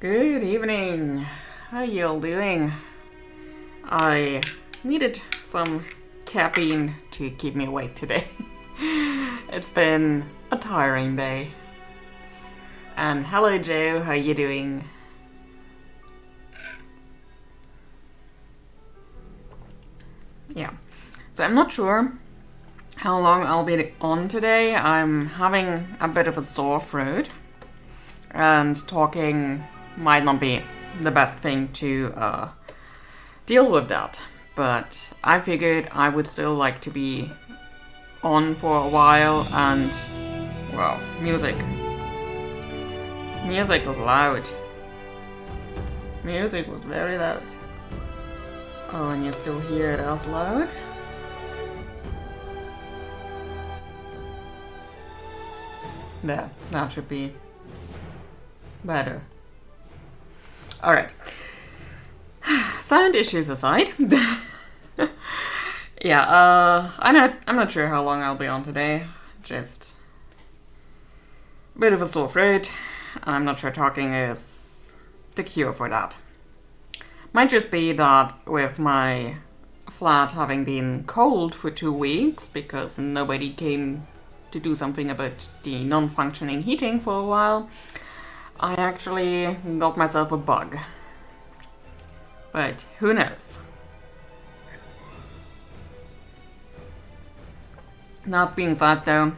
Good evening. How you all doing? I needed some caffeine to keep me awake today. It's been a tiring day. And hello Joe, how you doing? Yeah. So I'm not sure how long I'll be on today. I'm having a bit of a sore throat. And talking might not be the best thing to deal with that. But I figured I would still like to be on for a while and, well, music. Music was loud. Music was very loud. Oh, and you still hear it as loud? There, that should be better. Alright. Sound issues aside. Yeah, I'm not sure how long I'll be on today. Just a bit of a sore throat. And I'm not sure talking is the cure for that. Might just be that with my flat having been cold for 2 weeks because nobody came to do something about the non-functioning heating for a while, I actually got myself a bug. But who knows? That being said though,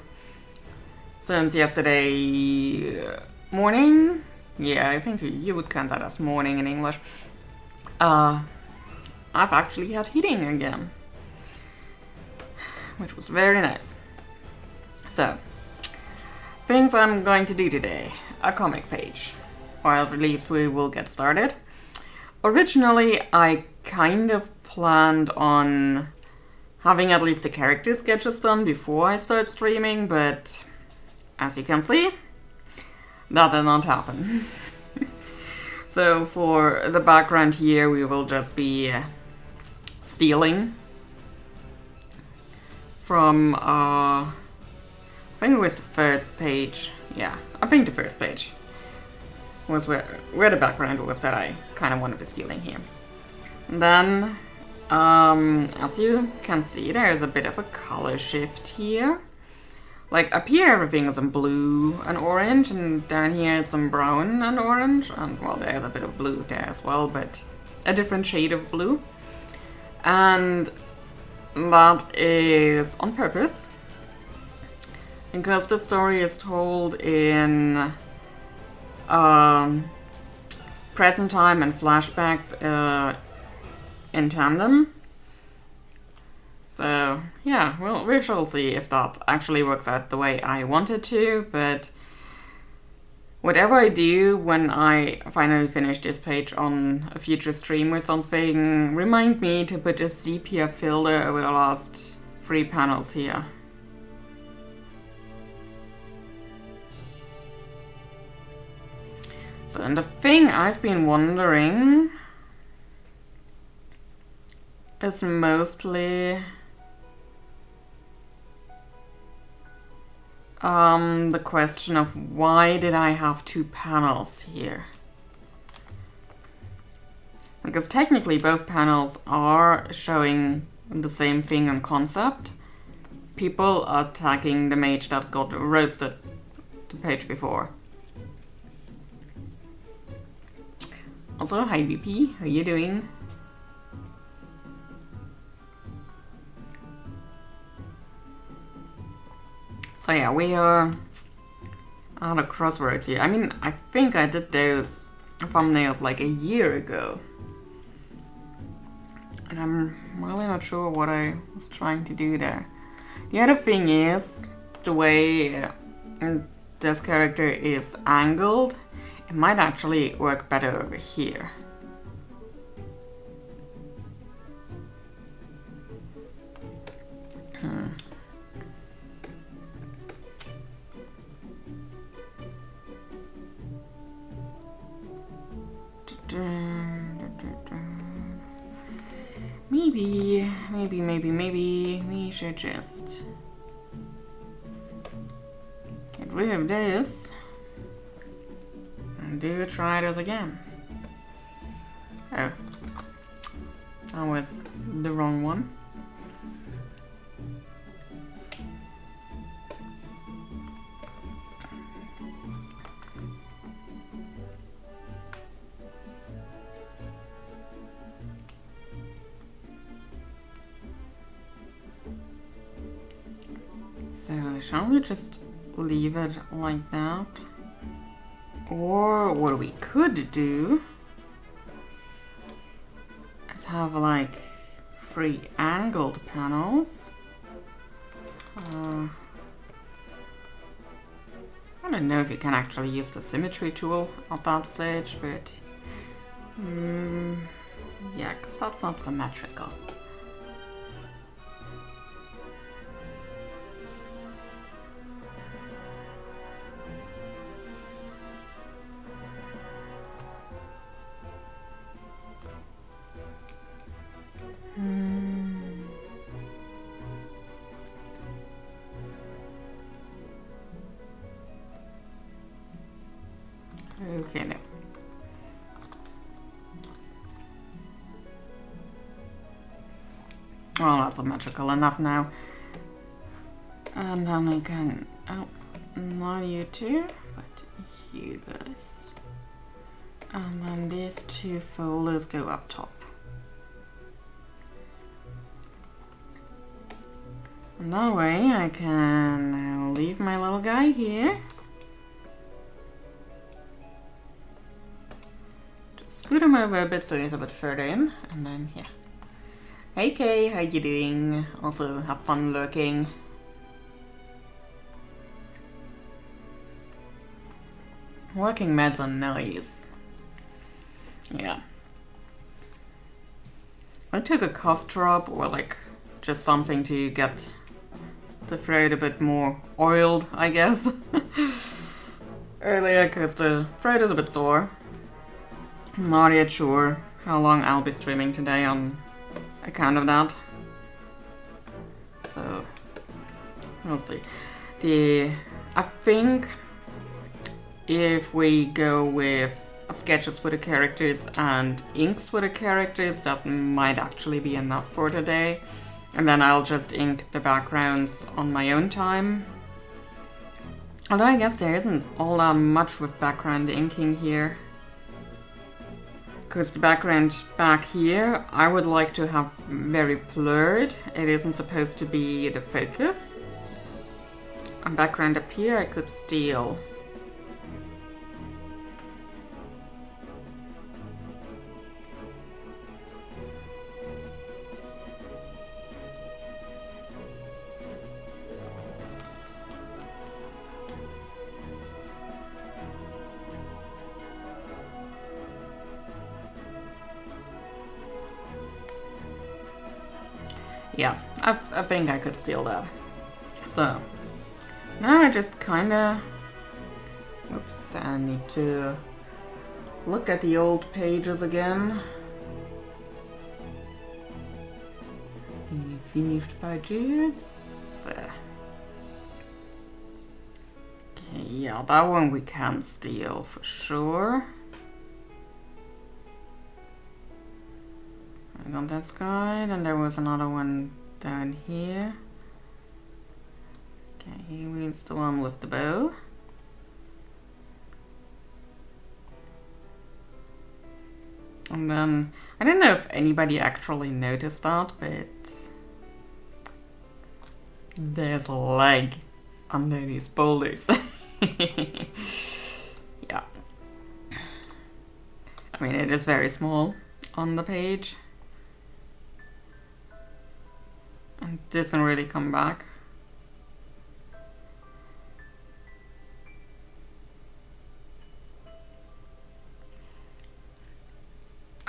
since yesterday morning, yeah, I think you would count that as morning in English, I've actually had heating again, which was very nice. So, things I'm going to do today. A comic page. Or at least we will get started. Originally, I kind of planned on having at least the character sketches done before I start streaming, but as you can see, that did not happen. So for the background here, we will just be stealing from, I think it was the first page. Yeah, I think the first page was where the background was that I kind of want to be stealing here. And then, as you can see, there is a bit of a color shift here. Like up here everything is in blue and orange, and down here it's in brown and orange, and well, there's a bit of blue there as well, but a different shade of blue. And that is on purpose, because the story is told in present time and flashbacks in tandem. So yeah, well, we shall see if that actually works out the way I want it to, but whatever I do when I finally finish this page on a future stream or something, remind me to put a sepia filter over the last 3 panels here. So, and the thing I've been wondering is mostly the question of why did I have 2 panels here? Because technically both panels are showing the same thing in concept. People attacking the mage that got roasted the page before. Also, hi VP, how you doing? So yeah, we are at a crossroads here. I mean, I think I did those thumbnails like a year ago. And I'm really not sure what I was trying to do there. The other thing is, the way this character is angled, it might actually work better over here. Maybe we should just get rid of this. And do try this again. Oh. That was the wrong one. So, shall we just leave it like that? Or what we could do is have like 3 angled panels. I don't know if you can actually use the symmetry tool at that stage, but yeah, because that's not symmetrical. Okay, no. Well, that's symmetrical enough now. And then I can, oh, not you two, but you guys. And then these 2 folders go up top. And that way I can leave my little guy here. Just scoot him over a bit so he's a bit further in, and then yeah. Hey Kay, how you doing? Also have fun lurking. Working meds are nice. Yeah. I took a cough drop or like just something to get the throat a bit more oiled, I guess. Earlier, because the throat is a bit sore. I'm not yet sure how long I'll be streaming today on account of that. So, we'll see. I think if we go with sketches for the characters and inks for the characters, that might actually be enough for today. And then I'll just ink the backgrounds on my own time. Although I guess there isn't all that much with background inking here. Because the background back here, I would like to have very blurred. It isn't supposed to be the focus. And background up here I could steal. Yeah, I think I could steal that. So, now I just kinda... Oops, I need to look at the old pages again. The finished pages. Okay, yeah, that one we can steal for sure. I got this guy, and there was another one down here. Okay, here's the one with the bow. And then, I don't know if anybody actually noticed that, but there's a leg under these boulders. Yeah. I mean, it is very small on the page. And doesn't really come back.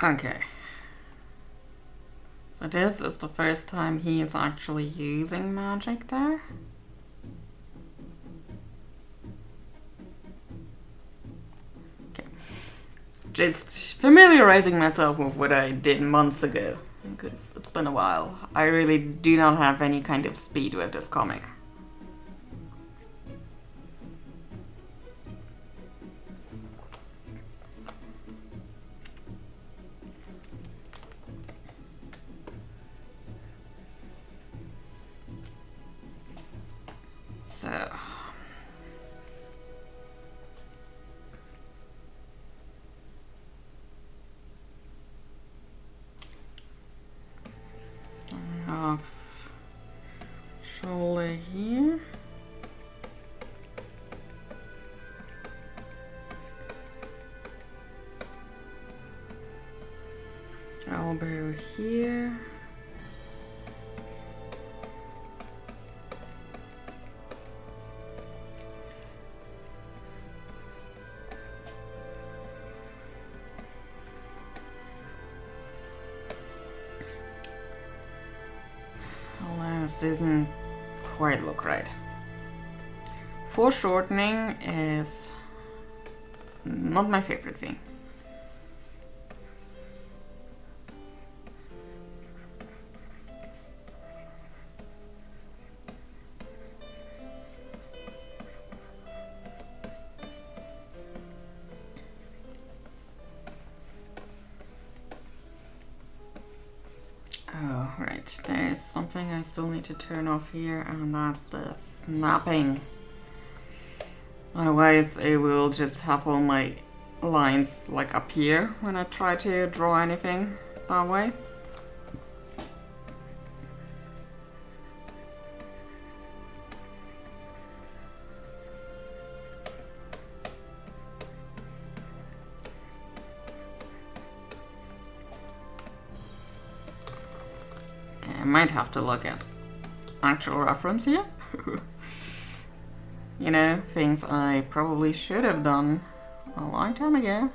Okay. So this is the first time he is actually using magic there. Okay. Just familiarizing myself with what I did months ago. Because it's been a while. I really do not have any kind of speed with this comic. Over here. Elbow here. Alas, doesn't quite look right. Foreshortening is not my favorite thing. Oh, right. There's something I still need to turn off here, and that's the snapping. Otherwise, it will just have all my lines like up here when I try to draw anything that way. I might have to look at actual reference here. You know, things I probably should have done a long time ago.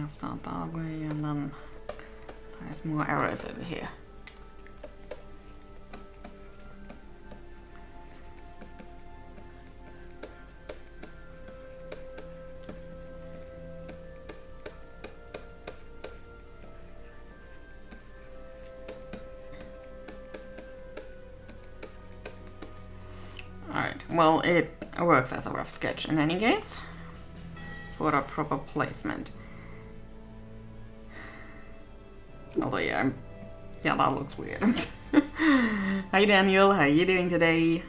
Start that way, and then there's more arrows over here. Alright, well, it works as a rough sketch in any case, for a proper placement. Although, yeah, that looks weird. Hi Daniel, how are you doing today?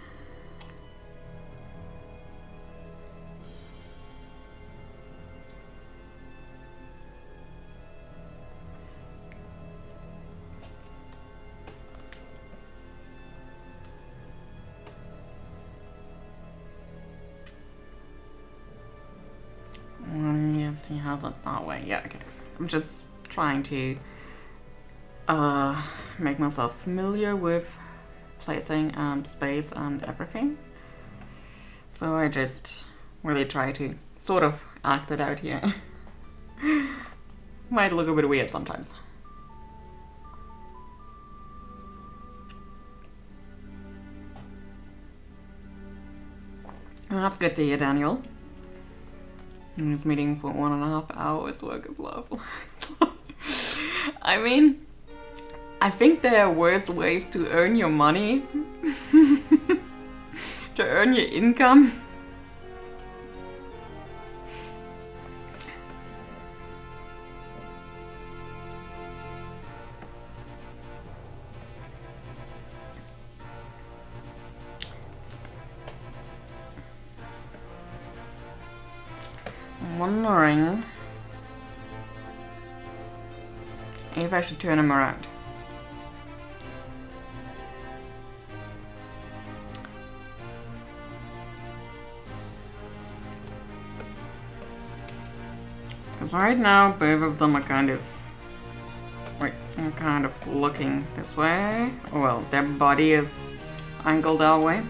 Yes, he has it that way. Yeah, okay. I'm just trying to make myself familiar with placing and space and everything. So I just really try to sort of act it out here. Might look a bit weird sometimes. That's good to hear, Daniel. This meeting for 1.5 hours, work is love. I mean, I think there are worse ways to earn your money, to earn your income. I'm wondering if I should turn him around. Because right now, both of them are kind of looking this way. Well, their body is angled that way.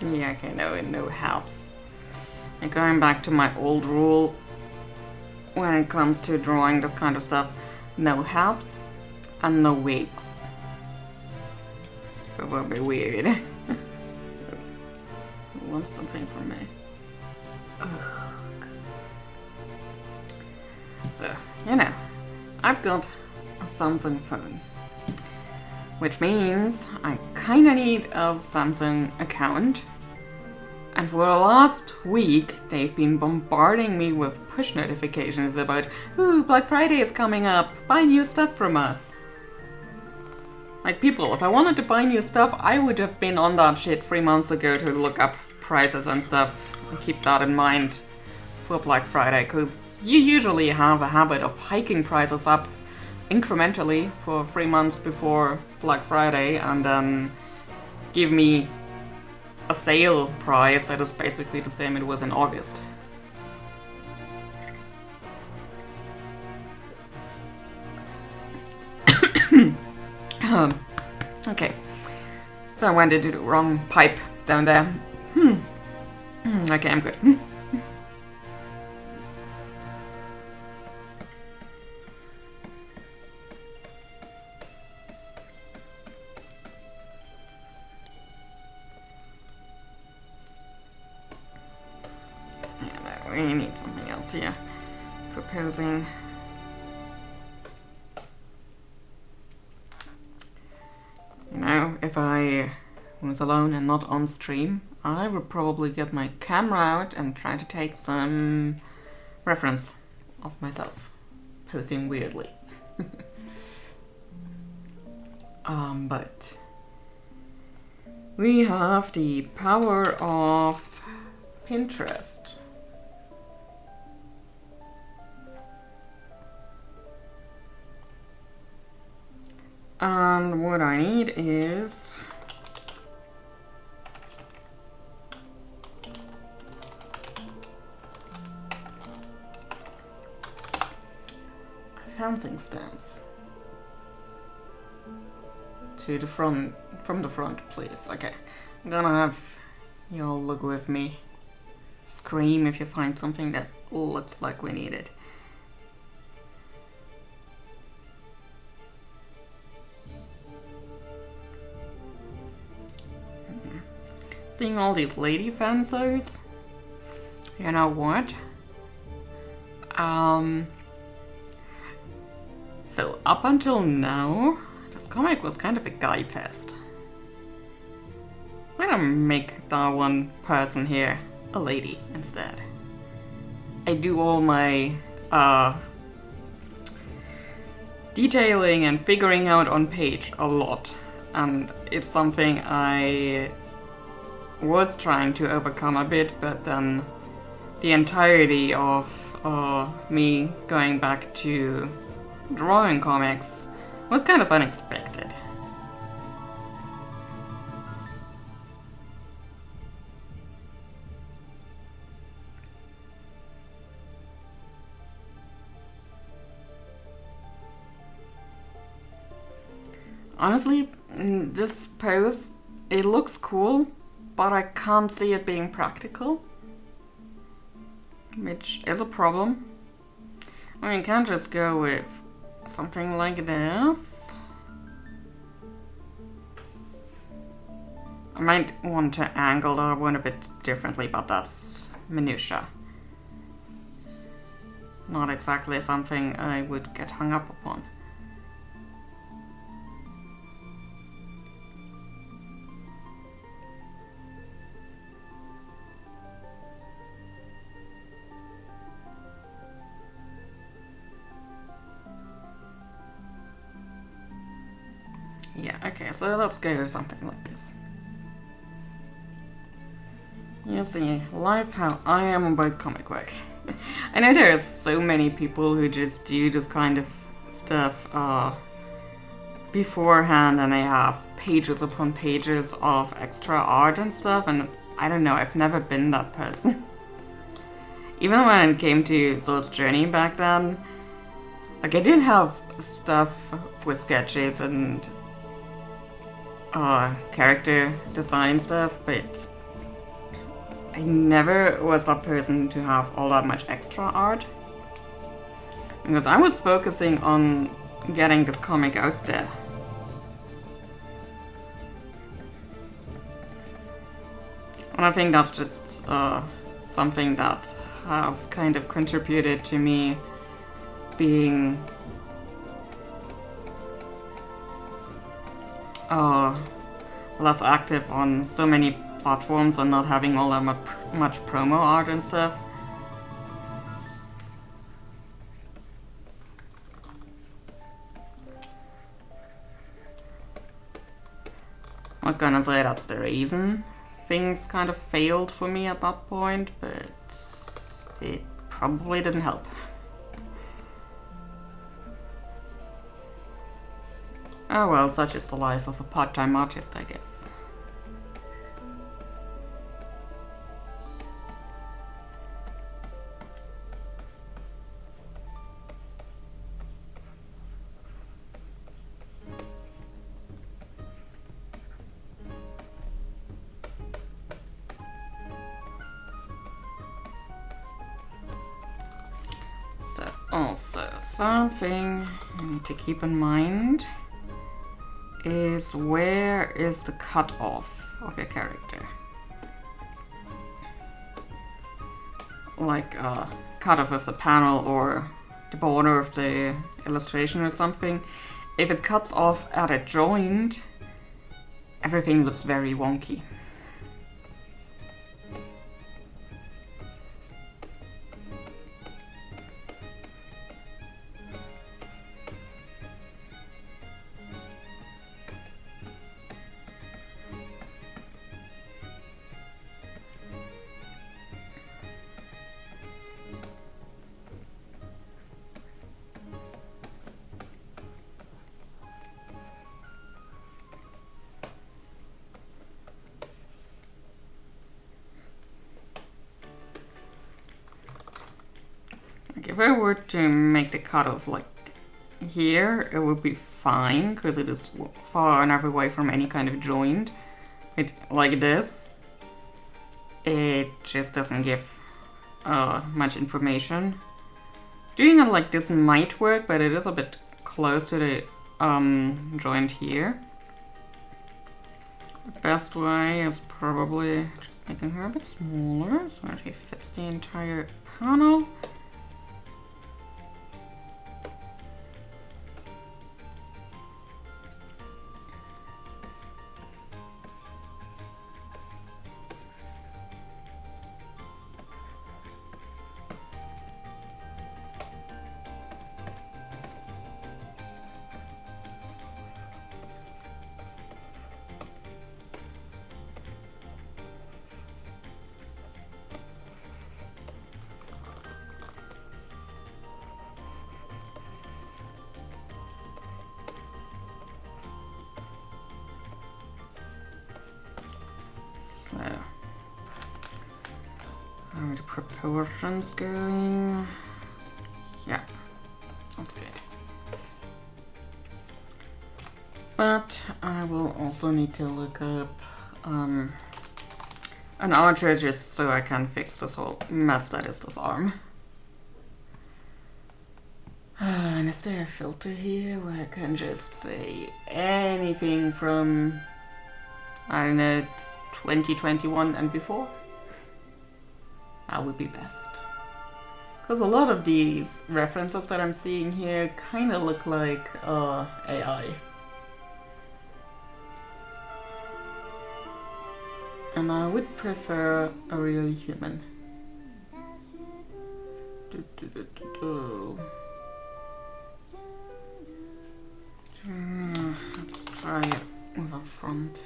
Yeah, okay, no helps. And going back to my old rule, when it comes to drawing this kind of stuff, no helps and no wigs. It will be weird. Want something from me. Ugh. So, you know, I've got a Samsung phone, which means I kinda need a Samsung account. And for the last week, they've been bombarding me with push notifications about, ooh, Black Friday is coming up, buy new stuff from us. Like, people, if I wanted to buy new stuff, I would have been on that shit 3 months ago to look up prices and stuff. And keep that in mind for Black Friday, because you usually have a habit of hiking prices up incrementally for 3 months before Black Friday, and then give me a sale price that is basically the same it was in August. Okay, so I went into the wrong pipe down there. Okay, I'm good. We need something else here. Proposing. You know, if I was alone and not on stream, I would probably get my camera out and try to take some reference of myself posing weirdly. But we have the power of Pinterest. And what I need is fencing stance to the front, from the front, please. Okay, I'm gonna have you all look with me. Scream if you find something that looks like we need it. Seeing all these lady fencers, you know what? So up until now, this comic was kind of a guy fest. I'm gonna make that one person here a lady instead. I do all my detailing and figuring out on page a lot, and it's something I was trying to overcome a bit, but then the entirety of me going back to drawing comics was kind of unexpected. Honestly, this pose, it looks cool, but I can't see it being practical, which is a problem. I mean, you can't just go with something like this. I might want to angle that one a bit differently, but that's minutia. Not exactly something I would get hung up upon. Yeah, okay, so let's go with something like this. You see, life how I am about comic work. I know there are so many people who just do this kind of stuff beforehand, and they have pages upon pages of extra art and stuff, and I don't know, I've never been that person. Even when it came to Sword's Journey back then, like I did have stuff with sketches and character design stuff, but I never was that person to have all that much extra art. Because I was focusing on getting this comic out there. And I think that's just something that has kind of contributed to me being less active on so many platforms and not having all that much promo art and stuff. I'm not gonna say that's the reason things kind of failed for me at that point, but it probably didn't help. Oh well, such is the life of a part-time artist, I guess. So, also, something you need to keep in mind is where is the cutoff of your character. Like cutoff of the panel or the border of the illustration or something. If it cuts off at a joint, everything looks very wonky. If I were to make the cutoff like here, it would be fine because it is far enough away from any kind of joint. It, like this, it just doesn't give much information. Doing it like this might work, but it is a bit close to the joint here. The best way is probably just making her a bit smaller so that she fits the entire panel. So, how are the proportions going? Yeah, that's good. But I will also need to look up an archer just so I can fix this whole mess that is this arm. And is there a filter here where I can just say anything from, I don't know, 2021 and before? That would be best. Because a lot of these references that I'm seeing here kind of look like AI. And I would prefer a real human. Let's try it with a front.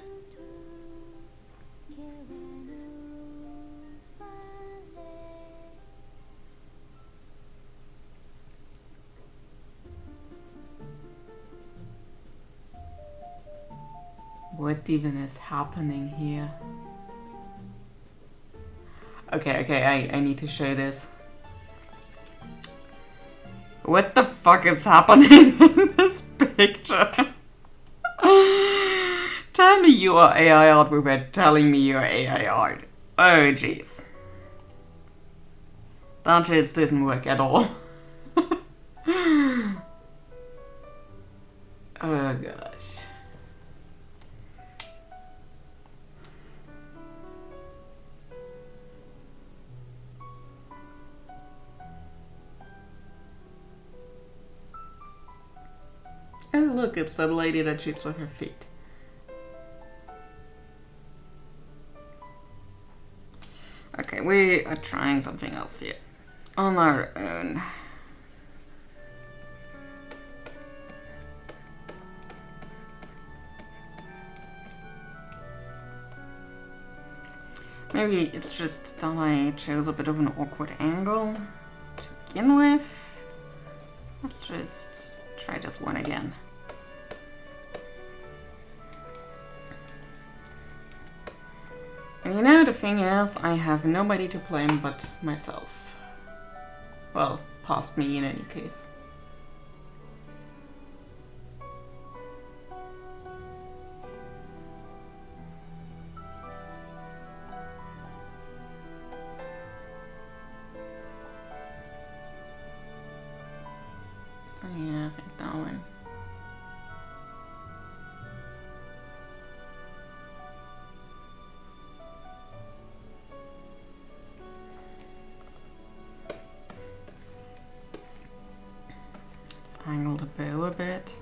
What even is happening here? Okay, I need to show this. What the fuck is happening in this picture? Tell me you are AI art without telling me you're AI art. Oh, jeez. That just doesn't work at all. Oh, gosh. Oh, look, it's that lady that shoots with her feet. Okay, we are trying something else here. On our own. Maybe it's just that I chose a bit of an awkward angle to begin with. Let's just try this one again. And you know, the thing is, I have nobody to blame but myself. Well, past me in any case. So yeah, I think that one. Let's angle the bow a bit.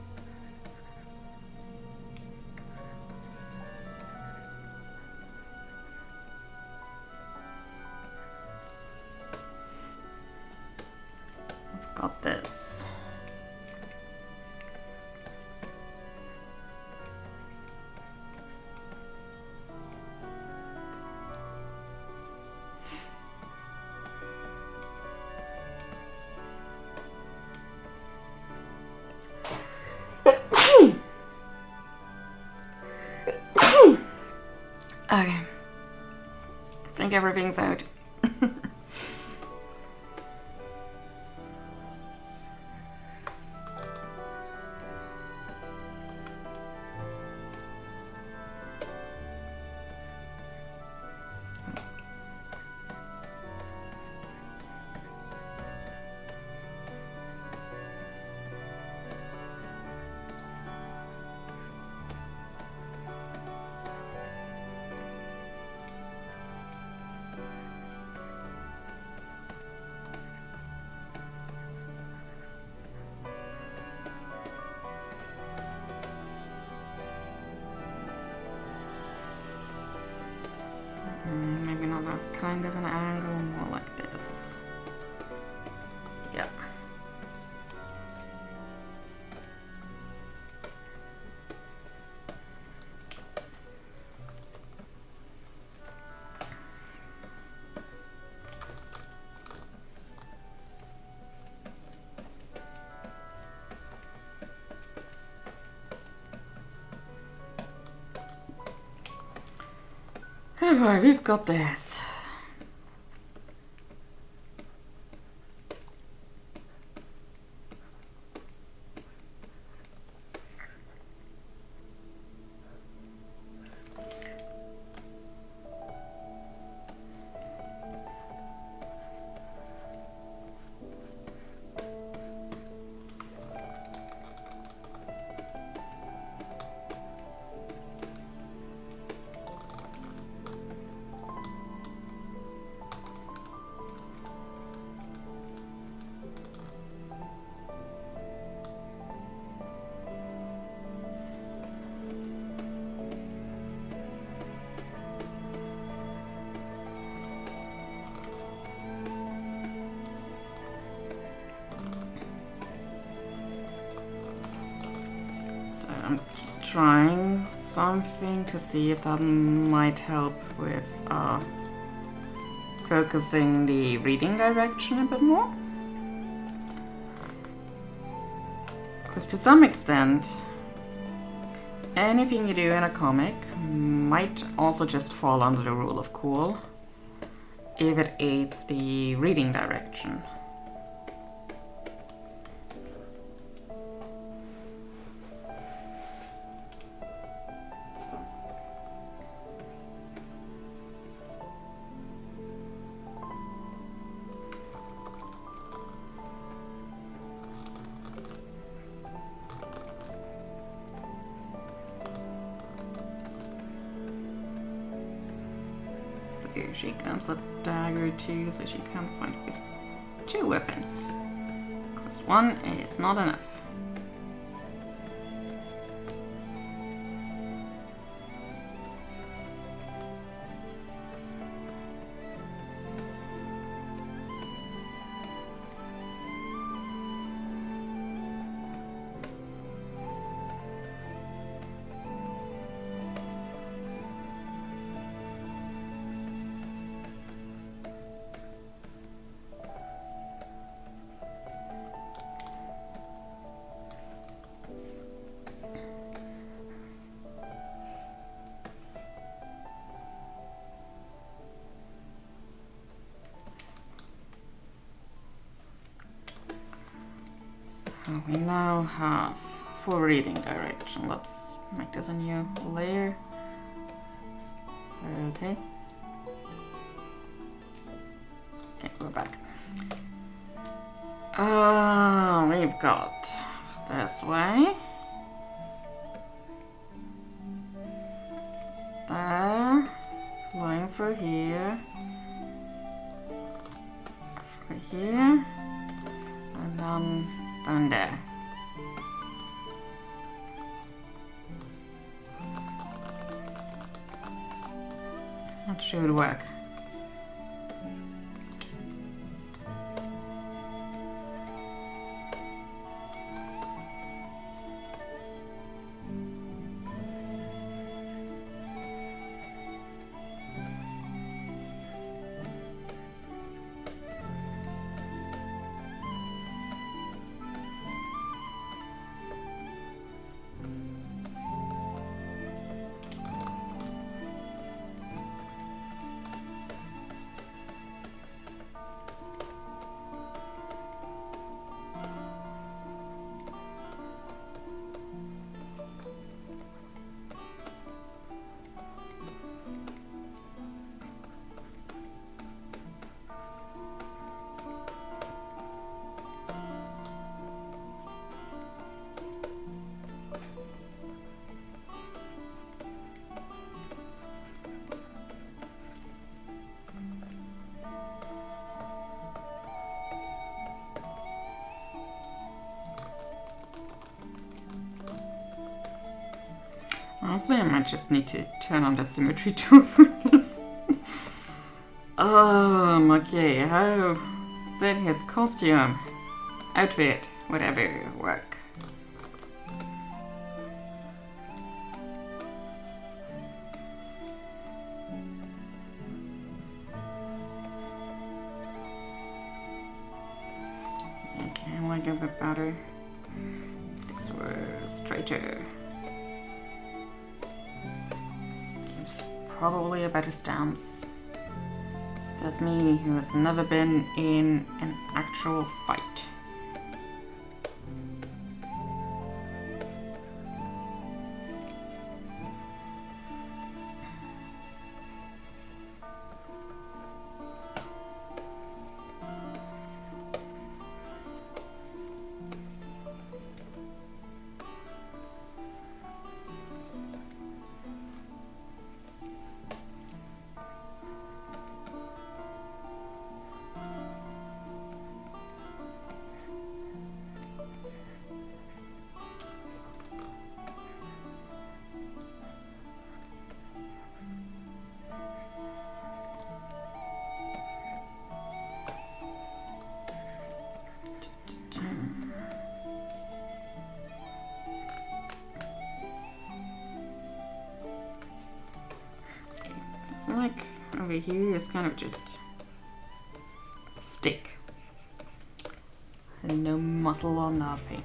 I've got this. Okay. I think everything's out. Maybe not that kind of an angle, more like this. Yeah. Alright, we've got this. I'm just trying something to see if that might help with focusing the reading direction a bit more. Because to some extent, anything you do in a comic might also just fall under the rule of cool if it aids the reading direction. Here she comes a dagger too, so she can't fight with 2 weapons. Because 1 is not enough. We now have 4 reading direction. Let's make this a new layer. Okay. Okay, we're back. We've got this way. There. Flying through here. Through here. And then down there. That should work. Honestly, I might just need to turn on the symmetry tool for this. Okay, how did his costume, outfit, whatever, work? Okay, I want to go with better. This was traitor. Probably a better stance. Says me, who has never been in an actual fight. So like over here is kind of just stick and no muscle or nothing.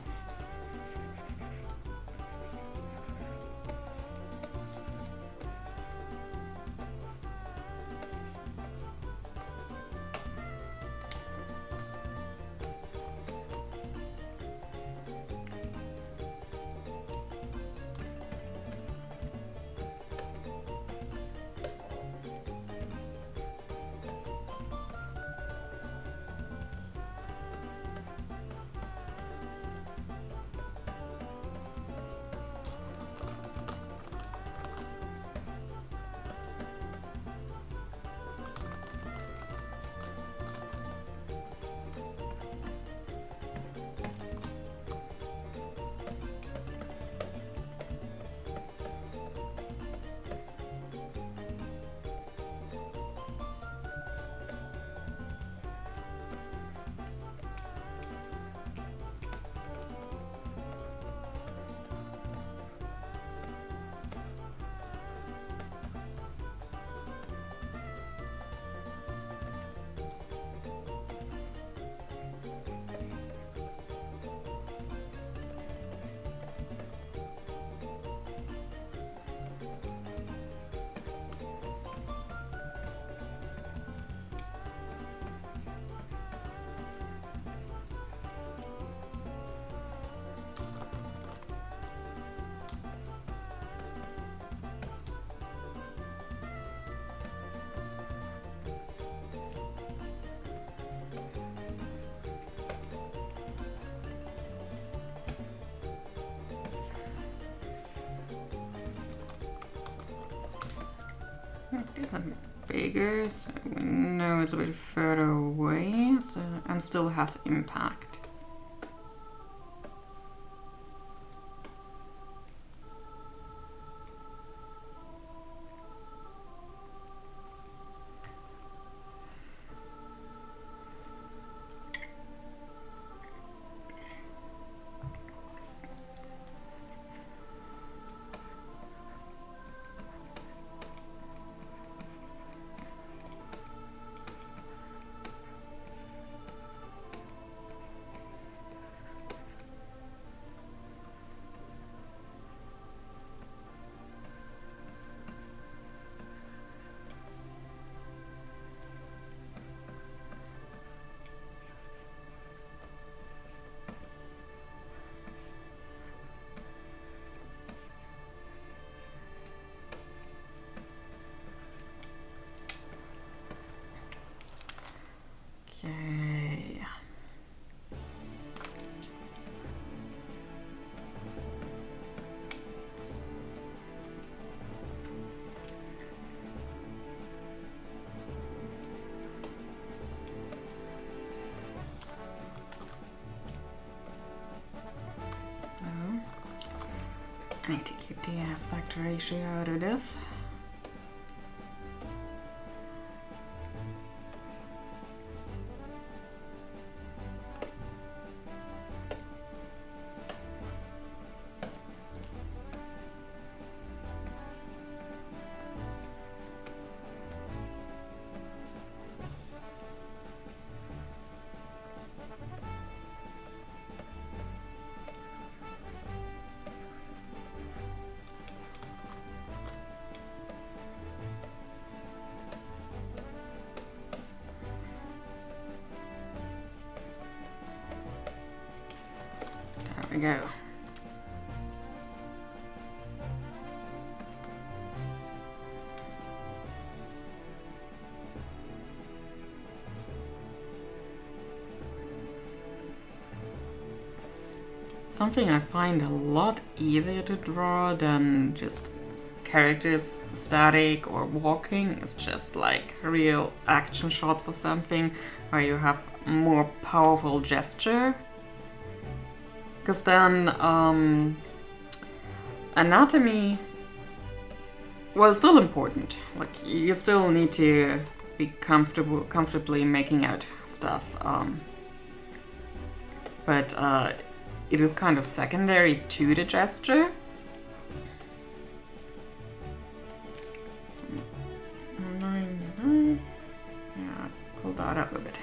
It's a bit bigger, so we know it's a bit further away, so, and still has impact. Okay. I need to keep the aspect ratio out of this. There we go. Something I find a lot easier to draw than just characters static or walking is just like real action shots or something where you have more powerful gesture. Because then anatomy was still important. Like you still need to be comfortably making out stuff. But it was kind of secondary to the gesture. Yeah, pull that up a bit.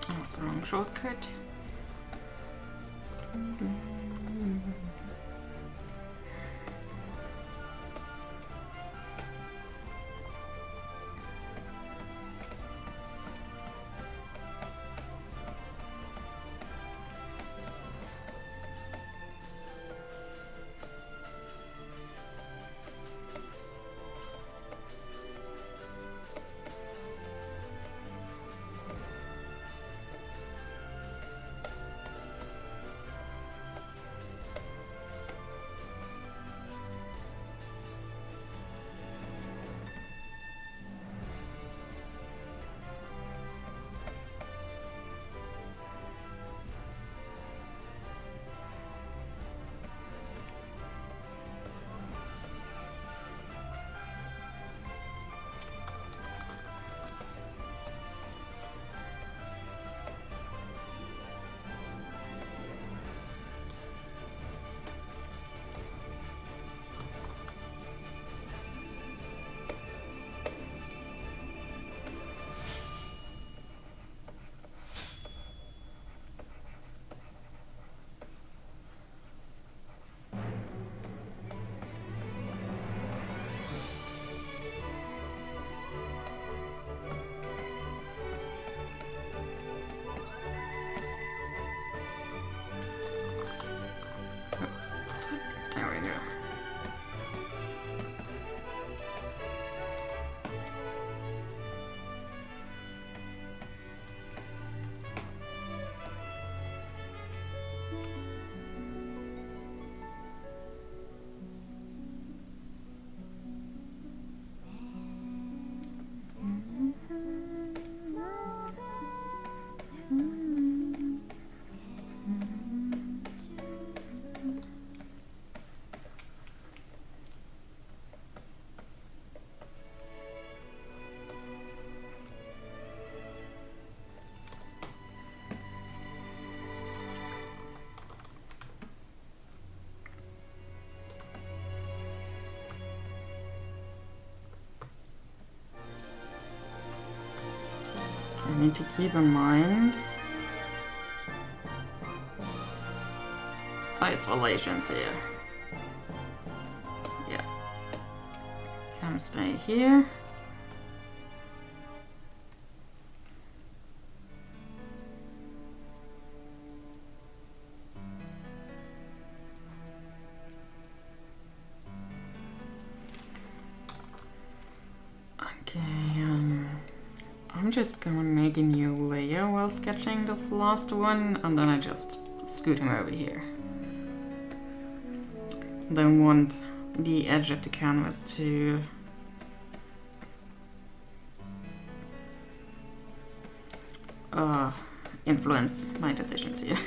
That's the wrong shortcut. need to keep in mind size relations here. Yeah. Can stay here. Okay, I'm just gonna make a new layer while sketching this last one, and then I just scoot him over here. Then want the edge of the canvas to influence my decisions here.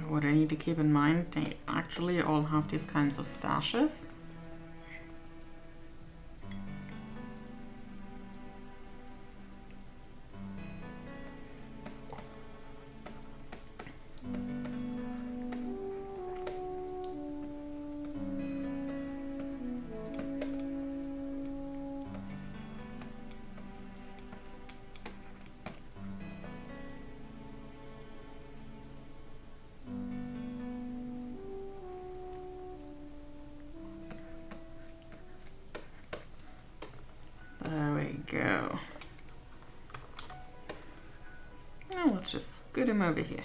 What I need to keep in mind, they actually all have these kinds of sashes. Go. Now let's just scoot him over here.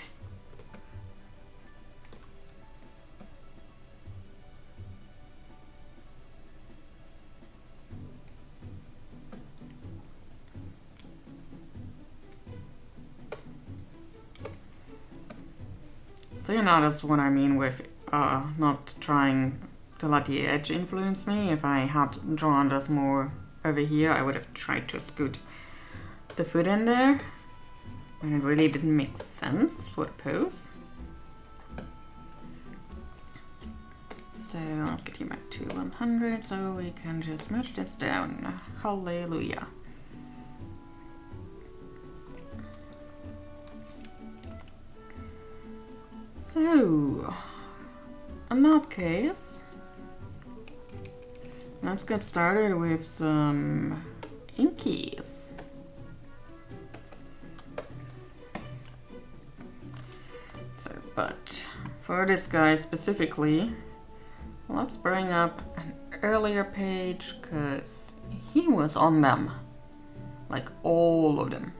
So you notice what I mean with not trying to let the edge influence me. If I had drawn this more over here, I would have tried to scoot the foot in there, and it really didn't make sense for the pose. So let's get him back to 100 so we can just merge this down. Hallelujah. So, in that case, let's get started with some inkies. So, but for this guy specifically, let's bring up an earlier page because he was on them, like all of them.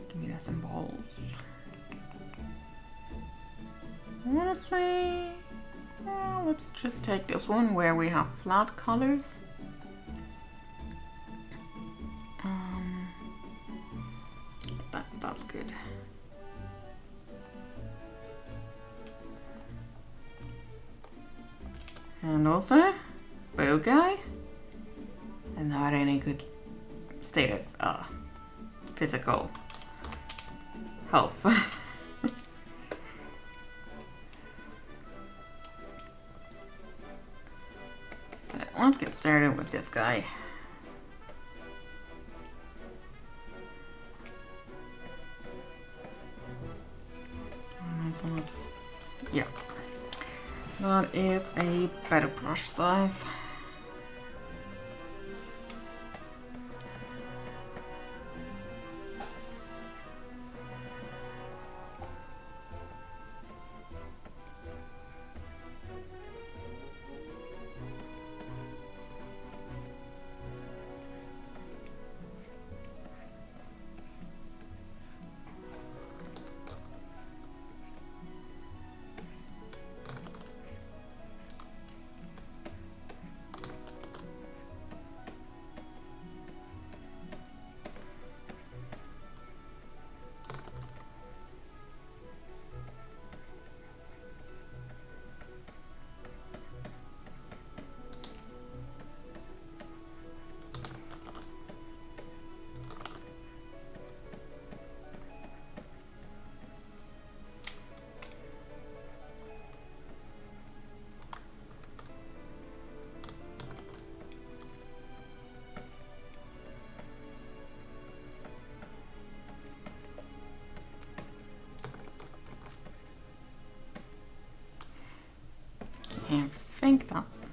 Give me some balls. Honestly, let's just take this one where we have flat colors. That's good. And also, bow guy, and not in a good state of physical health. So let's get started with this guy. So let's, yeah, that is a better brush size.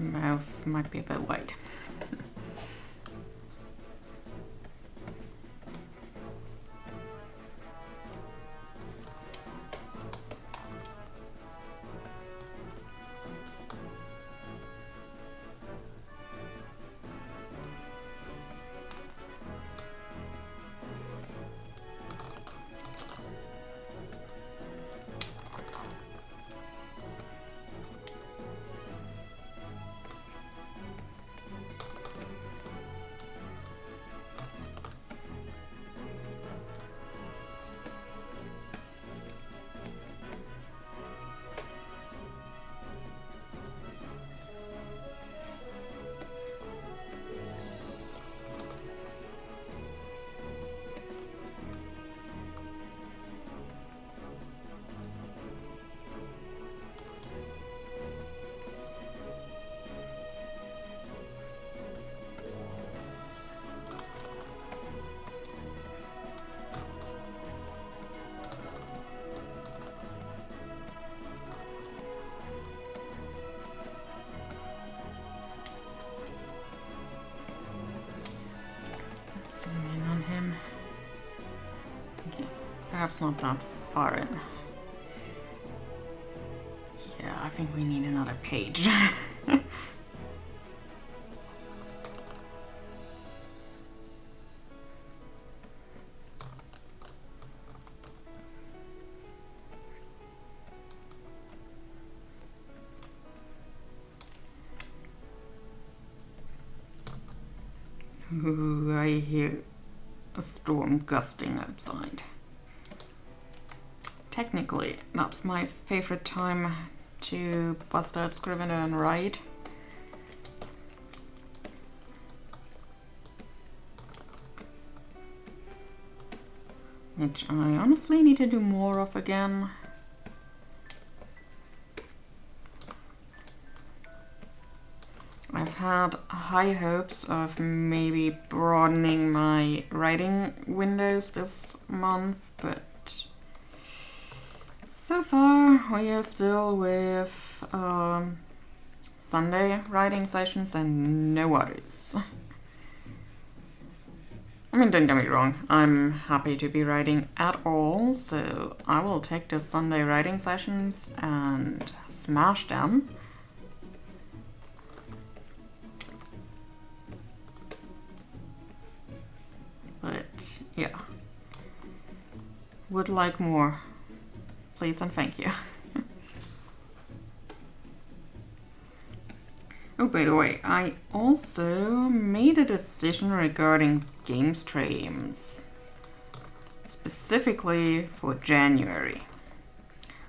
mouth might be a bit wide. Zoom in on him. Okay, perhaps not that far in. Yeah, I think we need another page. Ooh, I hear a storm gusting outside. Technically, that's my favorite time to bust out Scrivener and write. Which I honestly need to do more of again. I've had high hopes of maybe broadening my writing windows this month, but so far we are still with Sunday writing sessions and no others. I mean, don't get me wrong, I'm happy to be writing at all, so I will take the Sunday writing sessions and smash them. But yeah, would like more, please and thank you. Oh, by the way, I also made a decision regarding game streams, specifically for January.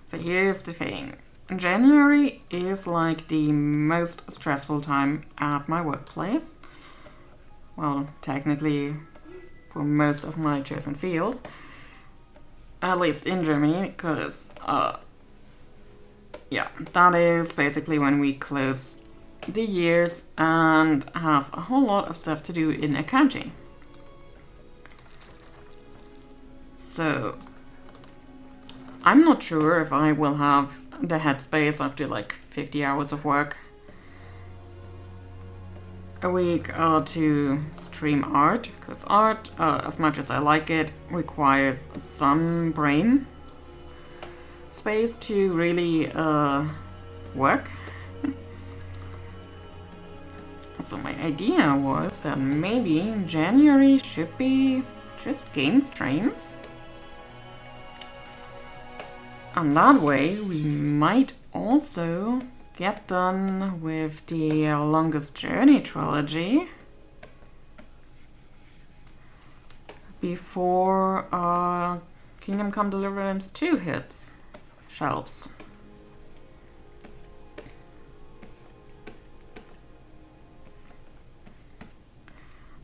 So here's the thing. January is like the most stressful time at my workplace. Well, technically for most of my chosen field, at least in Germany, because yeah, that is basically when we close the years and have a whole lot of stuff to do in accounting. So I'm not sure if I will have the headspace after like 50 hours of work a week to stream art, because art, as much as I like it, requires some brain space to really work. So my idea was that maybe January should be just game streams. And that way we might also get done with the Longest Journey trilogy before Kingdom Come Deliverance 2 hits shelves.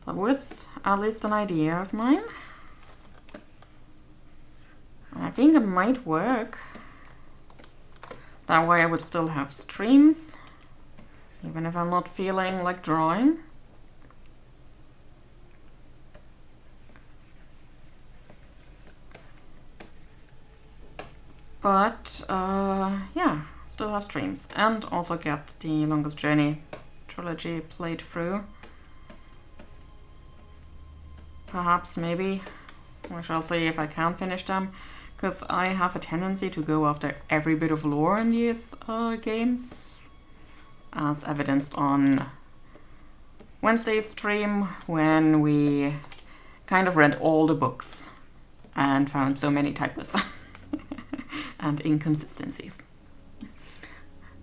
That was at least an idea of mine. I think it might work. That way I would still have streams, even if I'm not feeling like drawing. But, yeah, still have streams. And also get the Longest Journey trilogy played through. Perhaps, maybe. We shall see if I can finish them. Because I have a tendency to go after every bit of lore in these games. As evidenced on Wednesday's stream, when we kind of read all the books and found so many typos and inconsistencies.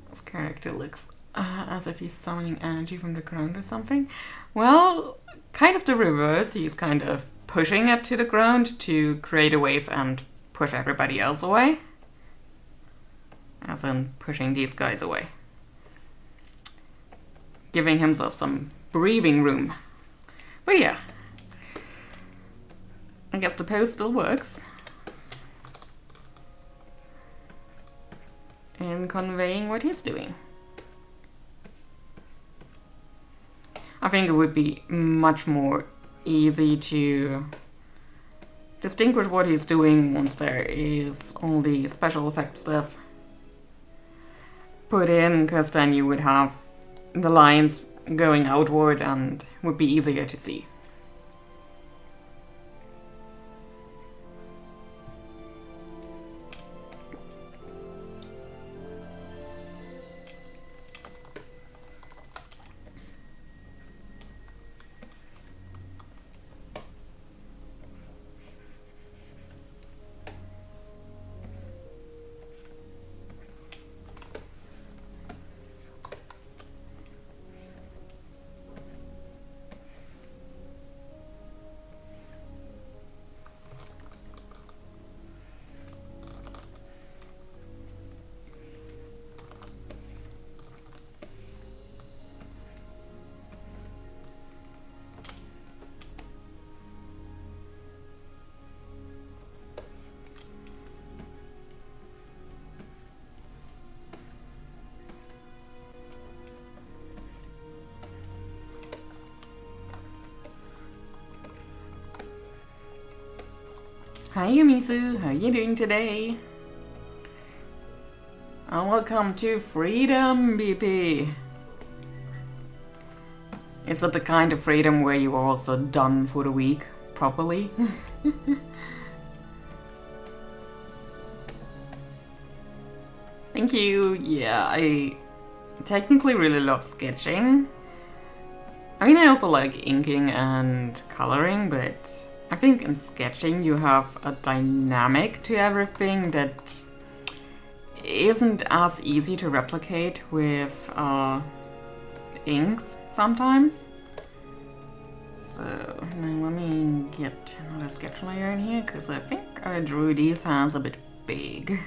This character looks as if he's summoning energy from the ground or something. Well, kind of the reverse. He's kind of pushing it to the ground to create a wave and push everybody else away. As in pushing these guys away. Giving himself some breathing room. But yeah. I guess the pose still works. In conveying what he's doing. I think it would be much more easy to distinguish what he's doing once there is all the special effect stuff put in, because then you would have the lines going outward and would be easier to see. Hi Yumisu, how you doing today? And welcome to Freedom, BP. Is it the kind of freedom where you are also done for the week properly? Thank you. Yeah, I technically really love sketching. I mean, I also like inking and coloring, but I think in sketching you have a dynamic to everything that isn't as easy to replicate with inks sometimes. So now let me get another sketch layer in here, because I think I drew these hands a bit big.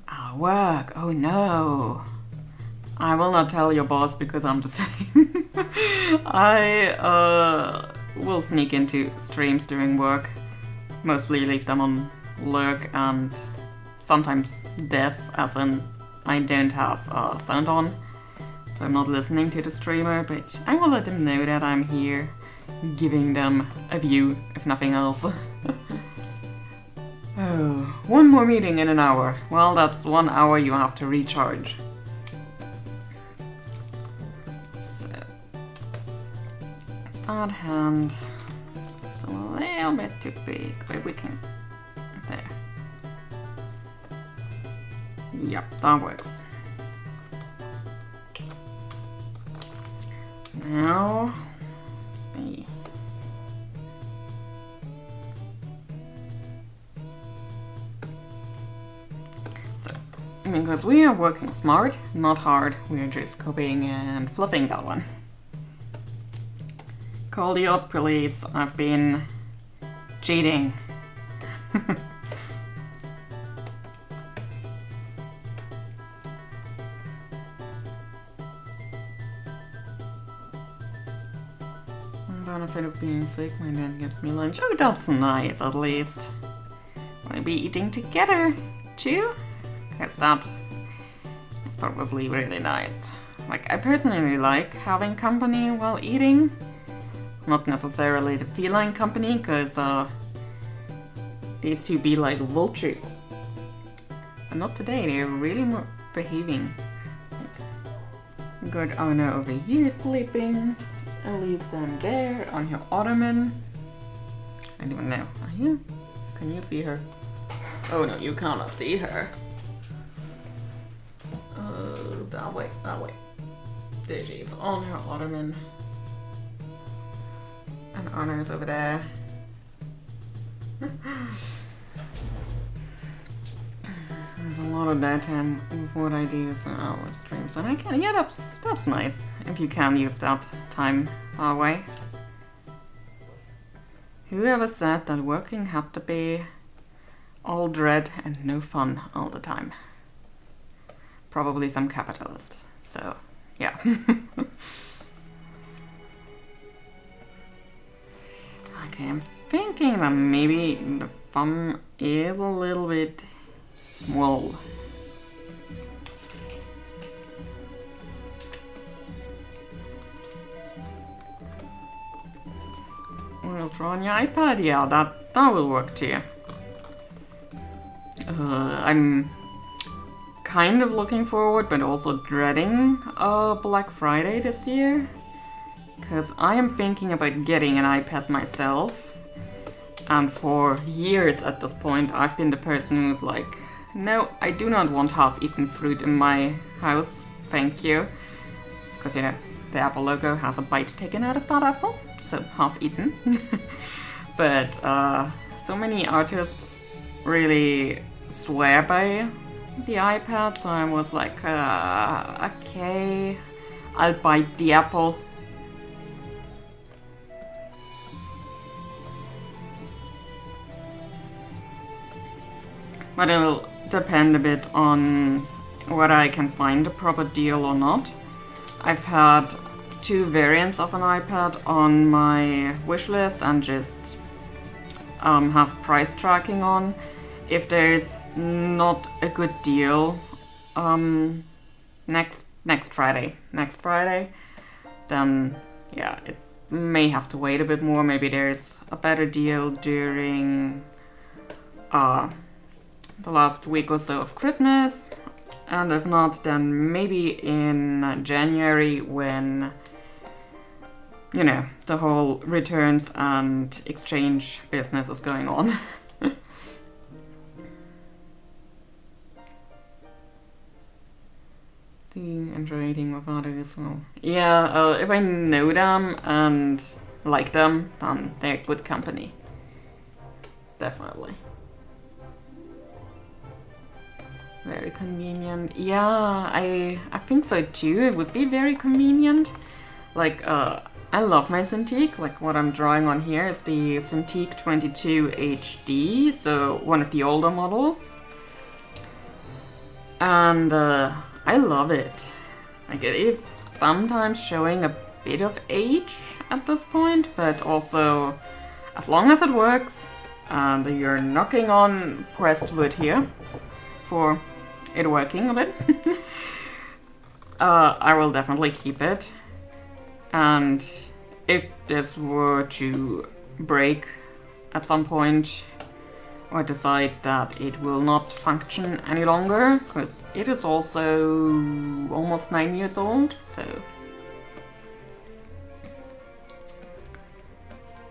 Our work, oh no. I will not tell your boss because I'm the same. I will sneak into streams during work. Mostly leave them on lurk and sometimes deaf, as in I don't have sound on. So I'm not listening to the streamer, but I will let them know that I'm here, giving them a view, if nothing else. Oh, one more meeting in an hour. Well, that's 1 hour you have to recharge. So, start hand. Still a little bit too big, but we can. There. Yep, that works. Now, let's see. Because we are working smart, not hard, we are just copying and flipping that one. Call the odd police, I've been cheating. I'm benefit of being sick, my dad gives me lunch. Oh, that's nice, at least. Wanna be eating together, too? Because that probably really nice. Like, I personally like having company while eating. Not necessarily the feline company, because these two be like vultures. And not today, they're really behaving. Good Anna over here sleeping. Elise down there on her ottoman. I don't know. Are you? Can you see her? Oh no, you cannot see her. That way, that way. There she is on her ottoman. And Anna's over there. There's a lot of daytime with what I do in our streams, and I can, yeah, that's nice if you can use that time our way. Whoever said that working had to be all dread and no fun all the time? Probably some capitalist. So, yeah. Okay, I'm thinking that maybe the thumb is a little bit small. We'll draw on your iPad, yeah, that will work too. I'm kind of looking forward, but also dreading Black Friday this year. Because I am thinking about getting an iPad myself. And for years at this point, I've been the person who's like, no, I do not want half-eaten fruit in my house, thank you. Because, you know, the Apple logo has a bite taken out of that apple, so half-eaten. But so many artists really swear by the iPad, so I was like, okay, I'll bite the apple. But it'll depend a bit on whether I can find a proper deal or not. I've had 2 variants of an iPad on my wish list and just have price tracking on. If there's not a good deal next Friday, then yeah, it may have to wait a bit more. Maybe there's a better deal during the last week or so of Christmas, and if not, then maybe in January when, you know, the whole returns and exchange business is going on. Do you enjoy eating with others? Well, yeah, if I know them and like them, then they're good company. Definitely. Very convenient. Yeah, I think so too. It would be very convenient. Like, I love my Cintiq. Like, what I'm drawing on here is the Cintiq 22 HD, so one of the older models. And I love it. Like, it is sometimes showing a bit of age at this point, but also, as long as it works, and you're knocking on pressed wood here for it working a bit, I will definitely keep it. And if this were to break at some point, or decide that it will not function any longer, because it is also almost 9 years old, so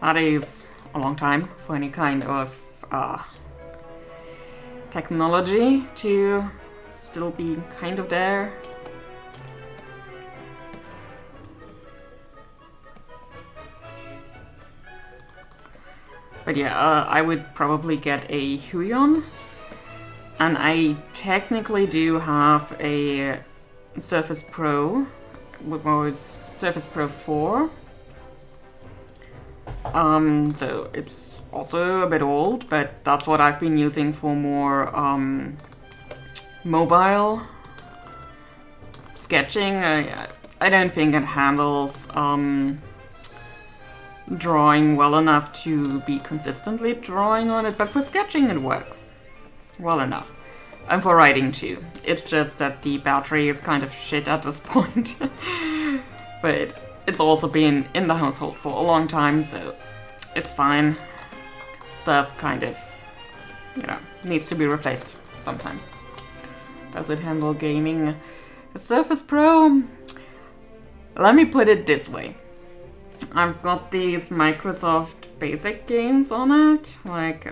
that is a long time for any kind of technology to still be kind of there. But yeah, I would probably get a Huion, and I technically do have a Surface Pro, what was Surface Pro 4. So it's also a bit old, but that's what I've been using for more mobile sketching. I don't think it handles drawing well enough to be consistently drawing on it, but for sketching it works well enough. And for writing too. It's just that the battery is kind of shit at this point. But it's also been in the household for a long time, so it's fine. Stuff kind of, you know, needs to be replaced sometimes. Does it handle gaming? The Surface Pro? Let me put it this way. I've got these Microsoft Basic games on it, like,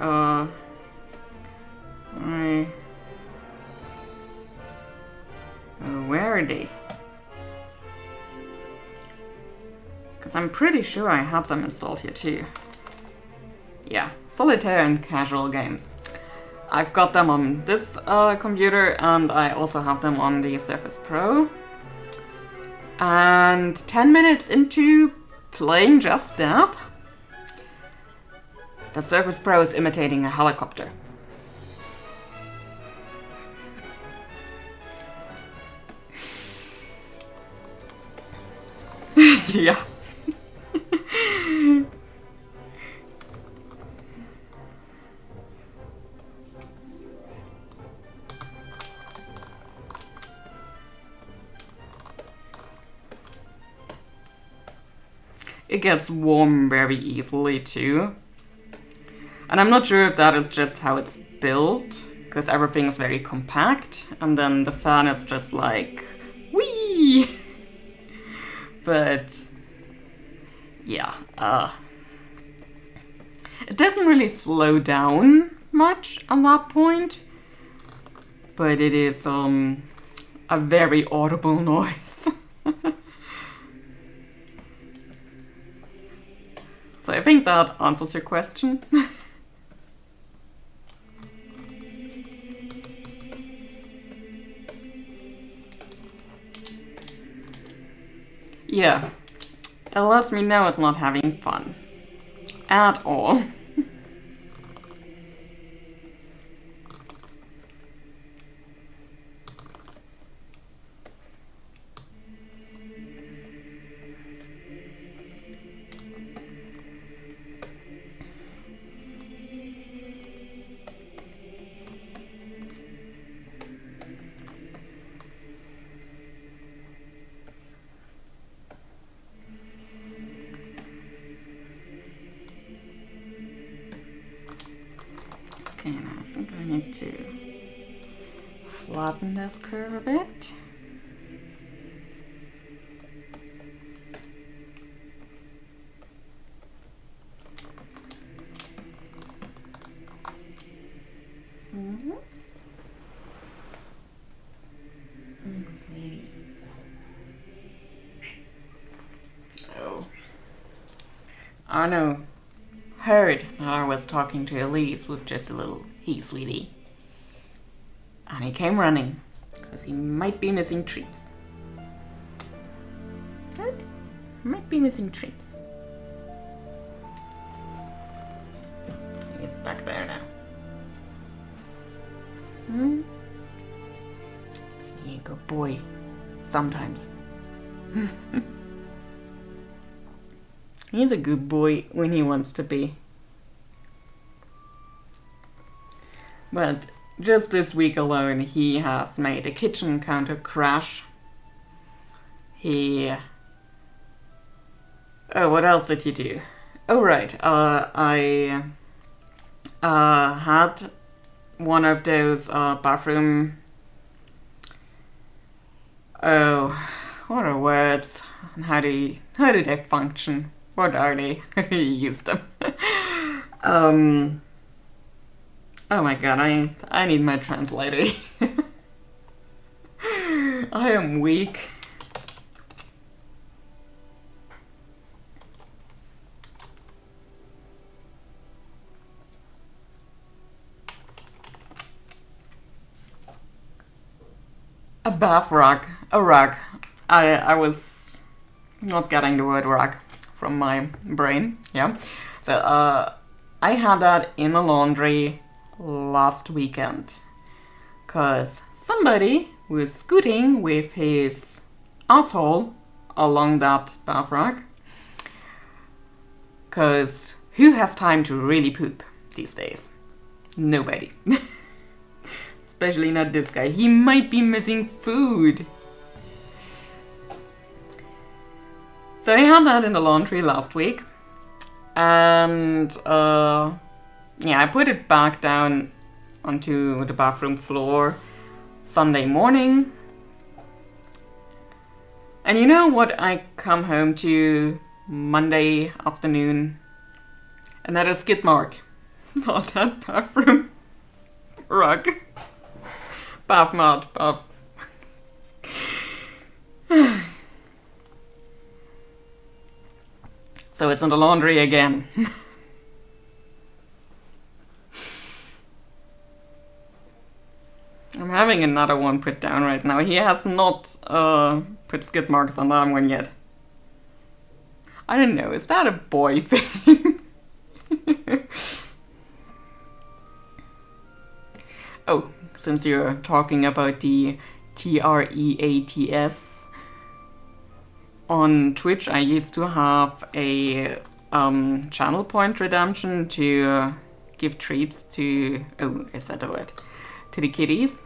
where are they? Because I'm pretty sure I have them installed here too. Yeah, solitaire and casual games. I've got them on this computer, and I also have them on the Surface Pro. And 10 minutes into playing just that, the Surface Pro is imitating a helicopter. Yeah. It gets warm very easily too. And I'm not sure if that is just how it's built, because everything is very compact, and then the fan is just like, whee! But yeah, it doesn't really slow down much at that point, but it is a very audible noise. So I think that answers your question. Yeah, it lets me know it's not having fun. At all. Okay, now I think I need to flatten this curve a bit. Oh. I know. Heard that I was talking to Elise with just a little "hey, sweetie." And he came running, because he might be missing treats. Right? Might be missing treats. He's back there now. Isn't he a good boy? Sometimes. He's a good boy when he wants to be. But just this week alone, he has made a kitchen counter crash. Oh, what else did he do? Oh, right. I had one of those bathroom... Oh, what are words? How do they function? What are they? How do you use them? Oh my god, I need my translator. I am weak. A bath rug. A rug. I was not getting the word rug from my brain. Yeah. So I had that in the laundry last weekend. Cause somebody was scooting with his asshole along that bath rug. Cause who has time to really poop these days? Nobody. Especially not this guy. He might be missing food. So I had that in the laundry last week. And yeah, I put it back down onto the bathroom floor Sunday morning. And you know what I come home to Monday afternoon? Another skid mark on that bathroom rug. Bath mat, bath. So it's in the laundry again. I'm having another one put down right now. He has not put skid marks on that one yet. I don't know, is that a boy thing? Oh, since you're talking about the TREATS, on Twitch I used to have a channel point redemption to give treats to, oh, is that the word? To the kitties.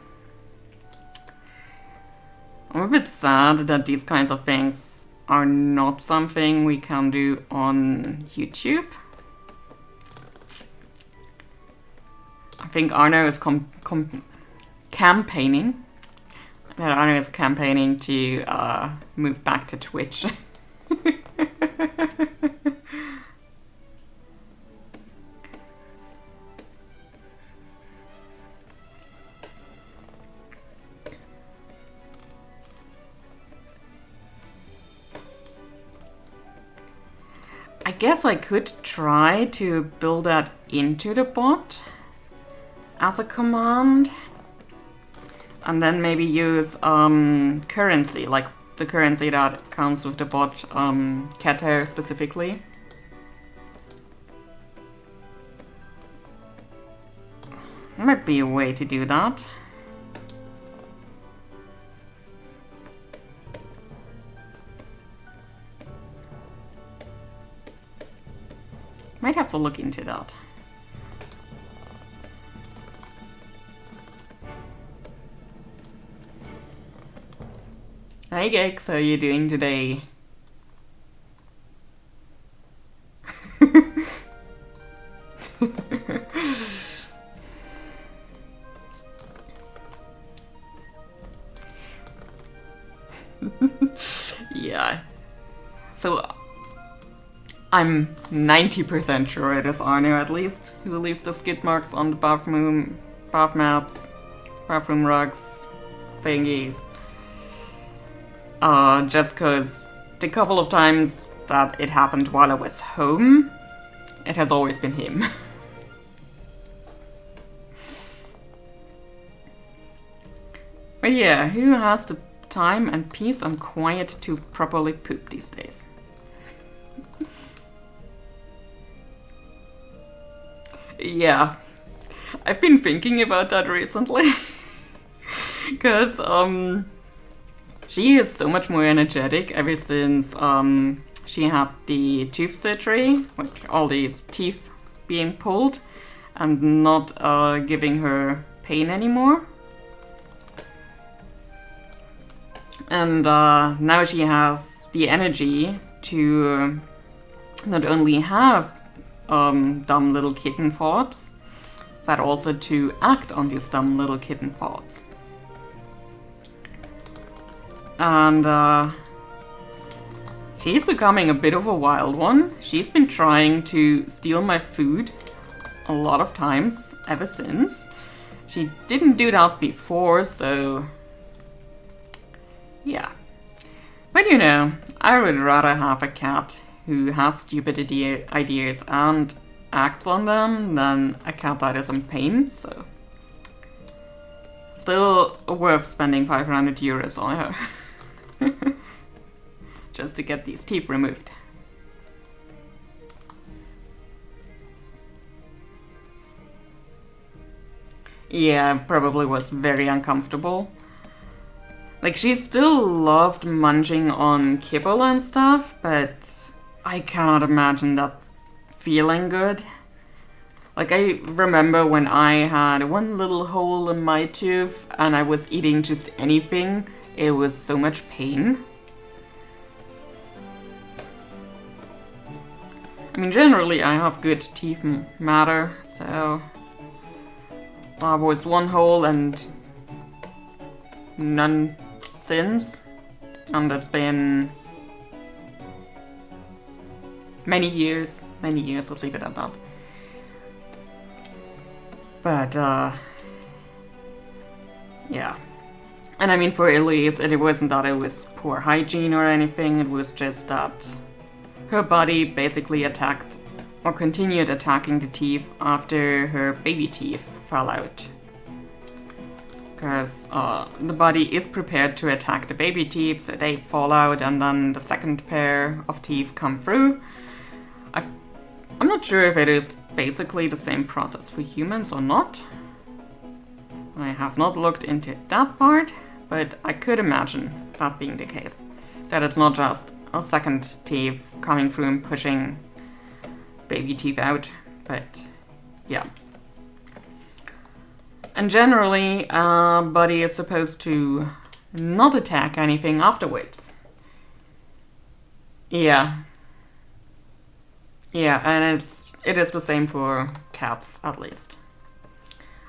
I'm a bit sad that these kinds of things are not something we can do on YouTube. I think Arno is campaigning. That Arno is campaigning to move back to Twitch. I guess I could try to build that into the bot as a command. And then maybe use currency, like the currency that comes with the bot, cat hair specifically. Might be a way to do that. Might have to look into that. Hi Gex, how are you doing today? Yeah. So I'm 90% sure it is Arno at least who leaves the skid marks on the bathroom, bath mats, bathroom rugs, thingies. Just because the couple of times that it happened while I was home, it has always been him. But yeah, who has the time and peace and quiet to properly poop these days? Yeah, I've been thinking about that recently. Because, she is so much more energetic ever since she had the tooth surgery, like all these teeth being pulled and not giving her pain anymore. And now she has the energy to not only have dumb little kitten thoughts, but also to act on these dumb little kitten thoughts. And she's becoming a bit of a wild one. She's been trying to steal my food a lot of times ever since. She didn't do that before, so yeah. But you know, I would rather have a cat who has stupid ideas and acts on them than a cat that is in pain, so still worth spending 500 euros on her. Just to get these teeth removed. Yeah, probably was very uncomfortable. Like, she still loved munching on kibble and stuff, but I cannot imagine that feeling good. Like, I remember when I had one little hole in my tooth and I was eating just anything, it was so much pain. I mean, generally I have good teeth matter, so that was one hole and none since. And that's been many years, let's leave it at that. But, yeah. And I mean, for Elise, it wasn't that it was poor hygiene or anything, it was just that her body basically attacked, or continued attacking the teeth after her baby teeth fell out. Because the body is prepared to attack the baby teeth, so they fall out and then the second pair of teeth come through. I'm not sure if it is basically the same process for humans or not. I have not looked into that part, but I could imagine that being the case. That it's not just a second teeth coming through and pushing baby teeth out, but yeah. And generally, body is supposed to not attack anything afterwards. Yeah. Yeah, and it is the same for cats, at least.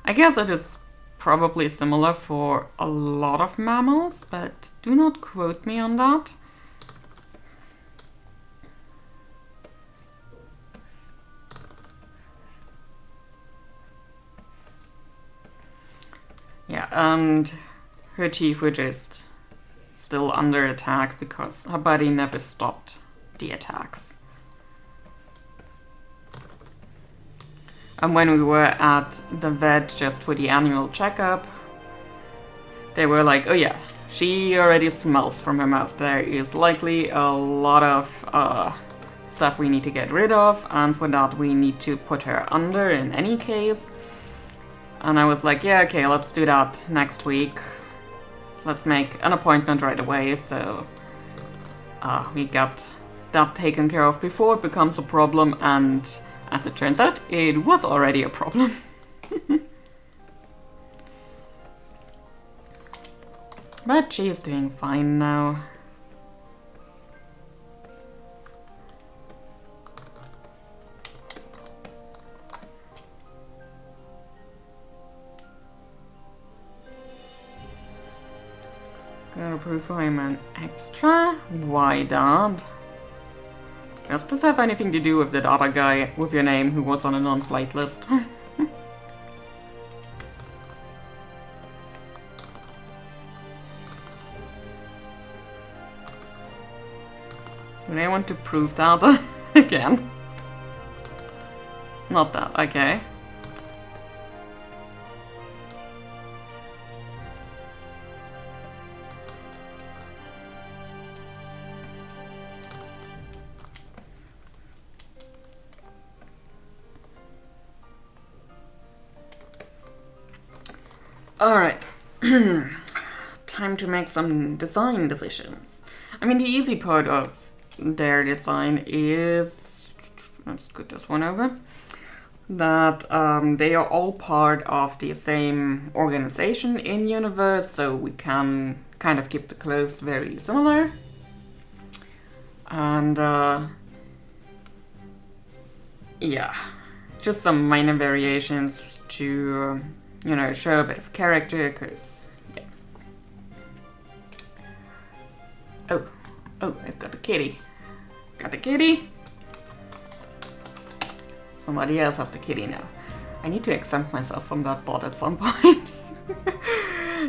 I guess it is probably similar for a lot of mammals, but do not quote me on that. Yeah, and her teeth were just still under attack because her body never stopped the attacks. And when we were at the vet just for the annual checkup, they were like, oh yeah, she already smells from her mouth. There is likely a lot of stuff we need to get rid of, and for that we need to put her under in any case. And I was like, yeah, okay, let's do that next week. Let's make an appointment right away, so we got that taken care of before it becomes a problem, and as it turns out, it was already a problem. But she is doing fine now. Gotta prove I'm an extra? Why, Dad? Does this have anything to do with that other guy with your name who was on a non-flight list? Do they want to prove that again? Not that, okay. Alright, time to make some design decisions. I mean, the easy part of their design is, let's scoot this one over, that they are all part of the same organization in universe, so we can kind of keep the clothes very similar. And yeah, just some minor variations to you know, show a bit of character, because, yeah. Oh, I've got a kitty. Got a kitty? Somebody else has the kitty now. I need to exempt myself from that bot at some point.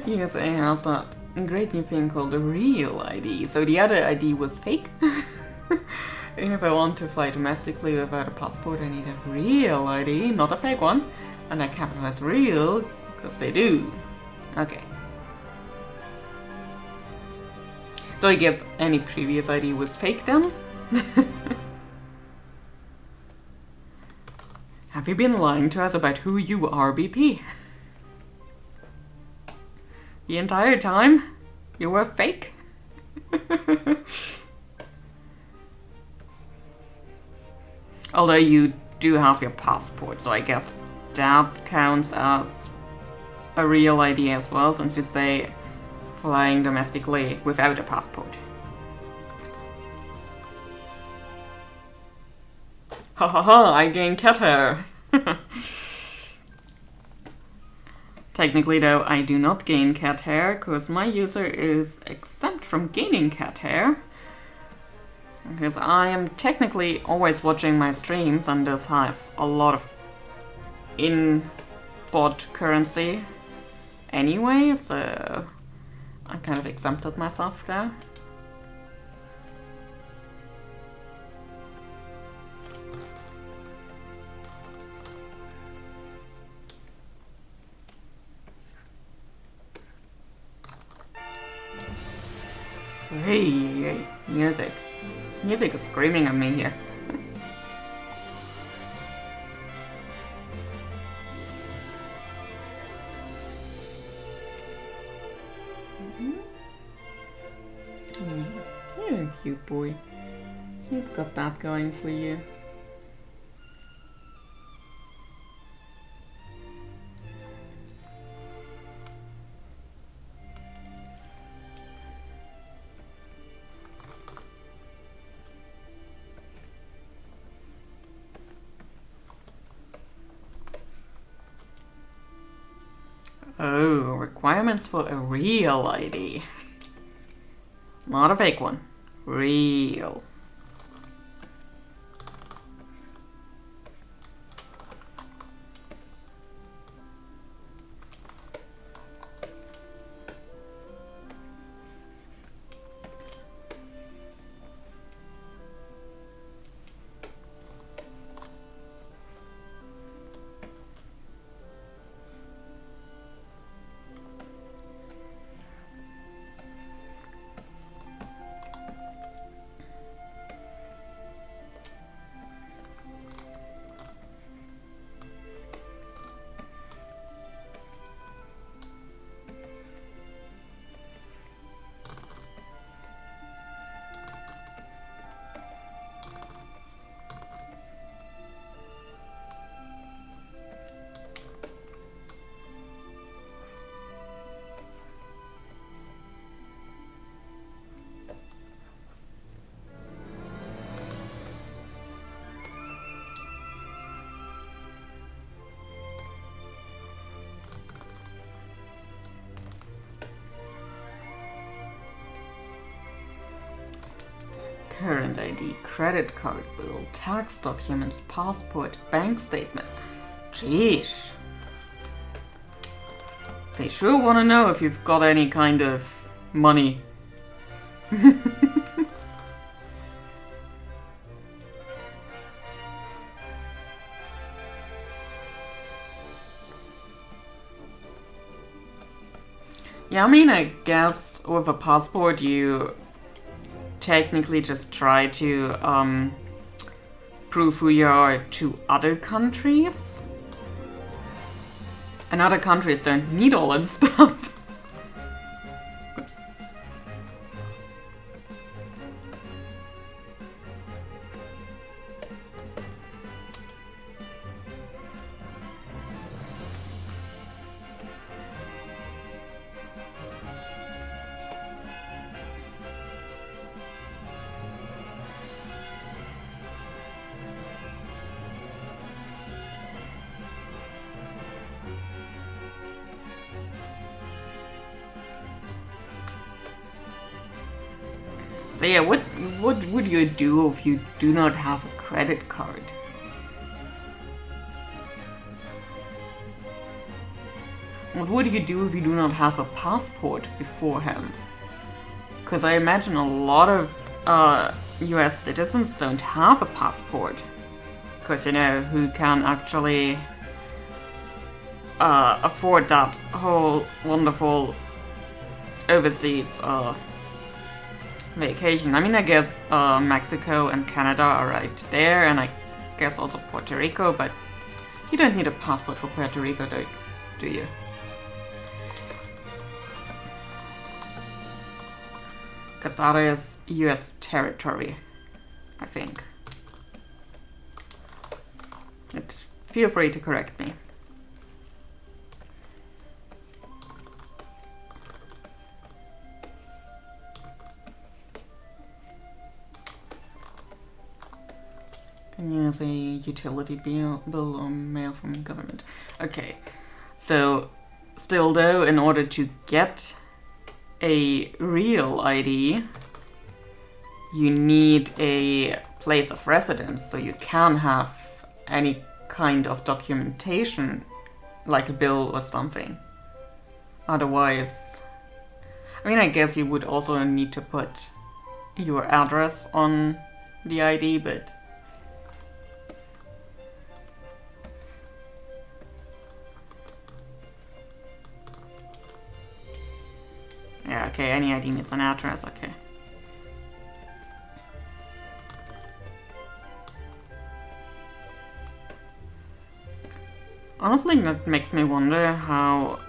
USA has that great new thing called a real ID. So the other ID was fake. And if I want to fly domestically without a passport, I need a real ID, not a fake one. And I capitalize real, because they do. Okay. So I guess any previous ID was fake then? Have you been lying to us about who you are, BP? The entire time? You were fake? Although you do have your passport, so I guess that counts as a real ID as well, since you say flying domestically without a passport. Ha ha ha, I gained cat hair! Technically though, I do not gain cat hair, because my user is exempt from gaining cat hair. Because I am technically always watching my streams and does have a lot of in-bot currency anyway, so I kind of exempted myself there. Hey, music. Music is screaming at me here. You're a cute boy. You've got that going for you. Oh, requirements for a real ID. Not a fake one. Real. Current ID, credit card bill, tax documents, passport, bank statement. Jeez. They sure want to know if you've got any kind of money. Yeah, I mean, I guess with a passport you technically just try to prove who you are to other countries. And other countries don't need all that stuff. Oops. So yeah, what would you do if you do not have a credit card? What would you do if you do not have a passport beforehand? Because I imagine a lot of US citizens don't have a passport. Because, you know, who can actually afford that whole wonderful overseas vacation. I mean, I guess Mexico and Canada are right there, and I guess also Puerto Rico, but you don't need a passport for Puerto Rico, do you? Because that is US territory, I think. feel free to correct me. Can you use a utility bill or mail from government? Okay, so still though, in order to get a real ID, you need a place of residence, so you can have any kind of documentation, like a bill or something. Otherwise, I mean, I guess you would also need to put your address on the ID, but yeah, okay, any ID needs an address, okay. Honestly, that makes me wonder how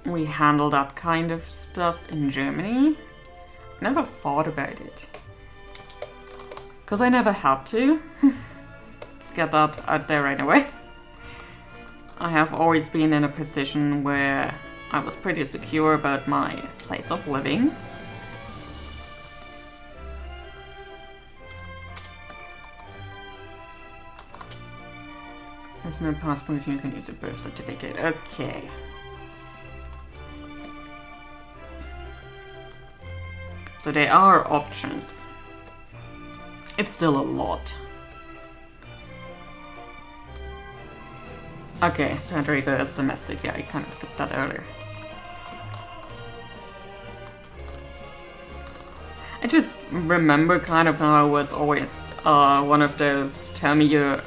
we handle that kind of stuff in Germany. Never thought about it. Because I never had to. Let's get that out there right away. I have always been in a position where I was pretty secure about my place of living. There's no passport, you can use a birth certificate. Okay. So there are options. It's still a lot. Okay, Puerto Rico is domestic. Yeah, I kind of skipped that earlier. I just remember kind of how I was always one of those tell me you're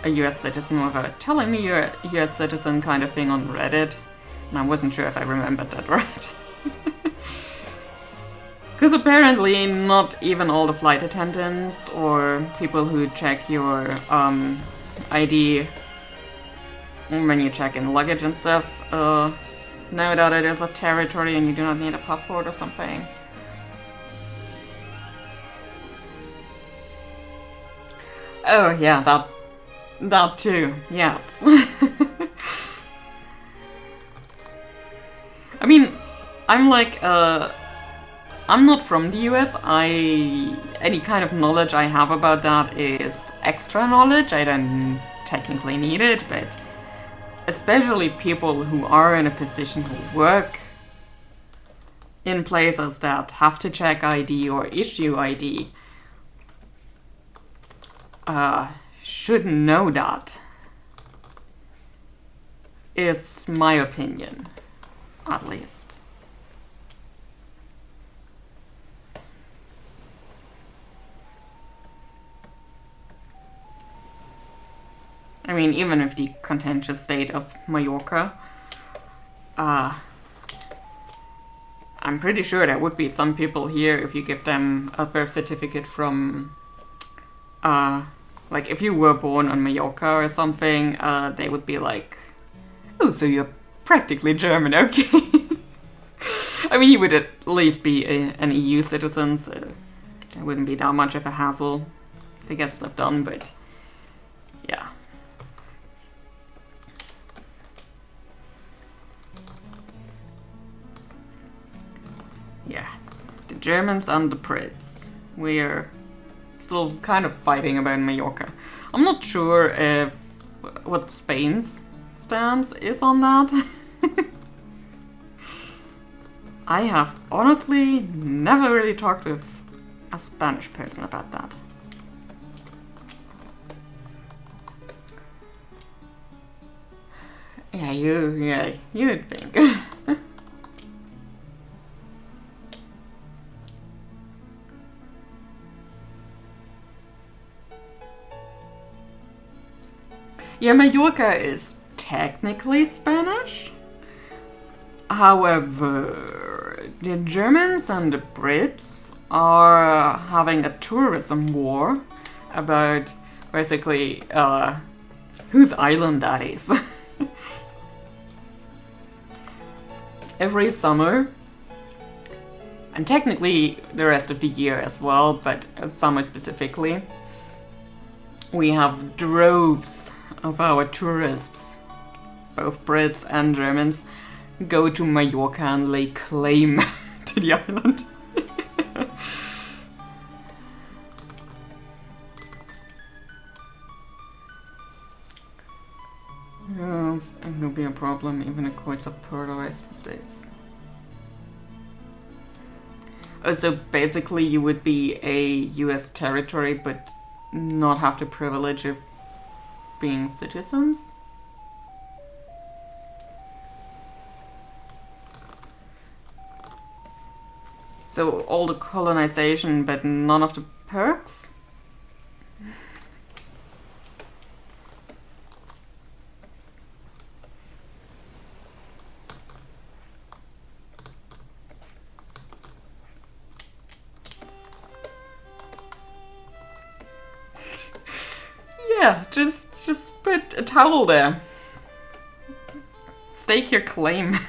a US citizen without telling me you're a US citizen kind of thing on Reddit. And I wasn't sure if I remembered that right. Because apparently not even all the flight attendants or people who check your ID when you check in luggage and stuff know that it is a territory and you do not need a passport or something. Oh yeah, that too, yes. I mean, I'm like, I'm not from the US. Any kind of knowledge I have about that is extra knowledge. I don't technically need it, but especially people who are in a position who work in places that have to check ID or issue ID, should know that, is my opinion, at least. I mean, even if the contentious state of Mallorca, I'm pretty sure there would be some people here, if you give them a birth certificate from, like if you were born on Mallorca or something, they would be like, oh, so you're practically German, okay. I mean, you would at least be an EU citizen, so it wouldn't be that much of a hassle to get stuff done, but yeah. Yeah, the Germans and the Brits. We're still kind of fighting about Mallorca. I'm not sure if what Spain's stance is on that. I have honestly never really talked with a Spanish person about that. Yeah, you'd think. Yeah, Mallorca is technically Spanish. However, the Germans and the Brits are having a tourism war about basically whose island that is. Every summer, and technically the rest of the year as well, but summer specifically, we have droves of our tourists, both Brits and Germans, go to Mallorca and lay claim to the island. Yes, it will be a problem even if quite polarized these days. Oh, so basically you would be a US territory but not have the privilege of being citizens? So all the colonization but none of the perks? Yeah, just put a towel there. Stake your claim.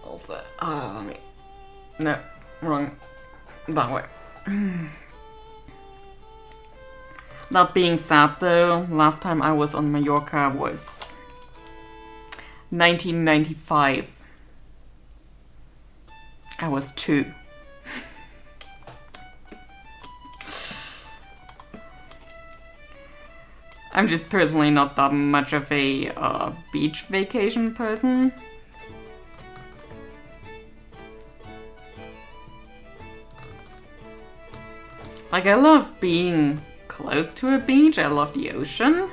Also, let me... No, wrong. That way. That being said though, last time I was on Mallorca was 1995. I was 2. I'm just personally not that much of a beach vacation person. Like, I love being close to a beach, I love the ocean.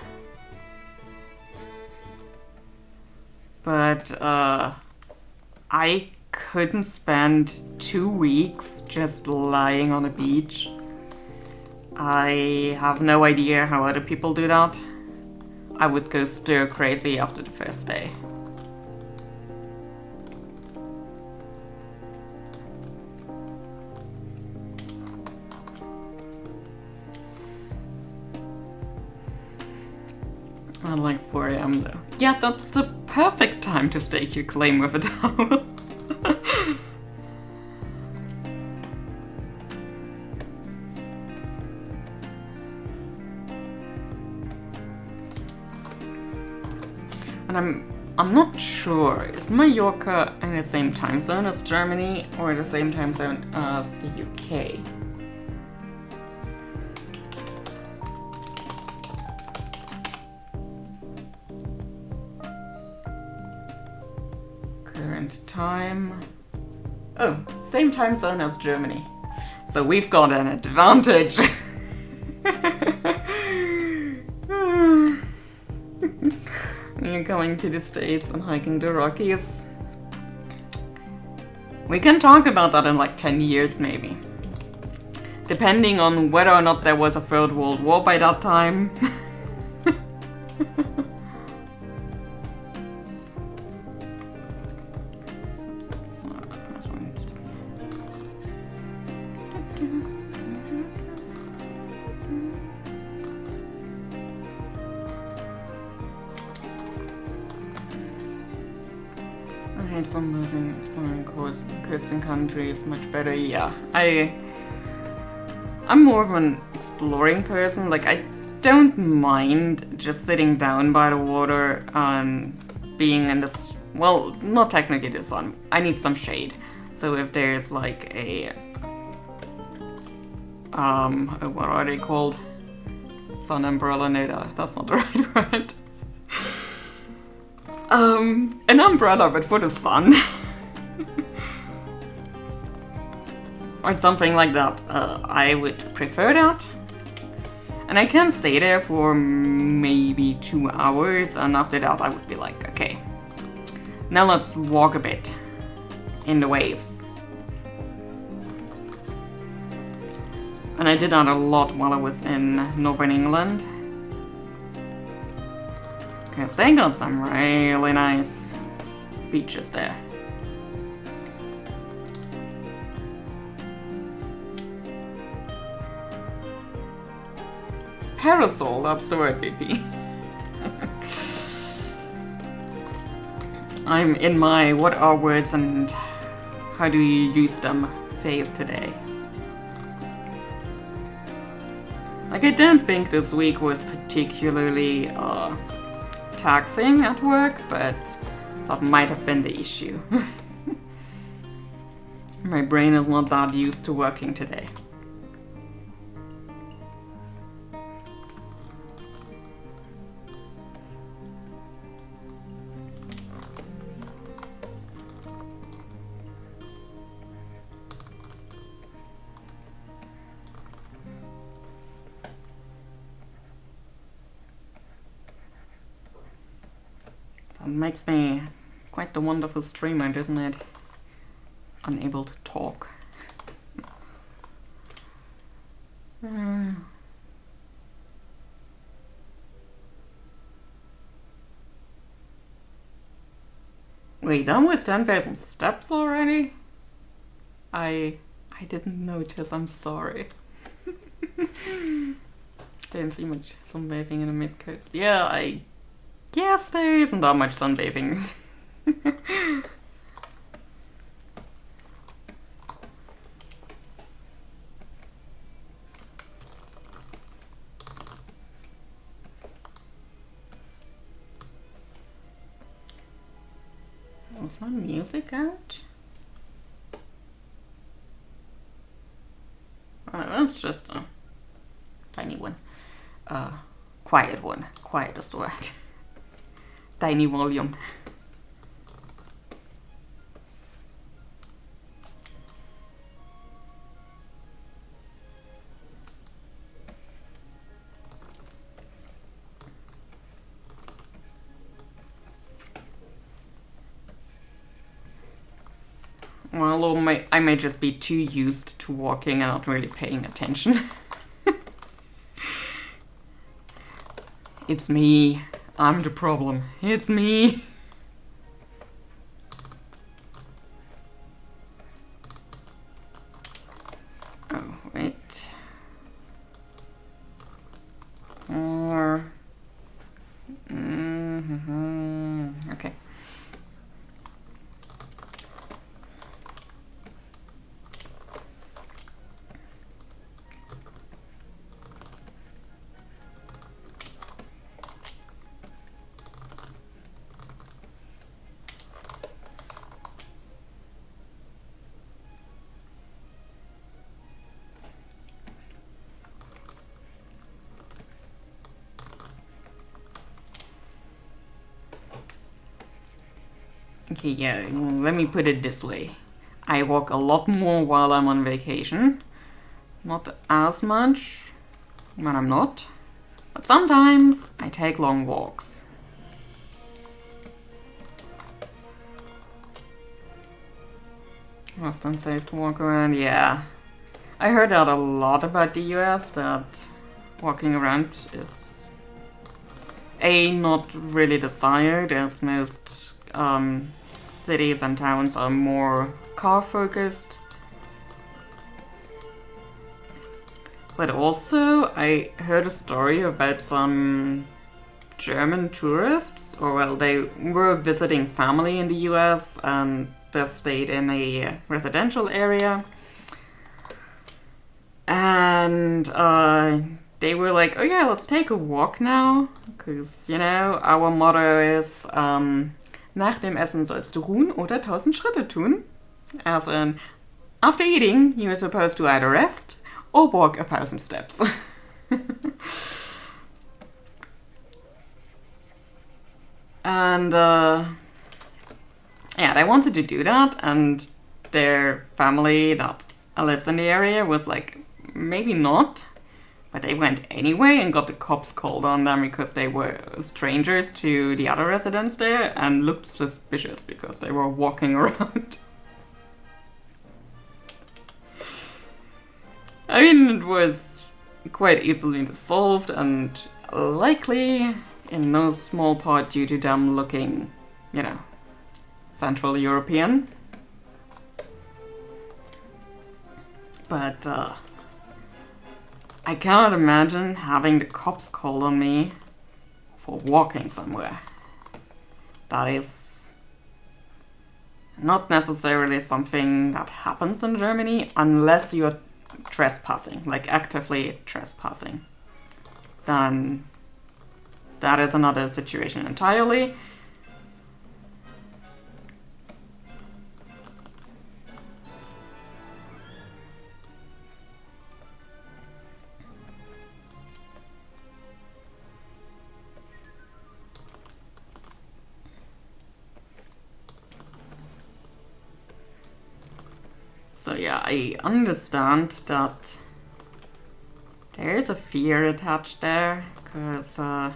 But, I couldn't spend 2 weeks just lying on a beach. I have no idea how other people do that. I would go stir crazy after the first day. I like 4 AM though. Yeah, that's the perfect time to stake your claim with a towel. And I'm not sure, is Mallorca in the same time zone as Germany or the same time zone as the UK? Current time. Oh, same time zone as Germany. So we've got an advantage. You're going to the States and hiking the Rockies. We can talk about that in like 10 years maybe. Depending on whether or not there was a Third World War by that time. Some living exploring coastal countries much better. Yeah, I'm more of an exploring person. Like, I don't mind just sitting down by the water and being in this, well, not technically the sun. I need some shade. So if there's like a what are they called? Sun umbrella? No, that's not the right word. An umbrella, but for the sun. Or something like that. I would prefer that. And I can stay there for maybe 2 hours, and after that I would be like, okay, now let's walk a bit in the waves. And I did that a lot while I was in Northern England. Because they got some really nice beaches there. Parasol, that's the word, BP. I'm in my what are words and how do you use them phase today. Like, I don't think this week was particularly taxing at work, but that might have been the issue. My brain is not that used to working today. That makes me quite the wonderful streamer, doesn't it? Unable to talk. Wait, almost 10,000 steps already? I didn't notice, I'm sorry. Didn't see much sunbathing in the mid-coast. Yeah, I guess there isn't that much sunbathing. Was my music out? Oh, that's just a tiny one. Quiet one. Quietest word. Tiny volume. Well, or I may just be too used to walking and not really paying attention. It's me. I'm the problem. It's me. Oh, wait. Or... Okay. Okay, yeah, well, let me put it this way. I walk a lot more while I'm on vacation. Not as much when I'm not. But sometimes I take long walks. Most unsafe to walk around, yeah. I heard that a lot about the US, that walking around is not really desired, as most cities and towns are more car focused. But also, I heard a story about some German tourists, or well, they were visiting family in the US and they stayed in a residential area. And they were like, oh yeah, let's take a walk now. Because, you know, our motto is, nach dem Essen sollst du ruhen oder 1000 Schritte tun. As in, after eating, you're supposed to either rest or walk 1,000 steps. And, yeah, they wanted to do that, and their family that lives in the area was like, maybe not. But they went anyway and got the cops called on them because they were strangers to the other residents there and looked suspicious because they were walking around. I mean, it was quite easily solved and likely in no small part due to them looking, you know, Central European. But, I cannot imagine having the cops called on me for walking somewhere. That is not necessarily something that happens in Germany unless you're trespassing, like actively trespassing. then that is another situation entirely. So yeah, I understand that there is a fear attached there, because there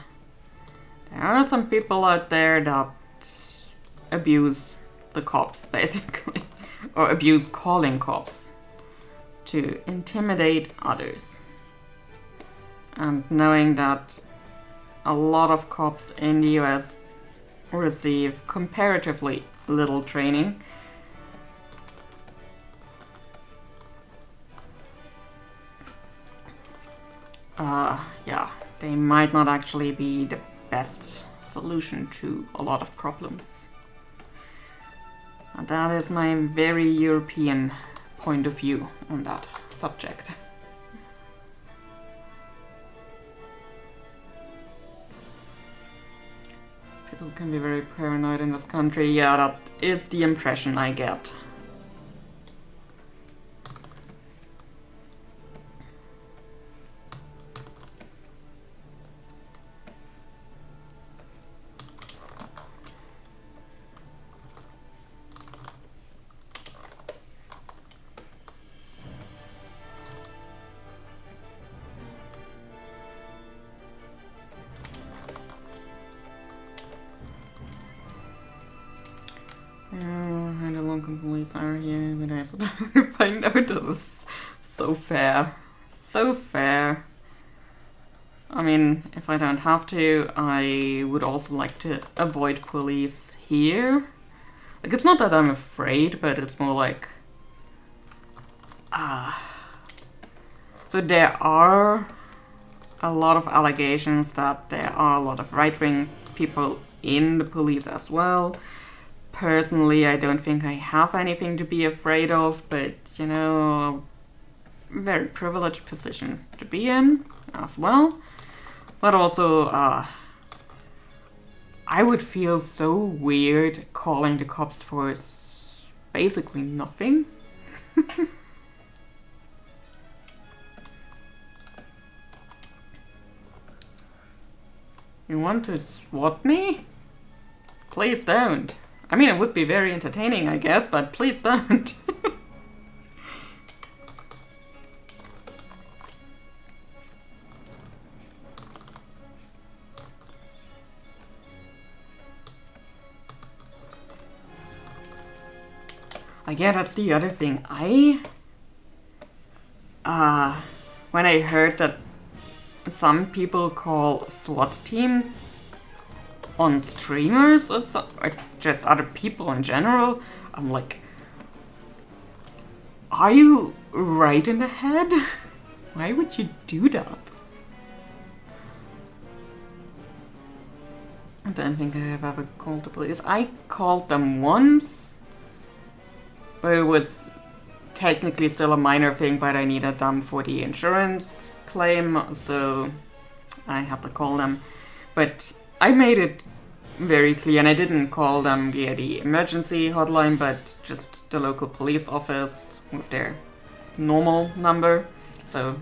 are some people out there that abuse the cops, basically, or abuse calling cops to intimidate others. And knowing that a lot of cops in the US receive comparatively little training, yeah, they might not actually be the best solution to a lot of problems. And that is my very European point of view on that subject. People can be very paranoid in this country. Yeah, that is the impression I get. I don't know if police are here, but I sort of find out that was so fair. So fair. I mean, if I don't have to, I would also like to avoid police here. Like, it's not that I'm afraid, but it's more like... So there are a lot of allegations that there are a lot of right-wing people in the police as well. Personally, I don't think I have anything to be afraid of, but, you know, a very privileged position to be in as well. But also, I would feel so weird calling the cops for basically nothing. You want to swat me? Please don't. I mean, it would be very entertaining, I guess, but please don't. Yeah, that's the other thing. When I heard that some people call SWAT teams on streamers or just other people in general, I'm like, are you right in the head? Why would you do that? I don't think I have ever called the police. I called them once, but it was technically still a minor thing, but I needed them for the insurance claim, so I had to call them. But I made it very clear, and I didn't call them via the emergency hotline, but just the local police office with their normal number, so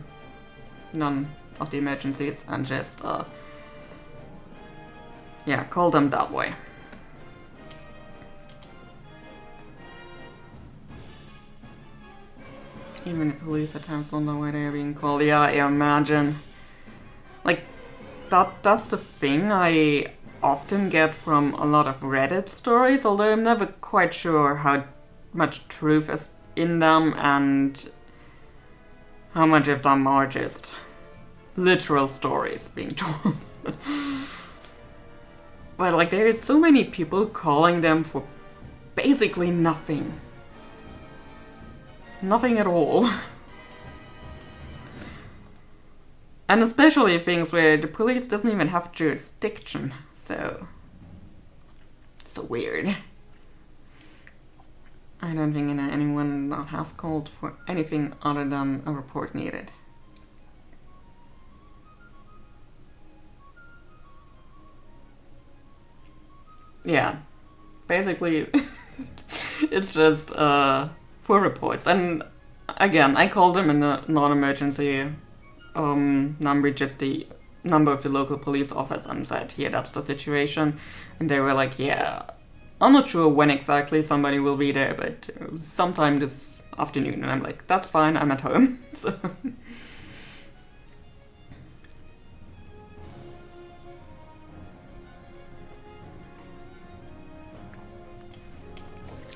none of the emergencies, and just yeah, call them that way. Even the police at times don't know why they are being called. Yeah, I imagine. Like, that's the thing I often get from a lot of Reddit stories, although I'm never quite sure how much truth is in them and how much of them are just literal stories being told. But like, there is so many people calling them for basically nothing. Nothing at all. And especially things where the police doesn't even have jurisdiction, so weird. I don't think I know anyone that has called for anything other than a report needed. yeah, basically, it's just for reports. And again, I called them in a non-emergency number, just the number of the local police office, and said, yeah, that's the situation. And they were like, yeah, I'm not sure when exactly somebody will be there, but sometime this afternoon. And I'm like, that's fine, I'm at home. So.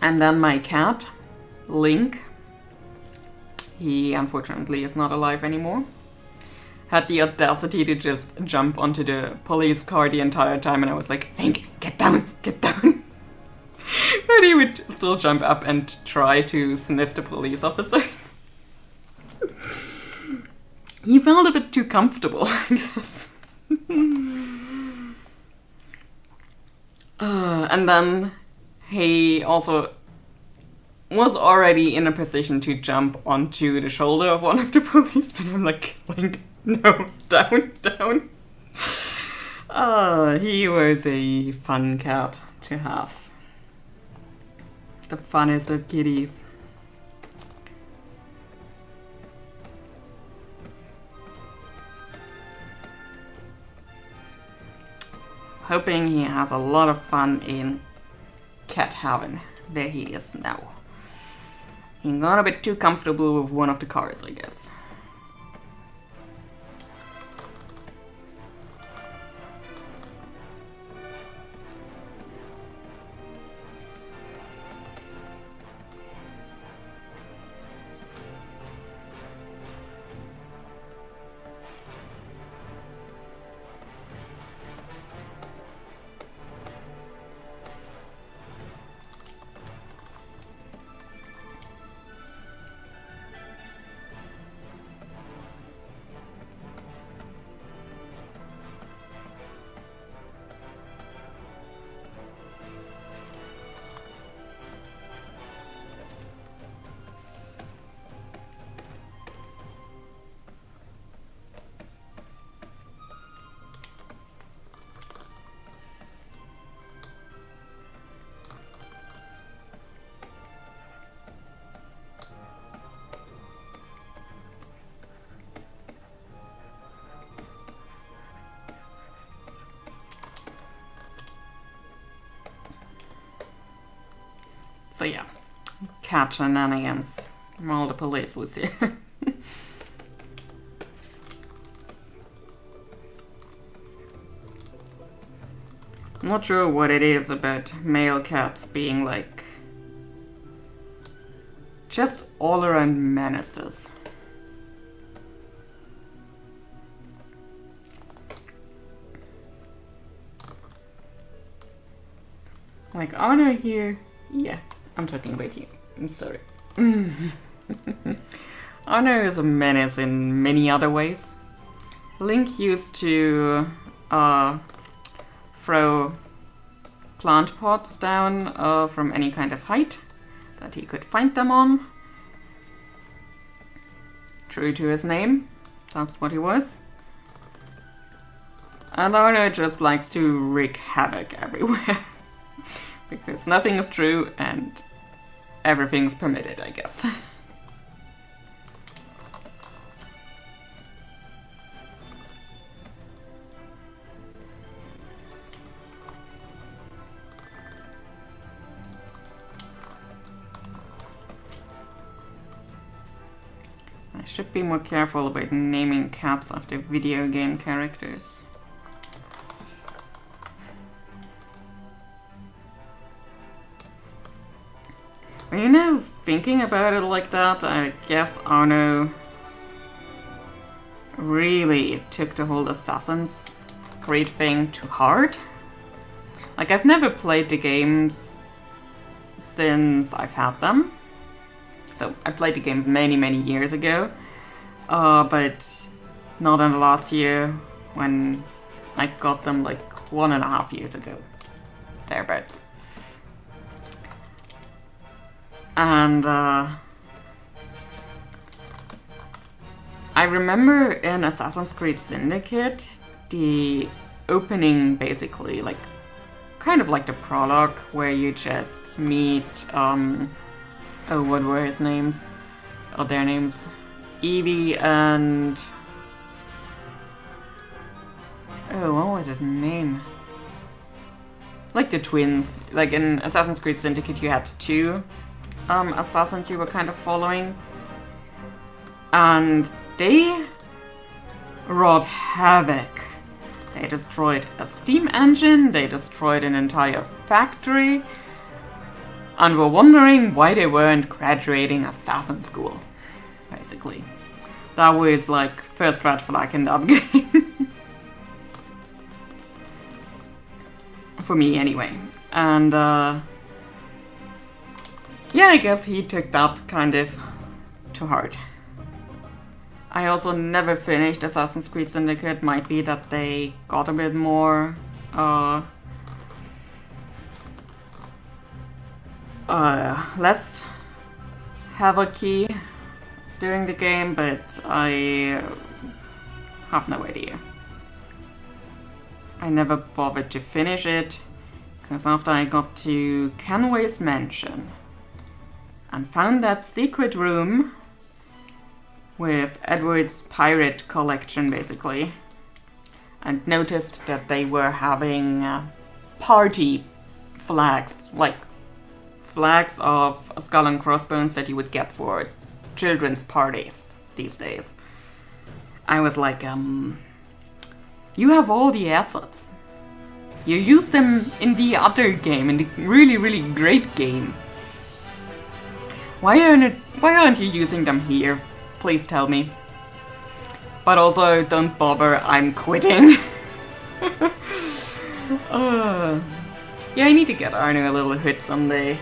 And then my cat, Link, he unfortunately is not alive anymore, had the audacity to just jump onto the police car the entire time, and I was like, Link, get down, get down. But he would still jump up and try to sniff the police officers. He felt a bit too comfortable, I guess. And then he also was already in a position to jump onto the shoulder of one of the policemen. I'm like, Link, no, down, down. He was a fun cat to have. The funnest of kitties. Hoping he has a lot of fun in cat heaven. There he is now. He got a bit too comfortable with one of the cars, I guess. So yeah, cat shenanigans while the police was here. I'm not sure what it is about male cats being like just all around menaces. Like, Honor here, yeah. I'm talking about you. I'm sorry. Honor is a menace in many other ways. Link used to throw plant pots down from any kind of height that he could find them on. True to his name, that's what he was. And Honor just likes to wreak havoc everywhere. Because nothing is true and everything's permitted, I guess. I should be more careful about naming cats after video game characters. You know, thinking about it like that, I guess Arno really took the whole Assassin's Creed thing too hard. Like, I've never played the games since I've had them. So, I played the games many, many years ago. But not in the last year when I got them like 1.5 years ago. Thereabouts. And I remember in Assassin's Creed Syndicate, the opening basically like kind of like the prologue, where you just meet, oh, what were his names? Oh, their names. Evie and... Oh, what was his name? Like the twins. Like in Assassin's Creed Syndicate, you had two assassins you were kind of following. And they wrought havoc. They destroyed a steam engine, they destroyed an entire factory, and were wondering why they weren't graduating assassin school, basically. That was like first red flag in that game. For me anyway. And yeah, I guess he took that kind of to heart. I also never finished Assassin's Creed Syndicate. Might be that they got a bit more less havoc-y during the game, but I have no idea. I never bothered to finish it, because after I got to Kenway's mansion and found that secret room with Edward's pirate collection, basically, and noticed that they were having party flags, like flags of skull and crossbones that you would get for children's parties these days. I was like, you have all the assets. You use them in the other game, in the really, really great game. Why aren't you using them here? Please tell me. But also, don't bother, I'm quitting. Yeah, I need to get Arno a little hit someday.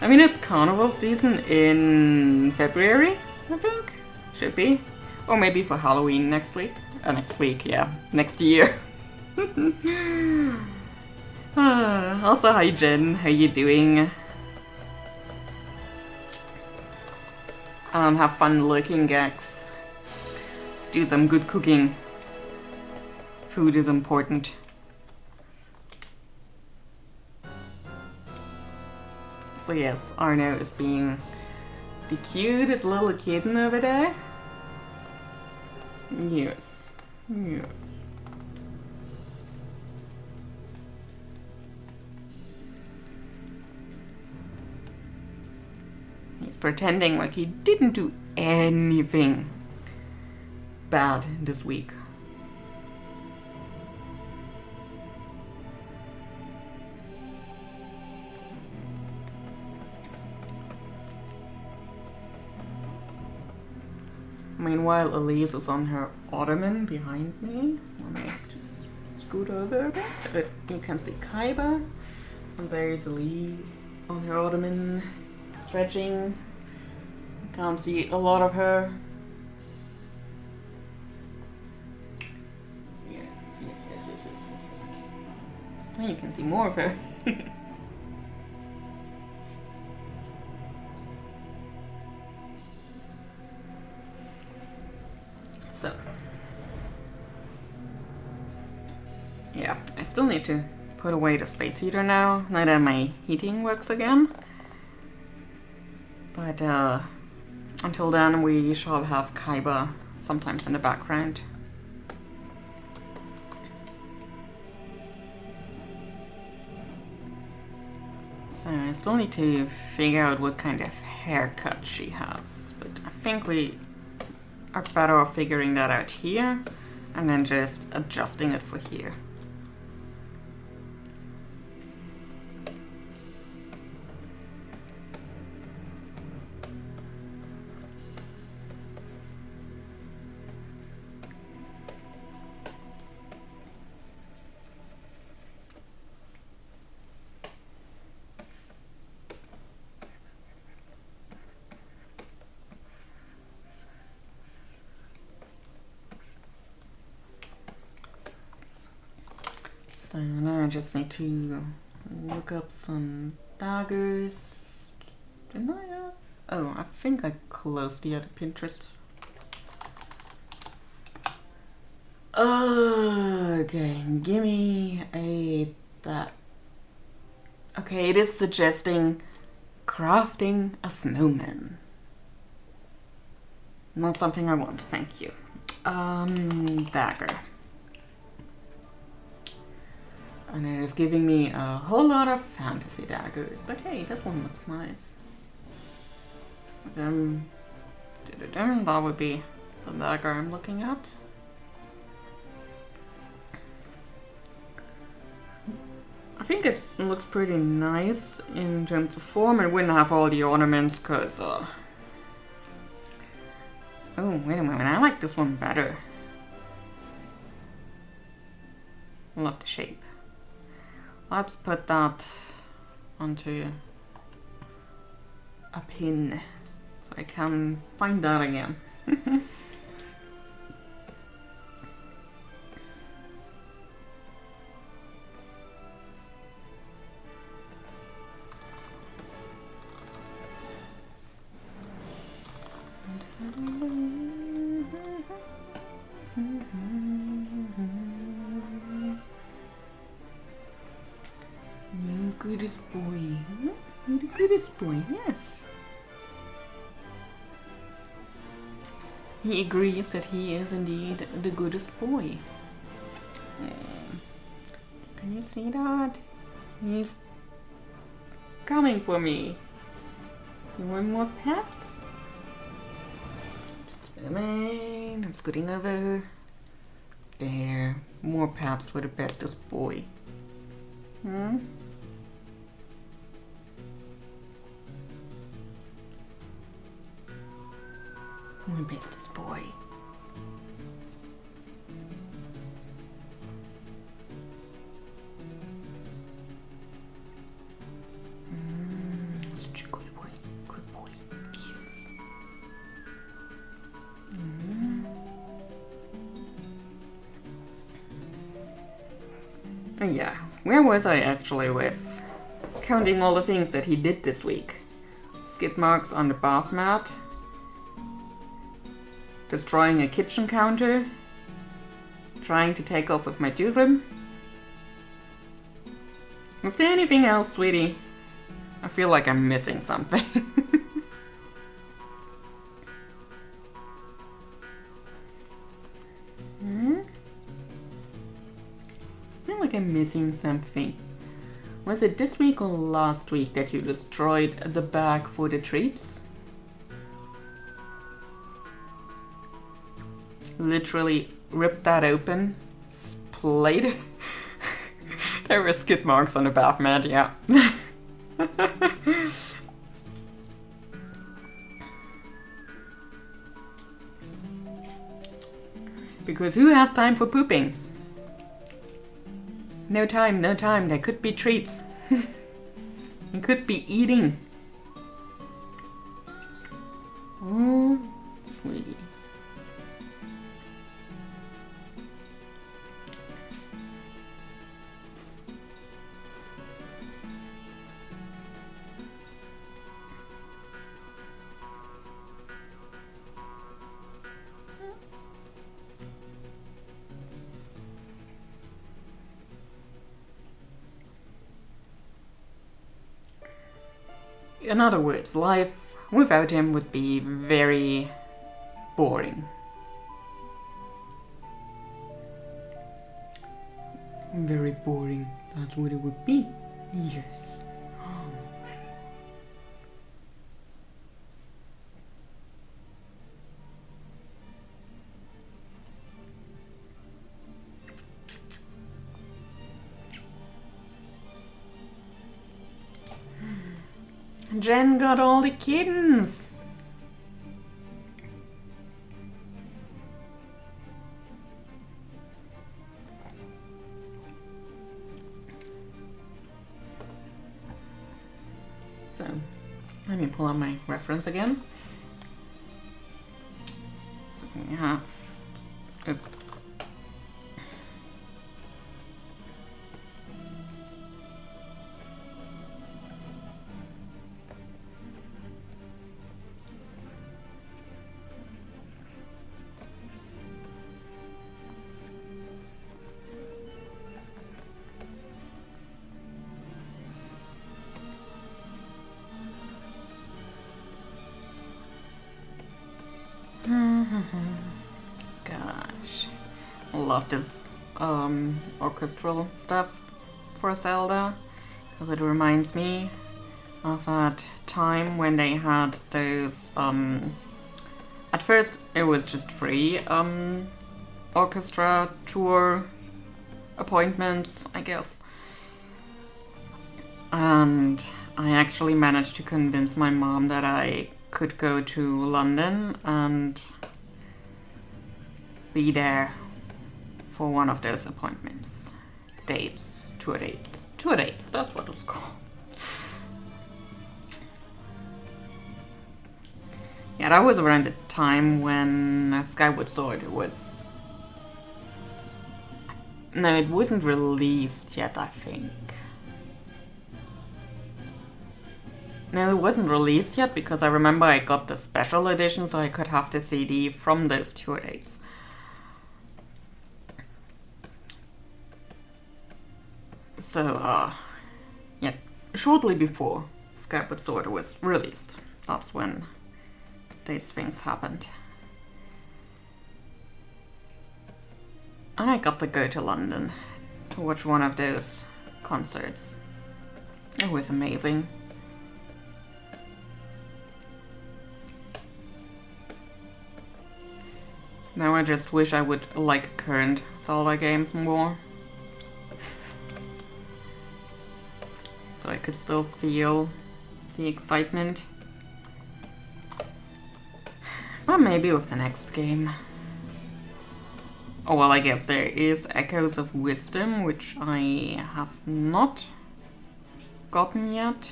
I mean, it's carnival season in February, I think? Should be. Or maybe for Halloween next week. Next week, yeah. Next year. Also, hi Jen, how you doing? Have fun lurking gags. Do some good cooking. Food is important. So yes, Arno is being the cutest little kitten over there. Yes. Yes. He's pretending like he didn't do anything bad this week. Meanwhile, Elise is on her ottoman behind me. Let me just scoot over a bit. You can see Kaiba. And there's Elise on her ottoman, stretching. You can't see a lot of her. Yes. And you can see more of her. So, yeah, I still need to put away the space heater now that my heating works again. But until then, we shall have Kaiba sometimes in the background. So I still need to figure out what kind of haircut she has, but I think we are better off figuring that out here and then just adjusting it for here. So now I just need to look up some daggers. Didn't I? Oh, I think I closed the other Pinterest. Okay, give me that Okay, it is suggesting crafting a snowman. Not something I want, thank you. Dagger. And it is giving me a whole lot of fantasy daggers, but hey, this one looks nice. That would be the dagger I'm looking at. I think it looks pretty nice in terms of form. It wouldn't have all the ornaments because... Oh, wait a moment. I like this one better. I love the shape. Let's put that onto a pin so I can find that again. You goodest boy. You're the goodest boy, yes. He agrees that he is indeed the goodest boy. Can you see that? He's coming for me. You want more pets? Just a minute. I'm scooting over. There. More pets for the bestest boy. My bestest boy. Such a good boy. Good boy. Yes. Yeah, where was I actually with counting all the things that he did this week? Skid marks on the bath mat. Destroying a kitchen counter. Trying to take off with my durham. Is there anything else, sweetie? I feel like I'm missing something. I feel like I'm missing something. Was it this week or last week that you destroyed the bag for the treats? Literally ripped that open, splayed it. There were skid marks on the bath mat, yeah. Because who has time for pooping? No time, no time. There could be treats. It could be eating. Oh, sweetie. In other words, life without him would be very boring. Very boring, that's what it would be. Yes. Jen got all the kittens. So, let me pull out my reference again. So we have... love this orchestral stuff for Zelda, because it reminds me of that time when they had those, at first it was just free orchestra tour appointments, I guess. And I actually managed to convince my mom that I could go to London and be there for one of those appointments. Tour dates, that's what it's called. Yeah, that was around the time when Skyward Sword was... No, it wasn't released yet, I think. No, it wasn't released yet because I remember I got the special edition so I could have the CD from those tour dates. So, yeah, shortly before Skyward Sword was released, that's when these things happened. And I got to go to London to watch one of those concerts. It was amazing. Now I just wish I would like current Zelda games more. So I could still feel the excitement. But maybe with the next game. Oh well, I guess there is Echoes of Wisdom, which I have not gotten yet.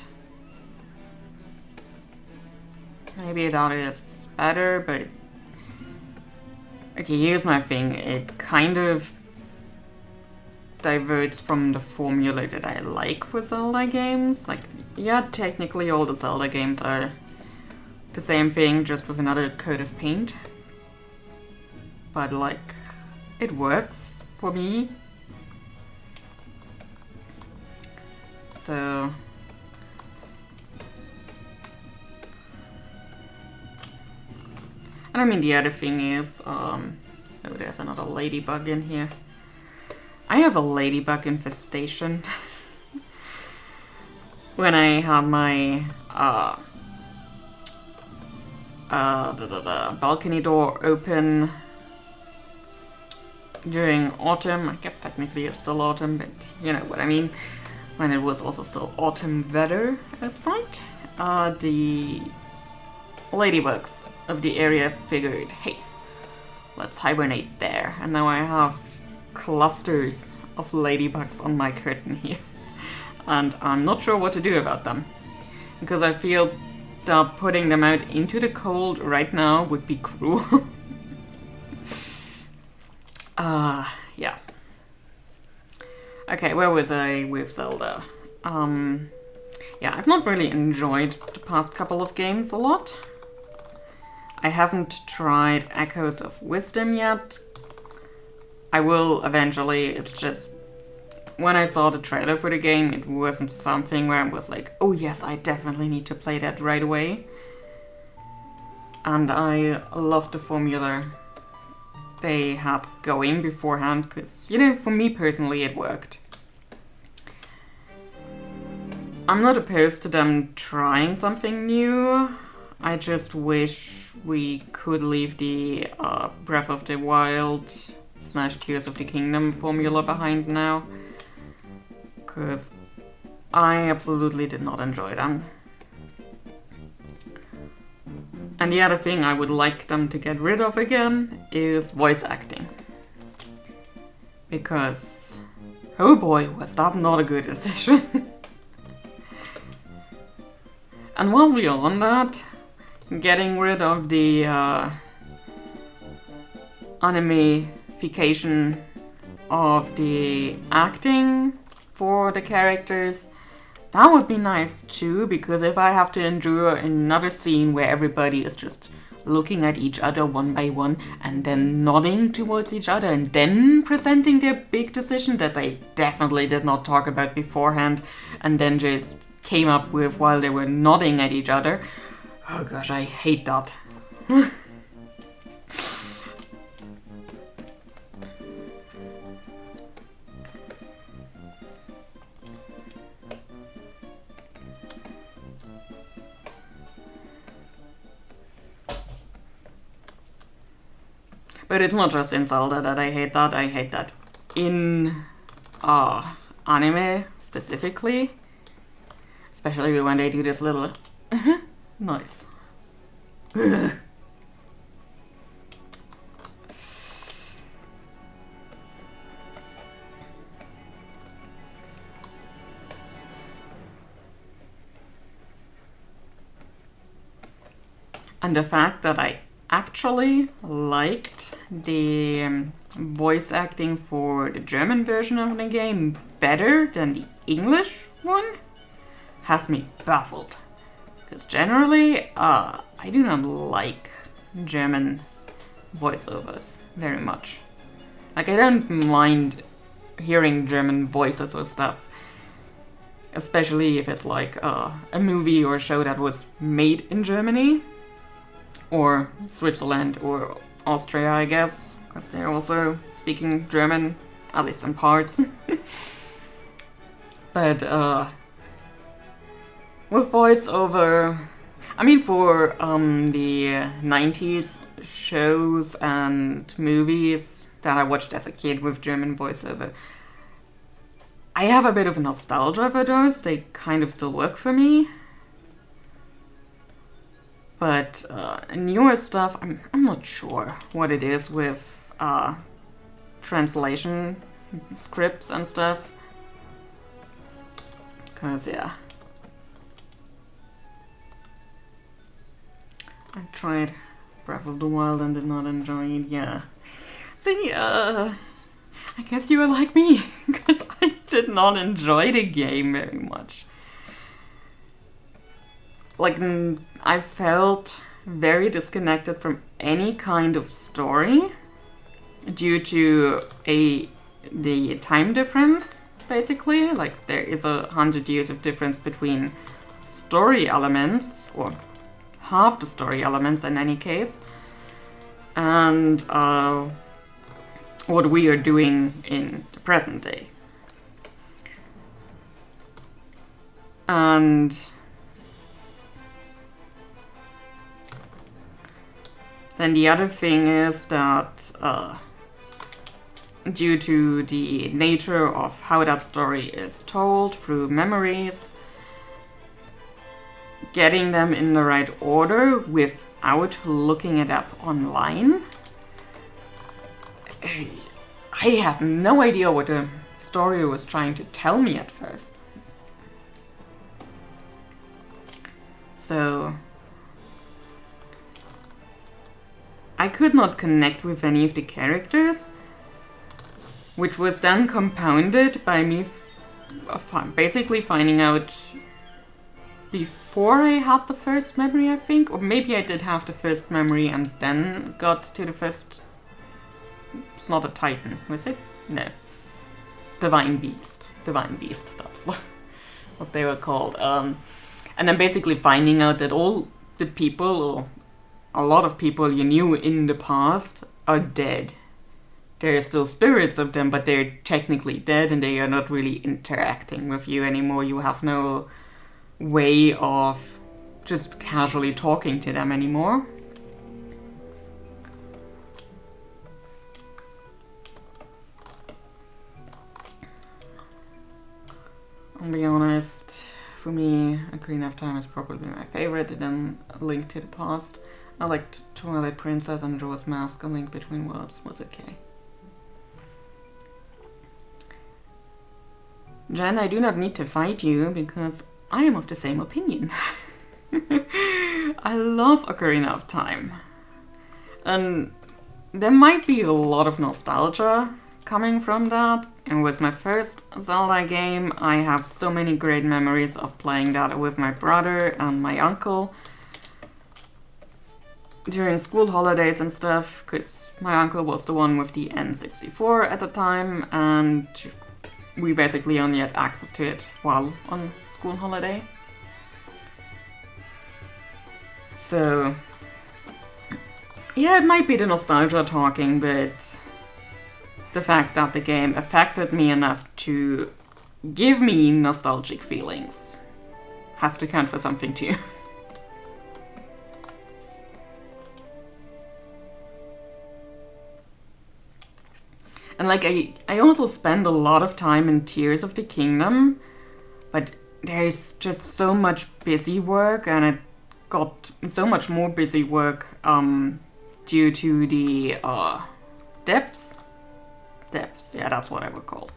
Maybe that is better, but... Okay, here's my thing. It kind of diverts from the formula that I like for Zelda games. Like, yeah, technically all the Zelda games are the same thing, just with another coat of paint. But, like, it works for me. So... And I mean, the other thing is, oh, there's another ladybug in here. I have a ladybug infestation. When I have my balcony door open during autumn, I guess technically it's still autumn, but you know what I mean, when it was also still autumn weather outside, the ladybugs of the area figured, hey, let's hibernate there. And now I have clusters of ladybugs on my curtain here. And I'm not sure what to do about them. Because I feel that putting them out into the cold right now would be cruel. Yeah. Okay, where was I with Zelda? Yeah, I've not really enjoyed the past couple of games a lot. I haven't tried Echoes of Wisdom yet. I will eventually. It's just, when I saw the trailer for the game, it wasn't something where I was like, oh yes, I definitely need to play that right away. And I love the formula they had going beforehand, because, you know, for me personally it worked. I'm not opposed to them trying something new. I just wish we could leave the Breath of the Wild / Tears of the Kingdom formula behind now. Because I absolutely did not enjoy them. And the other thing I would like them to get rid of again is voice acting. Because, oh boy, was that not a good decision. And while we are on that, getting rid of the animification of the acting for the characters, that would be nice too, because if I have to endure another scene where everybody is just looking at each other one by one and then nodding towards each other and then presenting their big decision that they definitely did not talk about beforehand and then just came up with while they were nodding at each other, oh gosh, I hate that. But it's not just in Zelda that I hate that in anime specifically. Especially when they do this little noise. And the fact that I actually liked the voice acting for the German version of the game better than the English one has me baffled. Because generally, I do not like German voiceovers very much. Like, I don't mind hearing German voices or stuff, especially if it's like a movie or a show that was made in Germany, or Switzerland, or Austria, I guess, because they're also speaking German, at least in parts. But, with voiceover, I mean, for the 90s shows and movies that I watched as a kid with German voiceover, I have a bit of nostalgia for those. They kind of still work for me. But newer stuff, I'm not sure what it is with translation scripts and stuff. Cause yeah, I tried Breath of the Wild and did not enjoy it. Yeah, see, I guess you were like me, cause I did not enjoy the game very much. Like, I felt very disconnected from any kind of story due to the time difference, basically. Like, there is 100 years of difference between story elements, or half the story elements in any case, and what we are doing in the present day. And then the other thing is that due to the nature of how that story is told through memories, getting them in the right order without looking it up online, I have no idea what the story was trying to tell me at first. So I could not connect with any of the characters, which was then compounded by me basically finding out before I had the first memory, I think. Or maybe I did have the first memory and then got to the first... It's not a Titan, was it? No. Divine Beast. Divine Beast, that's what they were called. And then basically finding out that all the people, or a lot of people you knew in the past, are dead. There are still spirits of them, but they're technically dead and they are not really interacting with you anymore. You have no way of just casually talking to them anymore. I'll be honest, for me, Ocarina of Time is probably my favorite, and then A Link to the Past. I liked Twilight Princess and Majora's Mask. A Link Between Worlds was okay. Jen, I do not need to fight you because I am of the same opinion. I love Ocarina of Time. And there might be a lot of nostalgia coming from that. And with my first Zelda game, I have so many great memories of playing that with my brother and my uncle during school holidays and stuff, because my uncle was the one with the N64 at the time, and we basically only had access to it while on school holiday. So, yeah, it might be the nostalgia talking, but the fact that the game affected me enough to give me nostalgic feelings has to count for something too. And like I also spend a lot of time in Tears of the Kingdom, but there's just so much busy work, and it got so much more busy work due to the depths. Depths, yeah, that's what I would call.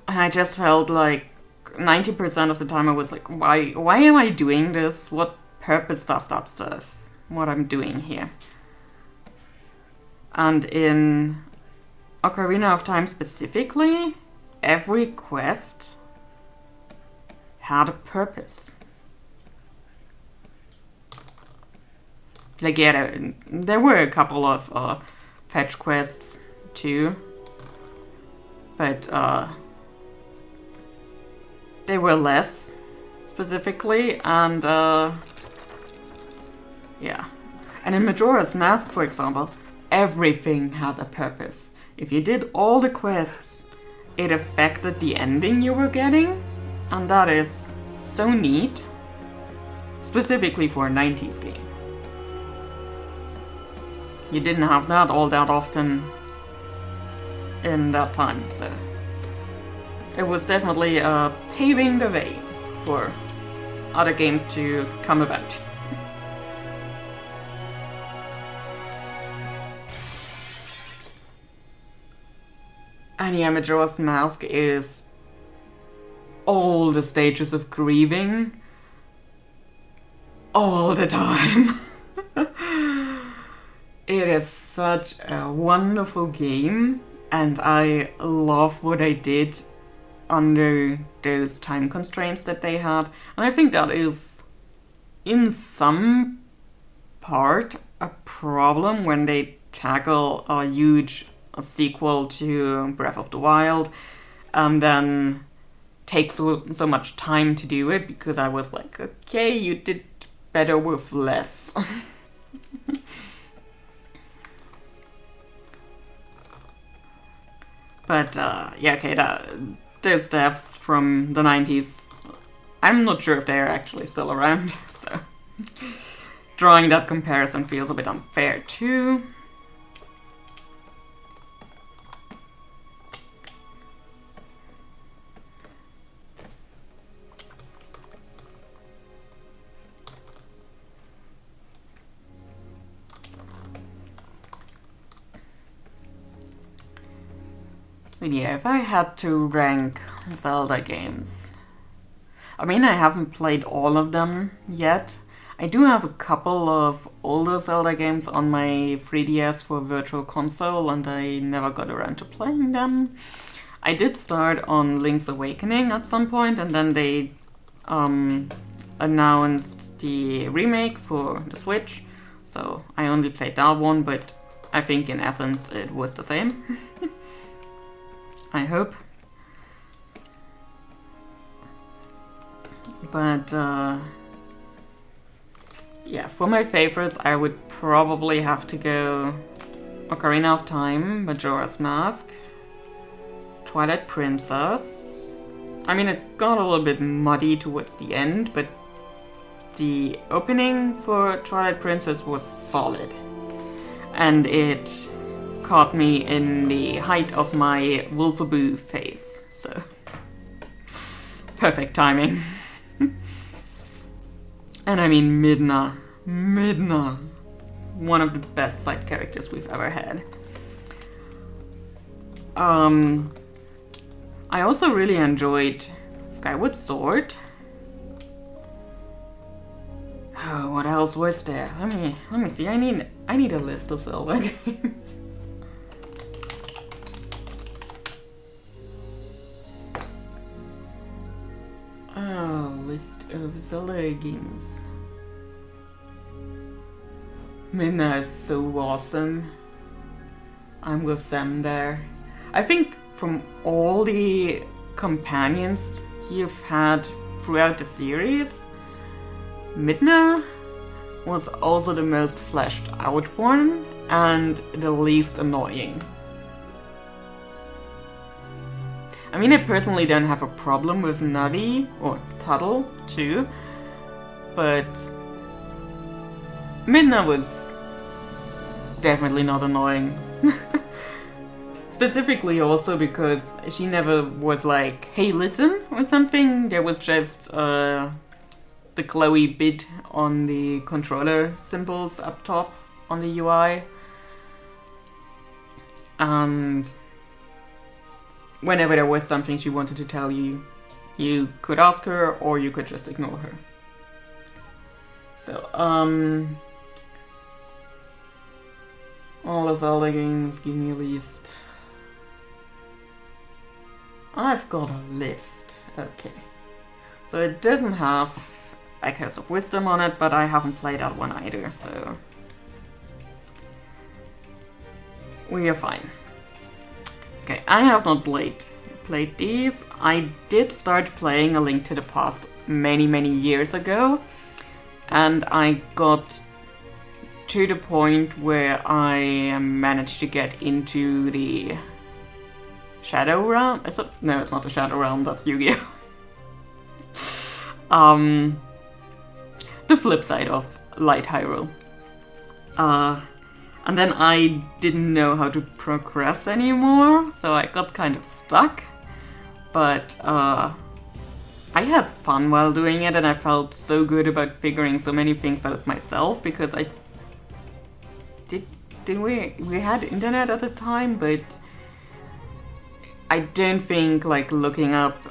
And I just felt like 90% of the time I was like, why am I doing this? What purpose does that serve? What I'm doing here? And in Ocarina of Time specifically, every quest had a purpose. Like, yeah, there were a couple of fetch quests too, but they were less specifically, and yeah. And in Majora's Mask, for example, everything had a purpose. If you did all the quests, it affected the ending you were getting, and that is so neat, specifically for a 90s game. You didn't have that all that often in that time, so it was definitely paving the way for other games to come about. And yeah, Majora's Mask is all the stages of grieving all the time. It is such a wonderful game, and I love what I did under those time constraints that they had. And I think that is, in some part, a problem when they tackle a huge sequel to Breath of the Wild, and then take so much time to do it, because I was like, okay, you did better with less. But yeah, okay, those devs from the 90s, I'm not sure if they're actually still around, so drawing that comparison feels a bit unfair too. But yeah, if I had to rank Zelda games, I mean, I haven't played all of them yet. I do have a couple of older Zelda games on my 3DS for Virtual Console, and I never got around to playing them. I did start on Link's Awakening at some point, and then they announced the remake for the Switch, so I only played that one, but I think in essence it was the same. I hope. But yeah, for my favorites I would probably have to go Ocarina of Time, Majora's Mask, Twilight Princess. I mean, it got a little bit muddy towards the end, but the opening for Twilight Princess was solid. And it caught me in the height of my Wolfaboo phase, so perfect timing. And I mean, Midna, one of the best side characters we've ever had. I also really enjoyed Skyward Sword. Oh, what else was there? Let me see. I need a list of Zelda games. List of Zelda games. Midna is so awesome. I'm with Sam there. I think from all the companions you've had throughout the series, Midna was also the most fleshed out one and the least annoying. I mean, I personally don't have a problem with Navi, or Tuttle, too, but Midna was definitely not annoying. Specifically also because she never was like, hey, listen, or something. There was just the glowy bit on the controller symbols up top on the UI. And whenever there was something she wanted to tell you, you could ask her or you could just ignore her. So, all the Zelda games, give me a list. I've got a list. Okay. So it doesn't have Echoes of Wisdom on it, but I haven't played that one either, so we are fine. Okay, I have not played these. I did start playing A Link to the Past many years ago, and I got to the point where I managed to get into the Shadow Realm. No, it's not the Shadow Realm, that's Yu-Gi-Oh! The flip side of Light Hyrule. And then I didn't know how to progress anymore, so I got kind of stuck. But I had fun while doing it, and I felt so good about figuring so many things out myself, because we had internet at the time, but I don't think like looking up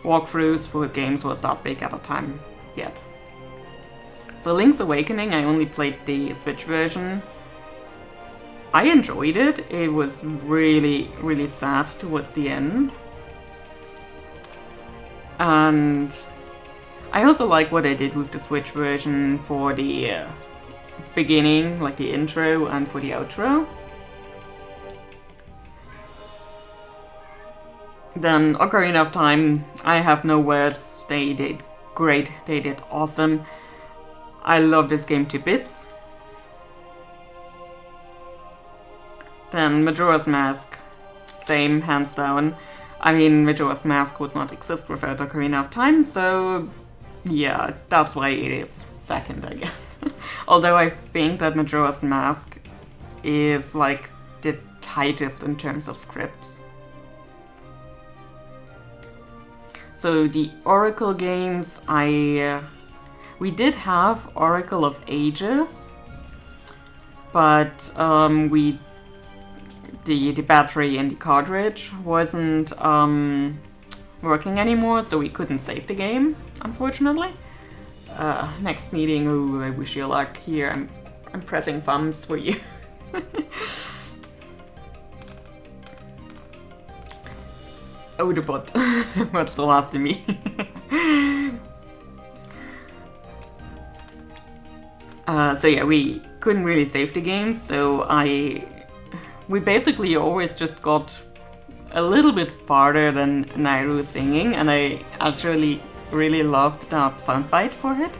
walkthroughs for games was that big at the time yet. So Link's Awakening, I only played the Switch version. I enjoyed it. It was really sad towards the end. And I also like what they did with the Switch version for the beginning, like the intro, and for the outro. Then Ocarina of Time, I have no words. They did great. They did awesome. I love this game to bits. Then Majora's Mask, same, hands down. I mean, Majora's Mask would not exist without Ocarina of Time, so yeah, that's why it is second, I guess. Although I think that Majora's Mask is like the tightest in terms of scripts. So the Oracle games, we did have Oracle of Ages, but the battery in the cartridge wasn't working anymore, so we couldn't save the game, unfortunately. Next meeting, ooh, I wish you luck here. I'm pressing thumbs for you. Oh, the bot. What's the last of me? So yeah, we couldn't really save the game, so we basically always just got a little bit farther than Nairu singing, and I actually really loved that soundbite for it.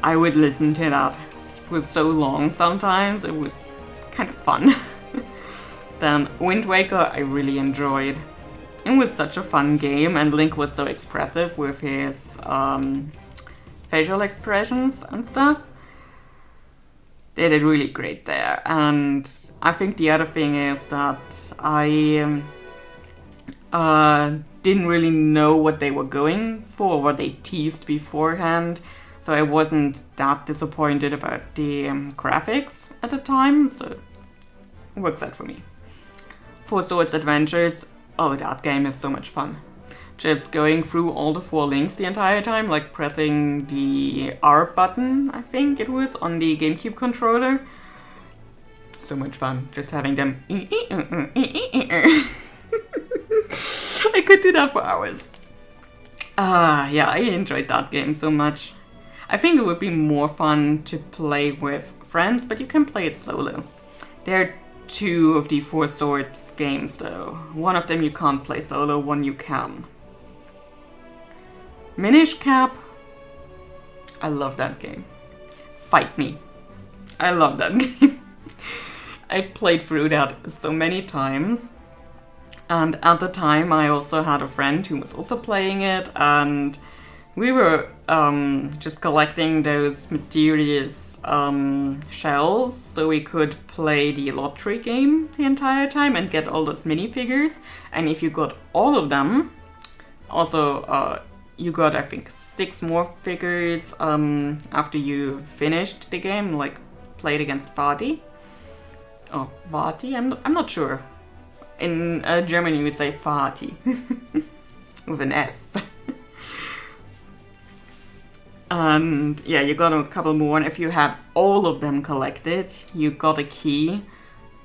I would listen to that for so long sometimes, it was kind of fun. Then Wind Waker I really enjoyed. It was such a fun game, and Link was so expressive with his facial expressions and stuff. They did really great there. And I think the other thing is that I didn't really know what they were going for, what they teased beforehand, so I wasn't that disappointed about the graphics at the time, so it works out for me. Four Swords Adventures, oh, that game is so much fun. Just going through all the 4 links the entire time, like pressing the R button, I think it was, on the GameCube controller. So much fun, just having them. I could do that for hours. Yeah, I enjoyed that game so much. I think it would be more fun to play with friends, but you can play it solo. There are 2 of the Four Swords games though. One of them you can't play solo, one you can. Minish Cap, I love that game. Fight me. I love that game. I played through that so many times. And at the time I also had a friend who was also playing it, and we were just collecting those mysterious shells so we could play the lottery game the entire time and get all those minifigures. And if you got all of them, also you got, I think, 6 more figures after you finished the game, like played against Vati. Oh, Vati? I'm not sure. In German you would say Vati with an F. And yeah, you got a couple more, and if you had all of them collected, you got a key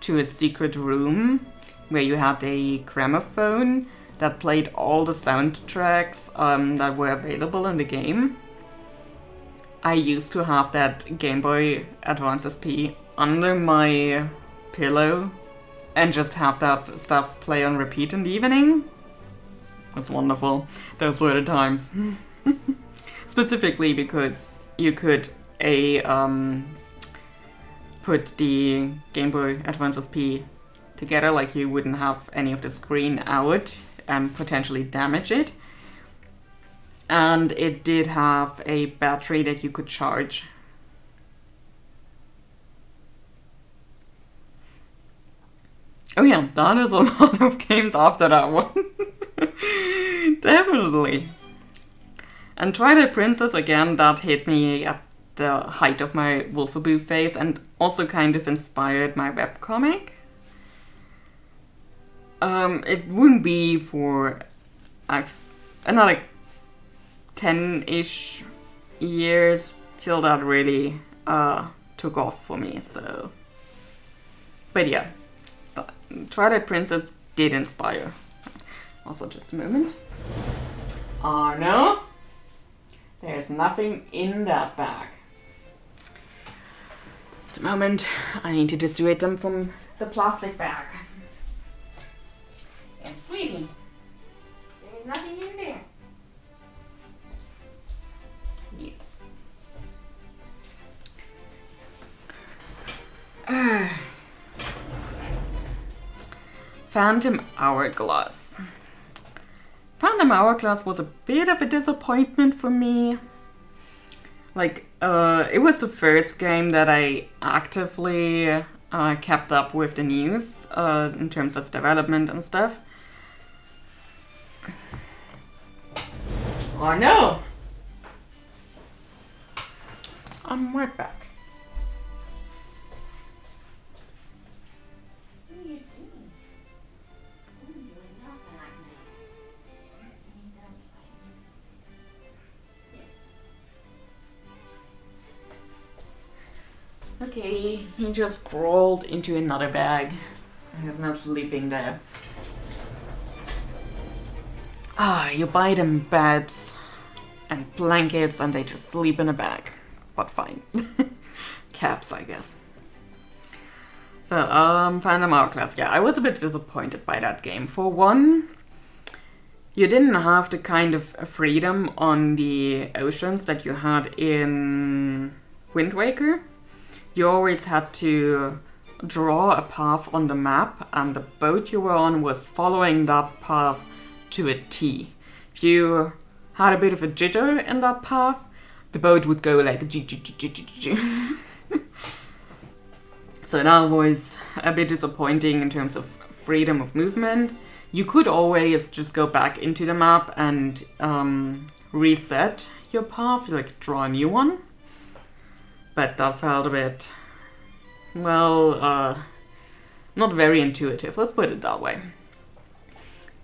to a secret room where you had a gramophone that played all the soundtracks that were available in the game. I used to have that Game Boy Advance SP under my pillow and just have that stuff play on repeat in the evening. It was wonderful. Those were the times. Specifically because you could put the Game Boy Advance SP together, like you wouldn't have any of the screen out and potentially damage it. And it did have a battery that you could charge. Oh yeah, that is a lot of games after that one. Definitely. And Twilight Princess, again, that hit me at the height of my Wolfaboo phase and also kind of inspired my webcomic. It wouldn't be for another 10-ish years till that really took off for me, so... But yeah, Twilight Princess did inspire. Also, just a moment. Oh no! There's nothing in that bag. Just a moment. I need to dissuade them from the plastic bag. Yes, sweetie. There's nothing in there. Yes. Phantom Hourglass. Phantom Hourglass was a bit of a disappointment for me. Like, it was the first game that I actively kept up with the news in terms of development and stuff. Oh no! I'm right back. Okay, he just crawled into another bag. He's now sleeping there. You buy them beds and blankets and they just sleep in a bag. But fine. Caps, I guess. So, Phantom Hourglass. Yeah, I was a bit disappointed by that game. For one, you didn't have the kind of freedom on the oceans that you had in Wind Waker. You always had to draw a path on the map, and the boat you were on was following that path to a T. If you had a bit of a jitter in that path, the boat would go like G. So that was a bit disappointing in terms of freedom of movement. You could always just go back into the map and reset your path, like draw a new one. But that felt a bit, well, not very intuitive, let's put it that way.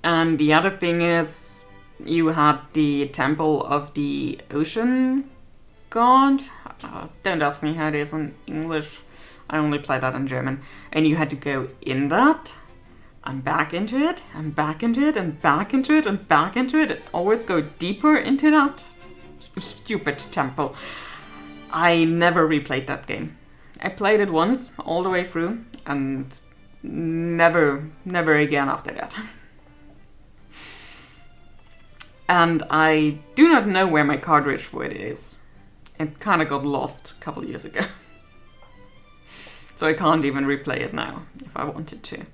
And the other thing is, you had the Temple of the Ocean God. Don't ask me how it is in English, I only play that in German. And you had to go in that, and back into it, and back into it, and back into it, and back into it, and always go deeper into that stupid temple. I never replayed that game. I played it once, all the way through, and never again after that. And I do not know where my cartridge for it is. It kind of got lost a couple years ago. So I can't even replay it now, if I wanted to.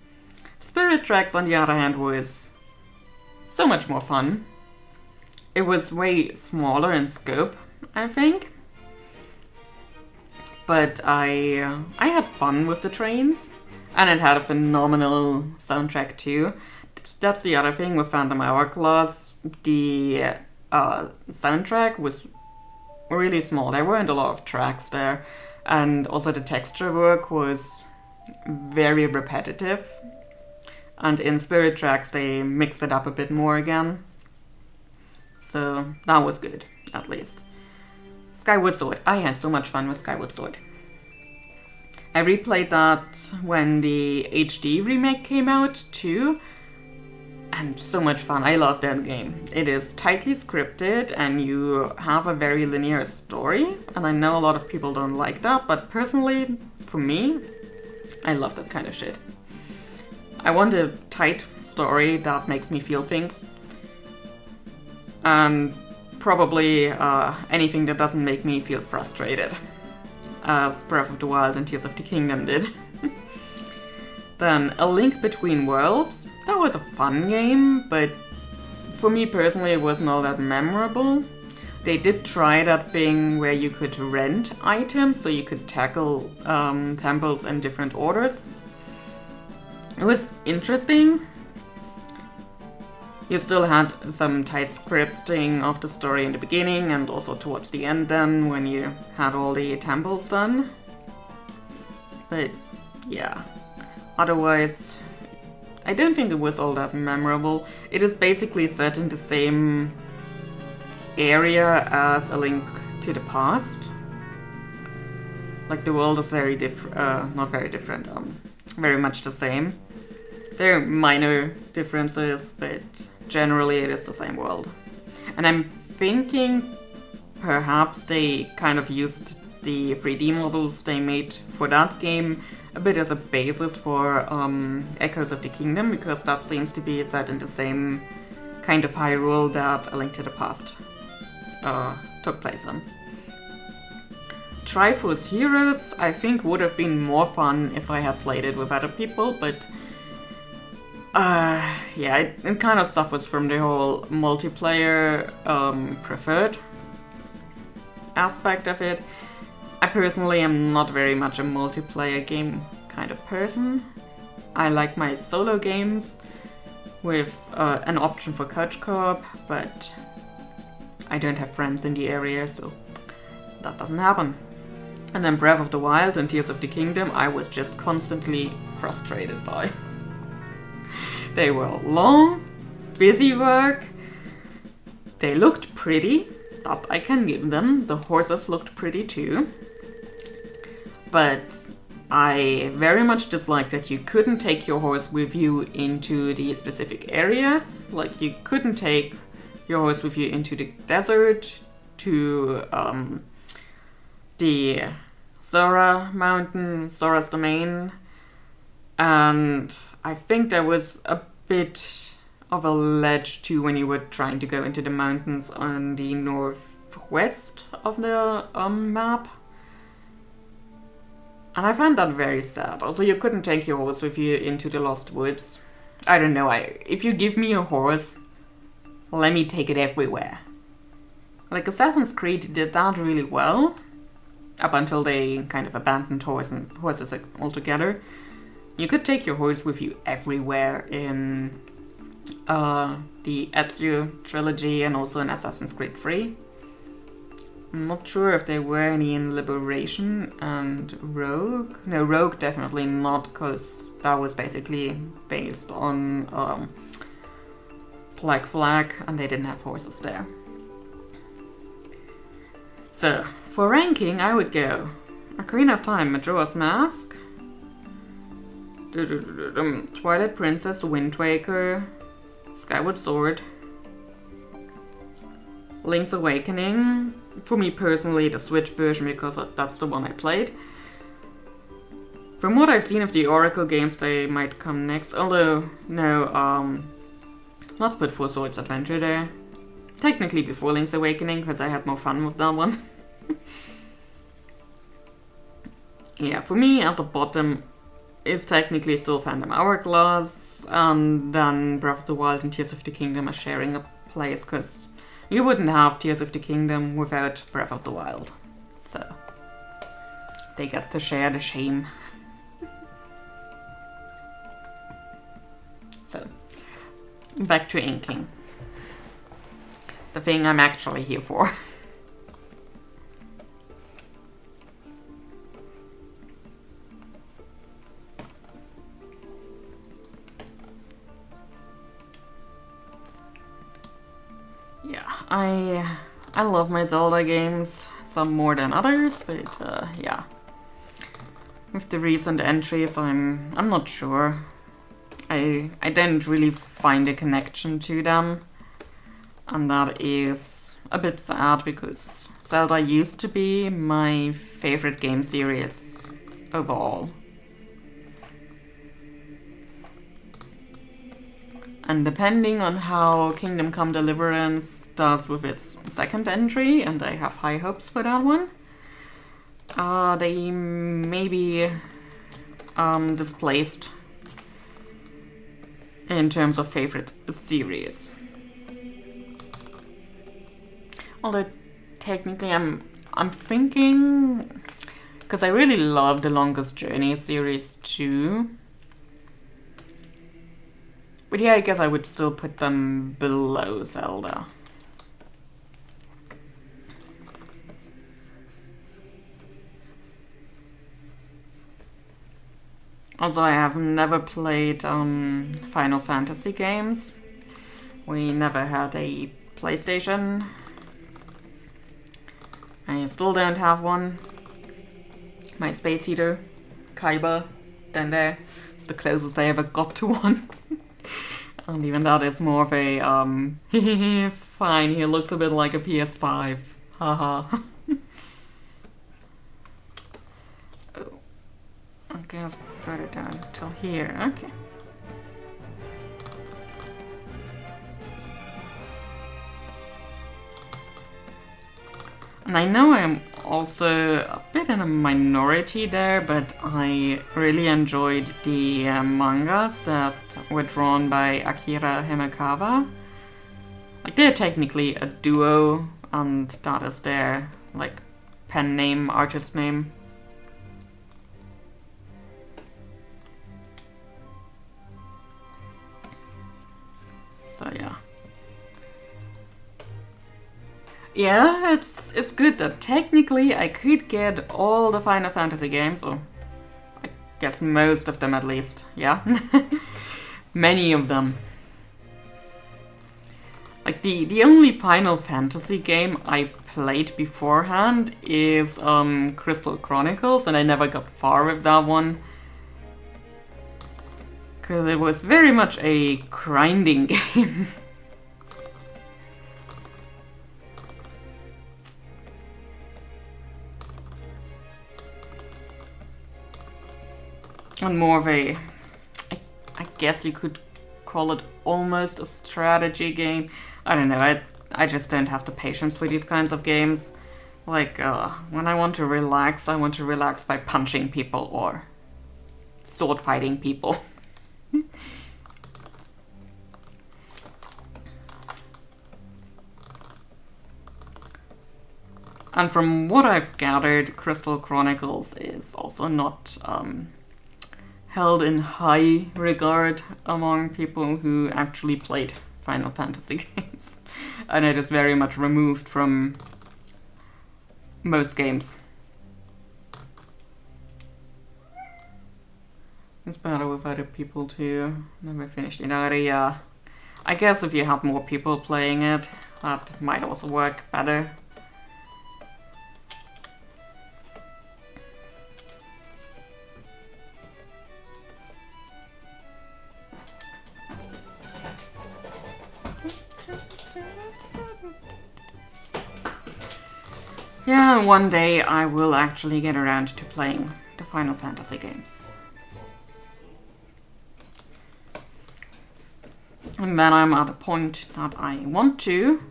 Spirit Tracks, on the other hand, was so much more fun. it was way smaller in scope, I think. But I had fun with the trains, and it had a phenomenal soundtrack too. That's the other thing with Phantom Hourglass. The soundtrack was really small. There weren't a lot of tracks there, and also the texture work was very repetitive. And in Spirit Tracks they mixed it up a bit more again. So that was good, at least. Skyward Sword. I had so much fun with Skyward Sword. I replayed that when the HD remake came out too. And so much fun. I love that game. It is tightly scripted and you have a very linear story. And I know a lot of people don't like that, but personally, for me, I love that kind of shit. I want a tight story that makes me feel things. And probably anything that doesn't make me feel frustrated, as Breath of the Wild and Tears of the Kingdom did. Then A Link Between Worlds. That was a fun game, but for me personally it wasn't all that memorable. They did try that thing where you could rent items, so you could tackle temples in different orders. It was interesting. You still had some tight scripting of the story in the beginning and also towards the end then, when you had all the temples done. But yeah, otherwise, I don't think it was all that memorable. It is basically set in the same area as A Link to the Past. Like the world is very different, not very different, very much the same. There are minor differences, but generally it is the same world. And I'm thinking perhaps they kind of used the 3D models they made for that game a bit as a basis for Echoes of the Kingdom, because that seems to be set in the same kind of Hyrule that A Link to the Past took place in. Triforce Heroes, I think, would have been more fun if I had played it with other people, but yeah, it kind of suffers from the whole multiplayer preferred aspect of it. I personally am not very much a multiplayer game kind of person. I like my solo games with an option for couch co-op, but I don't have friends in the area, so that doesn't happen. And then Breath of the Wild and Tears of the Kingdom, I was just constantly frustrated by. They were long, busy work. They looked pretty, that I can give them. The horses looked pretty too. But I very much disliked that you couldn't take your horse with you into the specific areas. Like, you couldn't take your horse with you into the desert, to the Zora Mountain, Zora's Domain. And I think there was a bit of a ledge too when you were trying to go into the mountains on the northwest of the map. And I found that very sad. Also, you couldn't take your horse with you into the Lost Woods. I don't know, if you give me a horse, let me take it everywhere. Like, Assassin's Creed did that really well, up until they kind of abandoned horses altogether. You could take your horse with you everywhere in the Ezio trilogy and also in Assassin's Creed 3. I'm not sure if there were any in Liberation and Rogue. No, Rogue definitely not, because that was basically based on Black Flag and they didn't have horses there. So, for ranking, I would go Ocarina of Time, Majora's Mask, Twilight Princess, Wind Waker, Skyward Sword, Link's Awakening, for me personally the Switch version because that's the one I played. From what I've seen of the Oracle games, they might come next, although, no, let's put Four Swords Adventure there. Technically before Link's Awakening, because I had more fun with that one. Yeah, for me, at the bottom is technically still Phantom Hourglass, and then Breath of the Wild and Tears of the Kingdom are sharing a place, because You wouldn't have Tears of the Kingdom without Breath of the Wild. So they get to share the shame. So back to inking. The thing I'm actually here for. Yeah, I love my Zelda games, some more than others, but yeah. With the recent entries, I'm not sure. I didn't really find a connection to them, and that is a bit sad because Zelda used to be my favorite game series overall. And depending on how Kingdom Come Deliverance does with its second entry, and I have high hopes for that one, they may be displaced in terms of favorite series. Although technically I'm thinking, because I really love the Longest Journey series too. But yeah, I guess I would still put them below Zelda. Also, I have never played Final Fantasy games. We never had a PlayStation. I still don't have one. My space heater, Kaiba, down there, it's the closest I ever got to one. And even that is more of a, fine, he looks a bit like a PS5. Haha. Oh. Okay, let's put it down till here. Okay. And I know I'm also a bit in a minority there, but I really enjoyed the mangas that were drawn by Akira Himekawa. Like, they're technically a duo, and that is their, like, pen name, artist name. So yeah. Yeah, it's good that technically I could get all the Final Fantasy games, or I guess most of them at least, yeah. Many of them. Like the only Final Fantasy game I played beforehand is Crystal Chronicles, and I never got far with that one. Because it was very much a grinding game. And more of a, I guess you could call it almost a strategy game. I don't know, I just don't have the patience for these kinds of games. Like, when I want to relax by punching people or sword fighting people. And from what I've gathered, Crystal Chronicles is also not held in high regard among people who actually played Final Fantasy games. And it is very much removed from most games. It's better with other people too. Never finished it either. I guess if you had more people playing it, that might also work better. Yeah, one day I will actually get around to playing the Final Fantasy games. And when I'm at a point that I want to,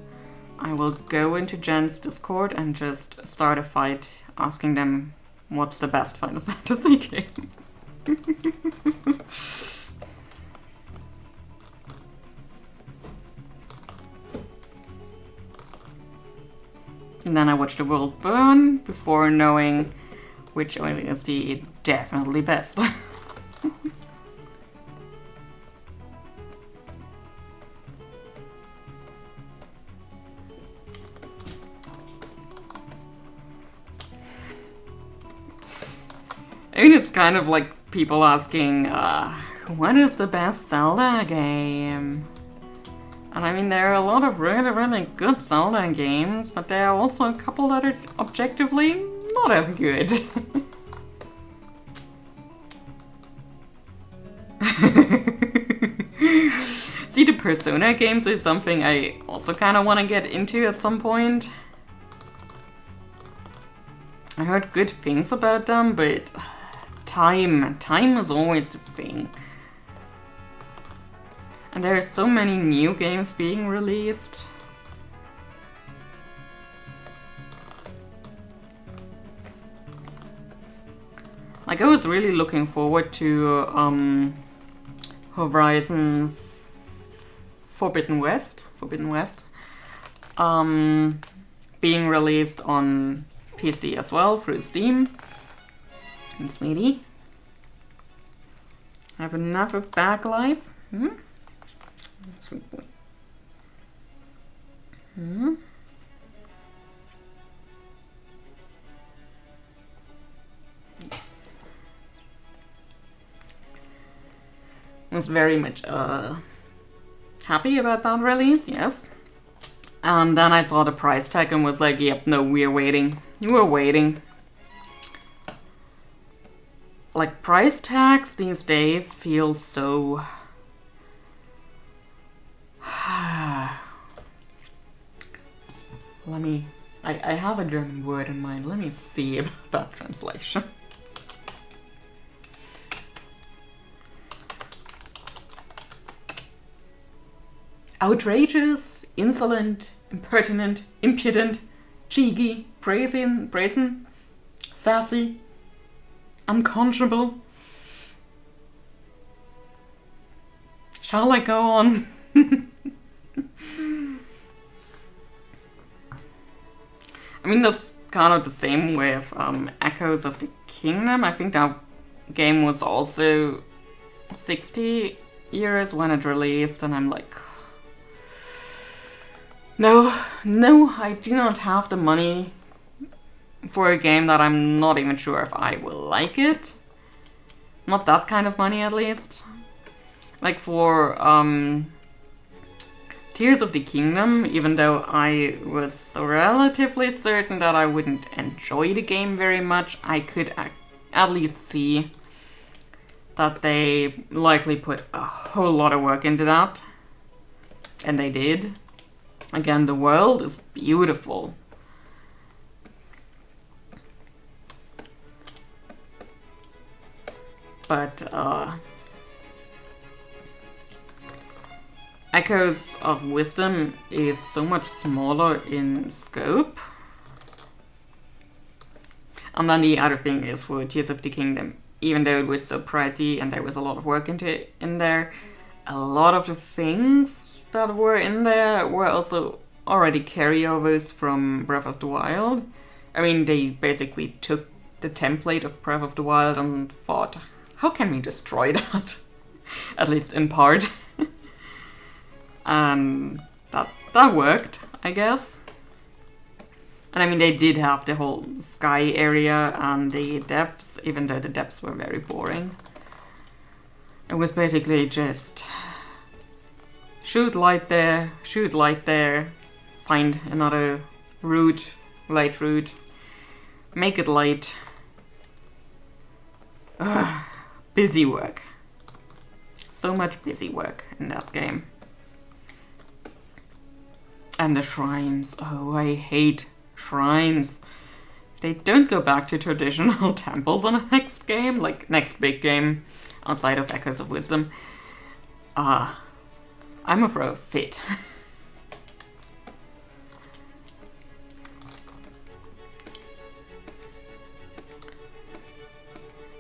I will go into Jen's Discord and just start a fight asking them what's the best Final Fantasy game. then I watched the world burn before knowing which is the definitely best. I mean, it's kind of like people asking, what is the best Zelda game? And I mean, there are a lot of really, really good Zelda games, but there are also a couple that are objectively not as good. See, the Persona games is something I also kind of want to get into at some point. I heard good things about them, but time is always the thing. And there are so many new games being released. Like, I was really looking forward to Horizon Forbidden West, being released on PC as well through Steam. And sweetie, I have enough of backlife. Sweet boy. Yes. I was very much happy about that release, yes. And then I saw the price tag and was like, yep, no, we're waiting. You were waiting. Like, price tags these days feel so... Let me... I have a German word in mind. Let me see about that translation. Outrageous, insolent, impertinent, impudent, cheeky, brazen, sassy, unconscionable. Shall I go on? I mean, that's kind of the same with Echoes of the Kingdom. I think that game was also 60 euros when it released, and I'm like, no, I do not have the money for a game that I'm not even sure if I will like it. Not that kind of money, at least. Like for Tears of the Kingdom, even though I was relatively certain that I wouldn't enjoy the game very much, I could at least see that they likely put a whole lot of work into that. And they did. Again, the world is beautiful. But, Echoes of Wisdom is so much smaller in scope. And then the other thing is for Tears of the Kingdom, even though it was so pricey and there was a lot of work in there, a lot of the things that were in there were also already carryovers from Breath of the Wild. I mean, they basically took the template of Breath of the Wild and thought, how can we destroy that? At least in part. That worked, I guess. And I mean, they did have the whole sky area and the depths, even though the depths were very boring. It was basically just shoot light there, find another route, light route, make it light. Busy work. So much busy work in that game. And the shrines. Oh, I hate shrines. They don't go back to traditional temples in the next game, like next big game outside of Echoes of Wisdom. I'm a throw a fit.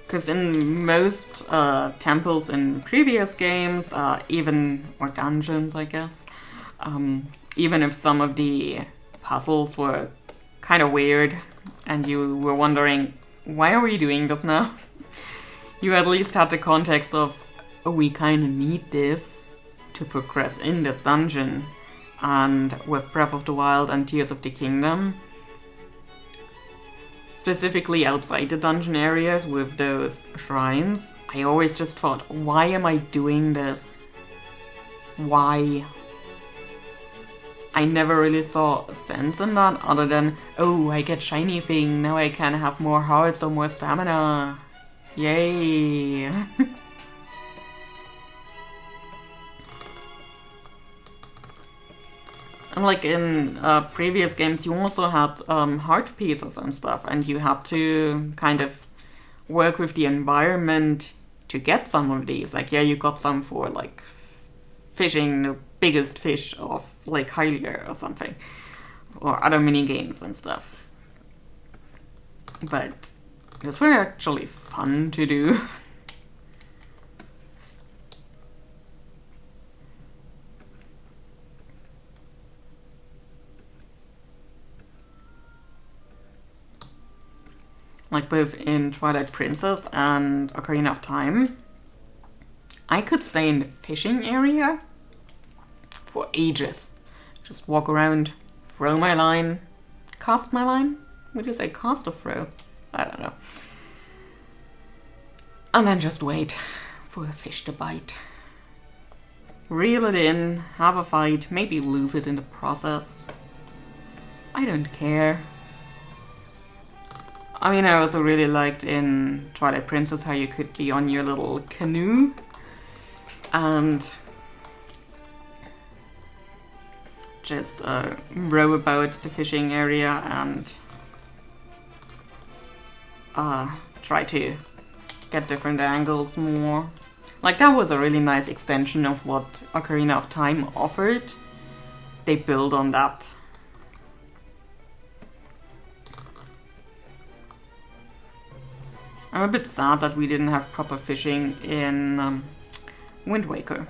Because in most temples in previous games, or dungeons, I guess, even if some of the puzzles were kind of weird and you were wondering, why are we doing this now? You at least had the context of, oh, we kind of need this to progress in this dungeon. And with Breath of the Wild and Tears of the Kingdom, specifically outside the dungeon areas with those shrines, I always just thought, why am I doing this? Why? I never really saw a sense in that other than, oh, I get shiny thing, now I can have more hearts or more stamina. Yay! And like in previous games, you also had heart pieces and stuff, and you had to kind of work with the environment to get some of these. Like, yeah, you got some for like fishing the biggest fish of Lake Hylia or something, or other mini games and stuff. But those were actually fun to do. Like both in Twilight Princess and Ocarina of Time, I could stay in the fishing area for ages. Just walk around, throw my line, cast my line? Would you say cast or throw? I don't know. And then just wait for a fish to bite. Reel it in, have a fight, maybe lose it in the process. I don't care. I mean, I also really liked in Twilight Princess how you could be on your little canoe and just row about the fishing area and try to get different angles more. Like, that was a really nice extension of what Ocarina of Time offered. They build on that. I'm a bit sad that we didn't have proper fishing in Wind Waker.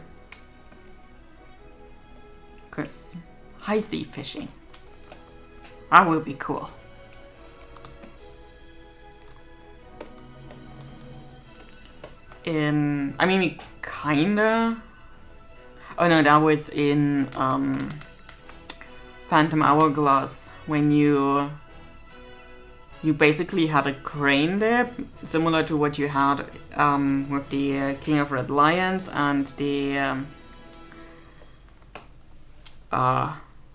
Because high sea fishing, that would be cool. I mean, kinda. Oh no, that was in Phantom Hourglass when you basically had a crane there, similar to what you had with the King of Red Lions and the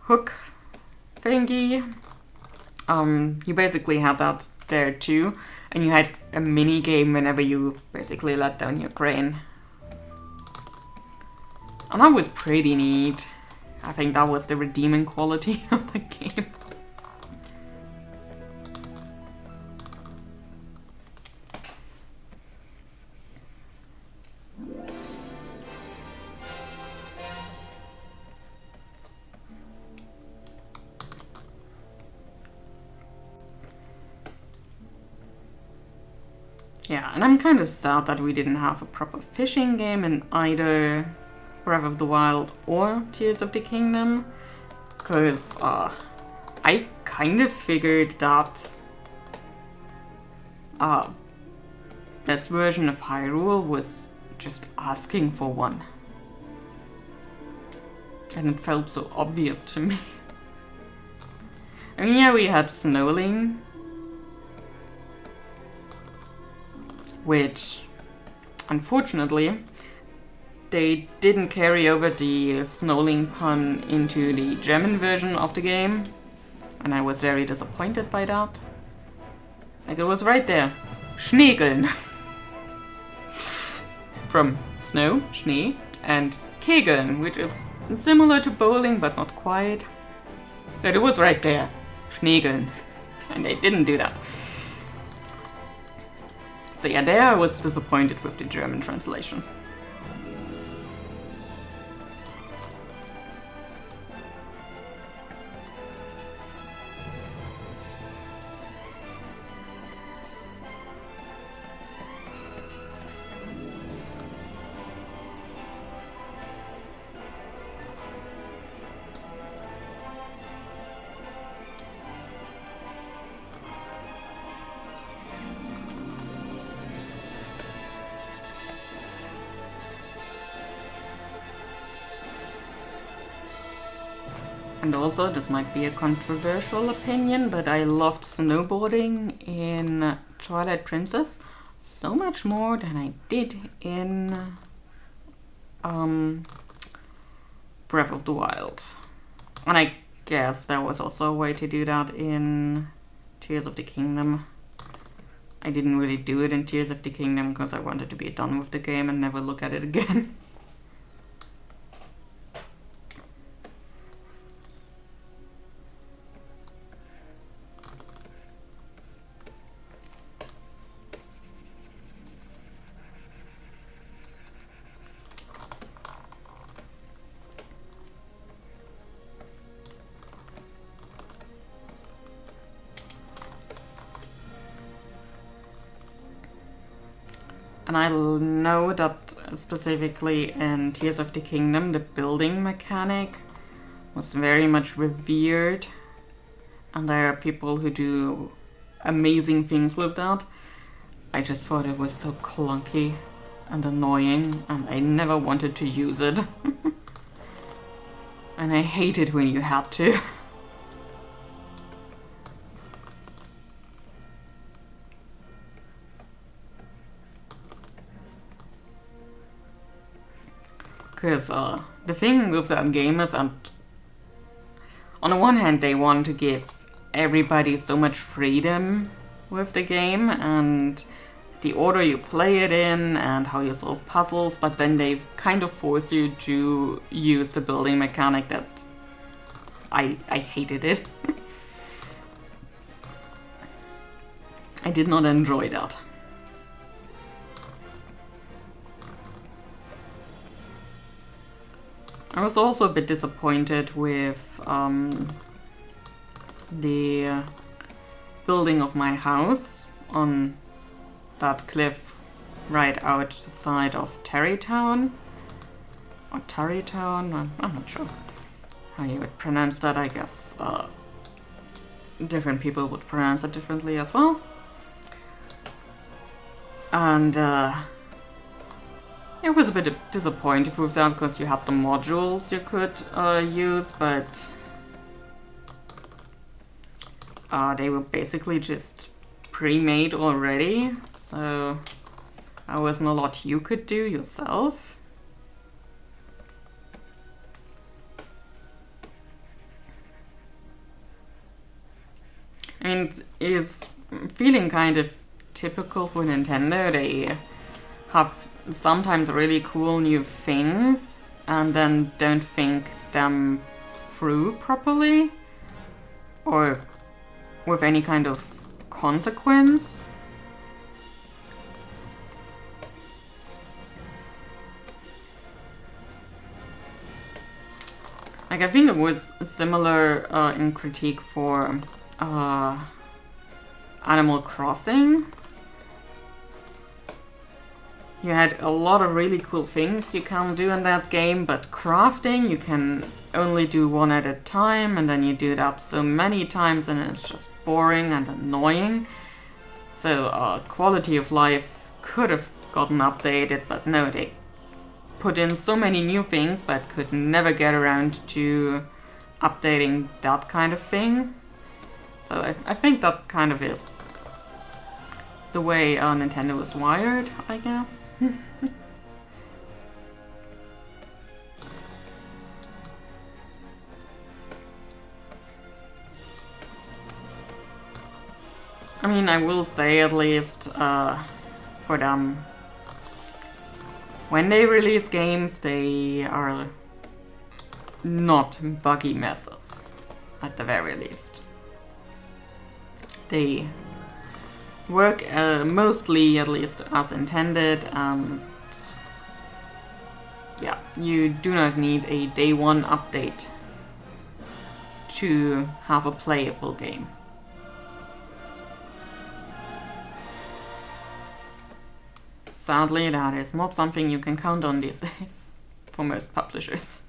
hook thingy. You basically had that there too, and you had a mini game whenever you basically let down your crane. And that was pretty neat. I think that was the redeeming quality of the game. Yeah, and I'm kind of sad that we didn't have a proper fishing game in either Breath of the Wild or Tears of the Kingdom, because I kind of figured that this version of Hyrule was just asking for one. And it felt so obvious to me. I mean, yeah, we had Snowling, which, unfortunately, they didn't carry over the Snowling pun into the German version of the game, and I was very disappointed by that. Like, it was right there. Schneegeln. From snow, Schnee, and Kegeln, which is similar to bowling, but not quite. But it was right there. Schneegeln. And they didn't do that. So yeah, there I was disappointed with the German translation. And also, this might be a controversial opinion, but I loved snowboarding in Twilight Princess so much more than I did in Breath of the Wild. And I guess there was also a way to do that in Tears of the Kingdom. I didn't really do it in Tears of the Kingdom because I wanted to be done with the game and never look at it again. And I know that specifically in Tears of the Kingdom, the building mechanic was very much revered. And there are people who do amazing things with that. I just thought it was so clunky and annoying, and I never wanted to use it. And I hated when you had to. Because the thing with that game is, on the one hand, they want to give everybody so much freedom with the game and the order you play it in and how you solve puzzles, but then they kind of force you to use the building mechanic that I hated it. I did not enjoy that. I was also a bit disappointed with the building of my house on that cliff right outside of Tarrytown. Or Tarrytown? I'm not sure how you would pronounce that. I guess different people would pronounce it differently as well. And I was a bit disappointed with that because you had the modules you could use, but they were basically just pre-made already, so there wasn't a lot you could do yourself. I mean, it's feeling kind of typical for Nintendo. They have sometimes really cool new things and then don't think them through properly or with any kind of consequence. Like, I think it was similar in critique for Animal Crossing. You had a lot of really cool things you can do in that game, but crafting you can only do one at a time, and then you do that so many times and it's just boring and annoying. So quality of life could have gotten updated, but no, they put in so many new things but could never get around to updating that kind of thing. So I think that kind of is the way Nintendo is wired, I guess. I mean, I will say at least for them, when they release games, they are not buggy messes, at the very least. They work mostly, at least, as intended, and yeah, you do not need a day one update to have a playable game. Sadly, that is not something you can count on these days for most publishers.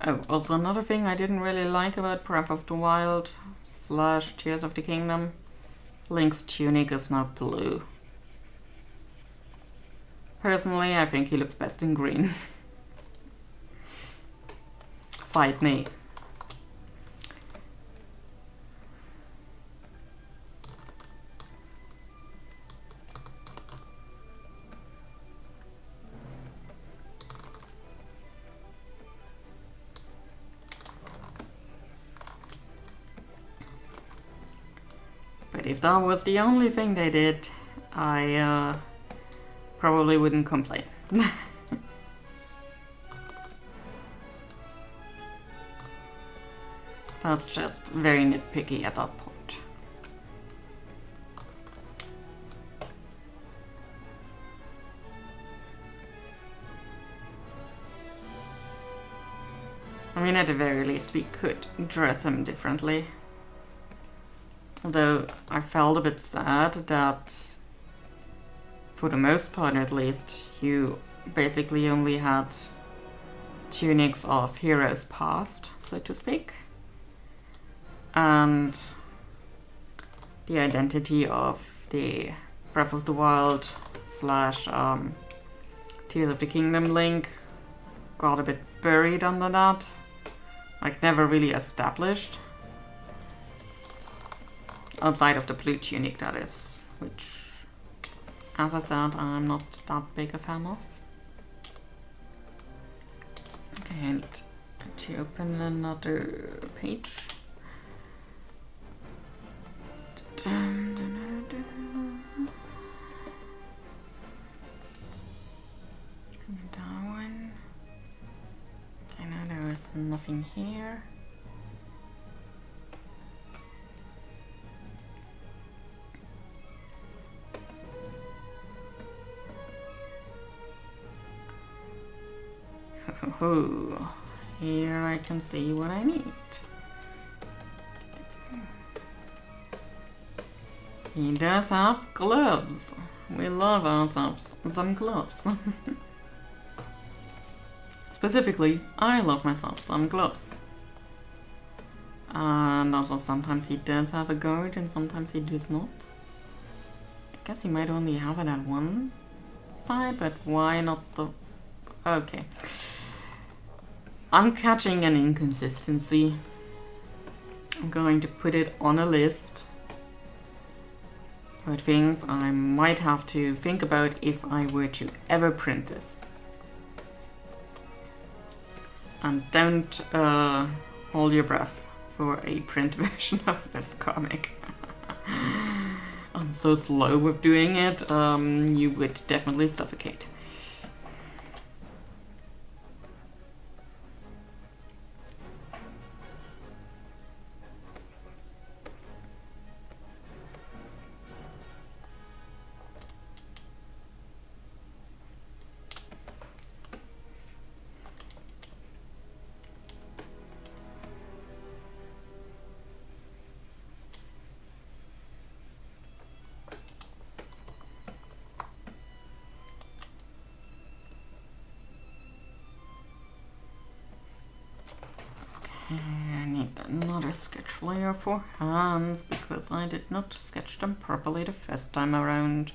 Oh, also another thing I didn't really like about Breath of the Wild / Tears of the Kingdom, Link's tunic is now blue. Personally, I think he looks best in green. Fight me. But if that was the only thing they did, I probably wouldn't complain. That's just very nitpicky at that point. I mean, at the very least, we could dress him differently. Although I felt a bit sad that, for the most part at least, you basically only had tunics of heroes past, so to speak. And the identity of the Breath of the Wild / Tears of the Kingdom Link got a bit buried under that. Like, never really established. Outside of the blue tunic, that is. Which, as I said, I'm not that big a fan of. Okay, I need to open another page. That one. Okay, now there is nothing here. Oh, here I can see what I need. He does have gloves. We love ourselves some gloves. Specifically, I love myself some gloves. And also sometimes he does have a guard and sometimes he does not. I guess he might only have it at one side, but why not the... Okay. I'm catching an inconsistency. I'm going to put it on a list. But things I might have to think about if I were to ever print this. And don't hold your breath for a print version of this comic. I'm so slow with doing it, you would definitely suffocate. I need another sketch layer for hands because I did not sketch them properly the first time around.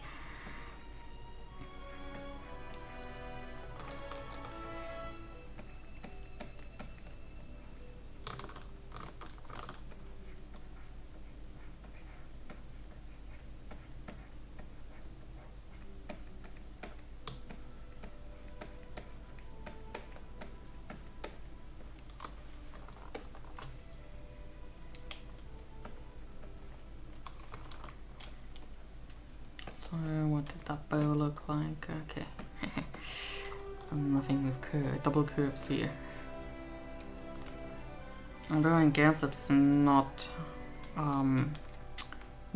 So what did that bow look like? Okay. Nothing with double curves here. Although I guess it's not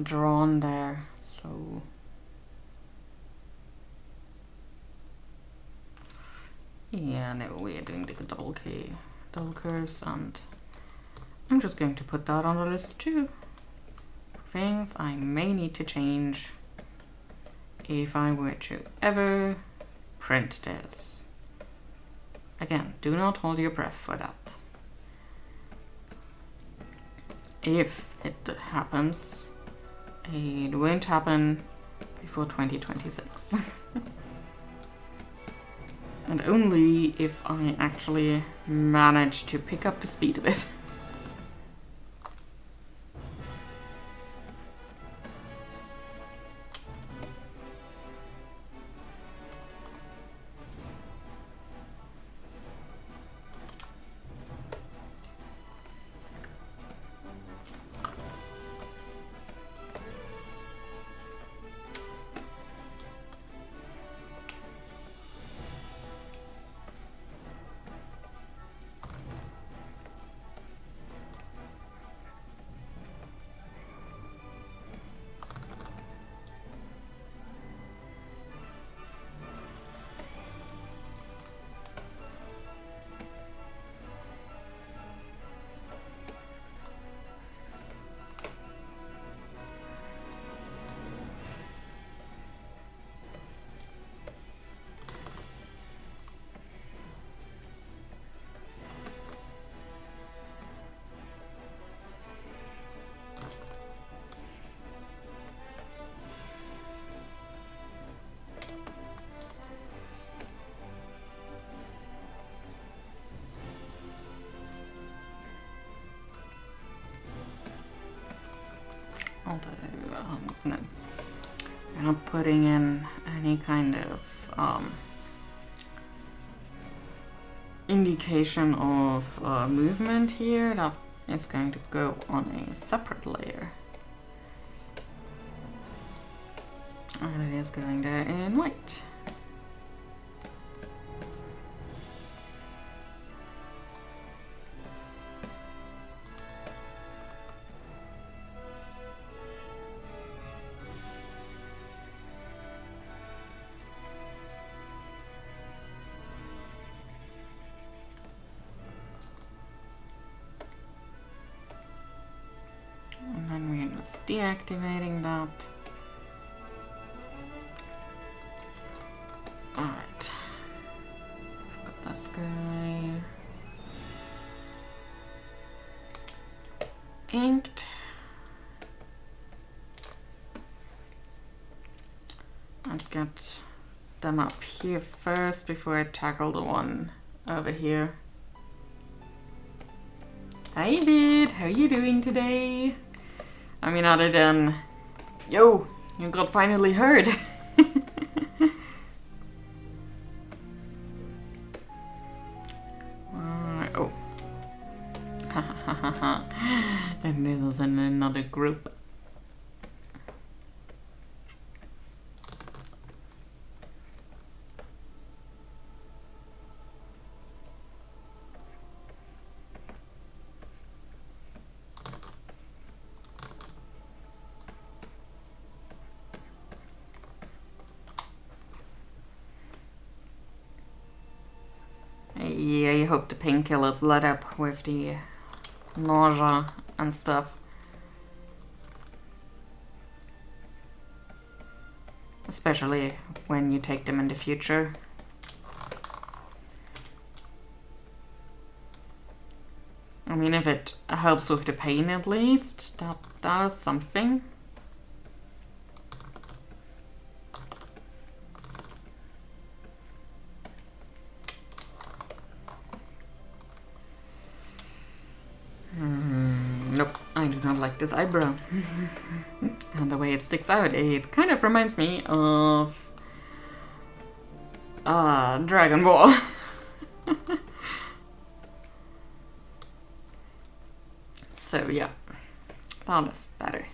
drawn there, so yeah, no, we are doing the double curves, and I'm just going to put that on the list too. Things I may need to change if I were to ever print this. Again, do not hold your breath for that. if it happens, it won't happen before 2026. And only if I actually manage to pick up the speed a bit. Although, no, we're not putting in any kind of indication of movement here. That is going to go on a separate layer. And it is going there in white. And then we're just deactivating that. Alright. Got this guy inked. Let's get them up here first before I tackle the one over here. Hi Vid, how you doing today? I mean, other than, yo, you got finally heard. Oh. And this is in another group. Yeah, I hope the painkillers let up with the nausea and stuff. Especially when you take them in the future. I mean, if it helps with the pain at least, that is something. Nope, I do not like this eyebrow. And the way it sticks out, it kind of reminds me of Dragon Ball. So yeah, that is better.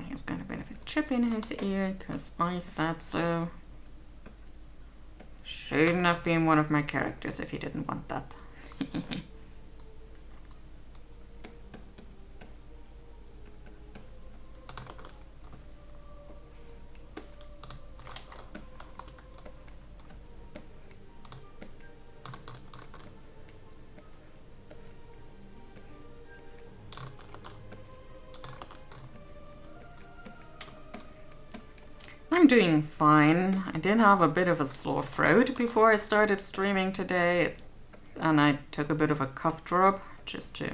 He's got a bit of a chip in his ear because I said so. Shouldn't have been one of my characters if he didn't want that. I'm doing fine. I did have a bit of a sore throat before I started streaming today, and I took a bit of a cough drop just to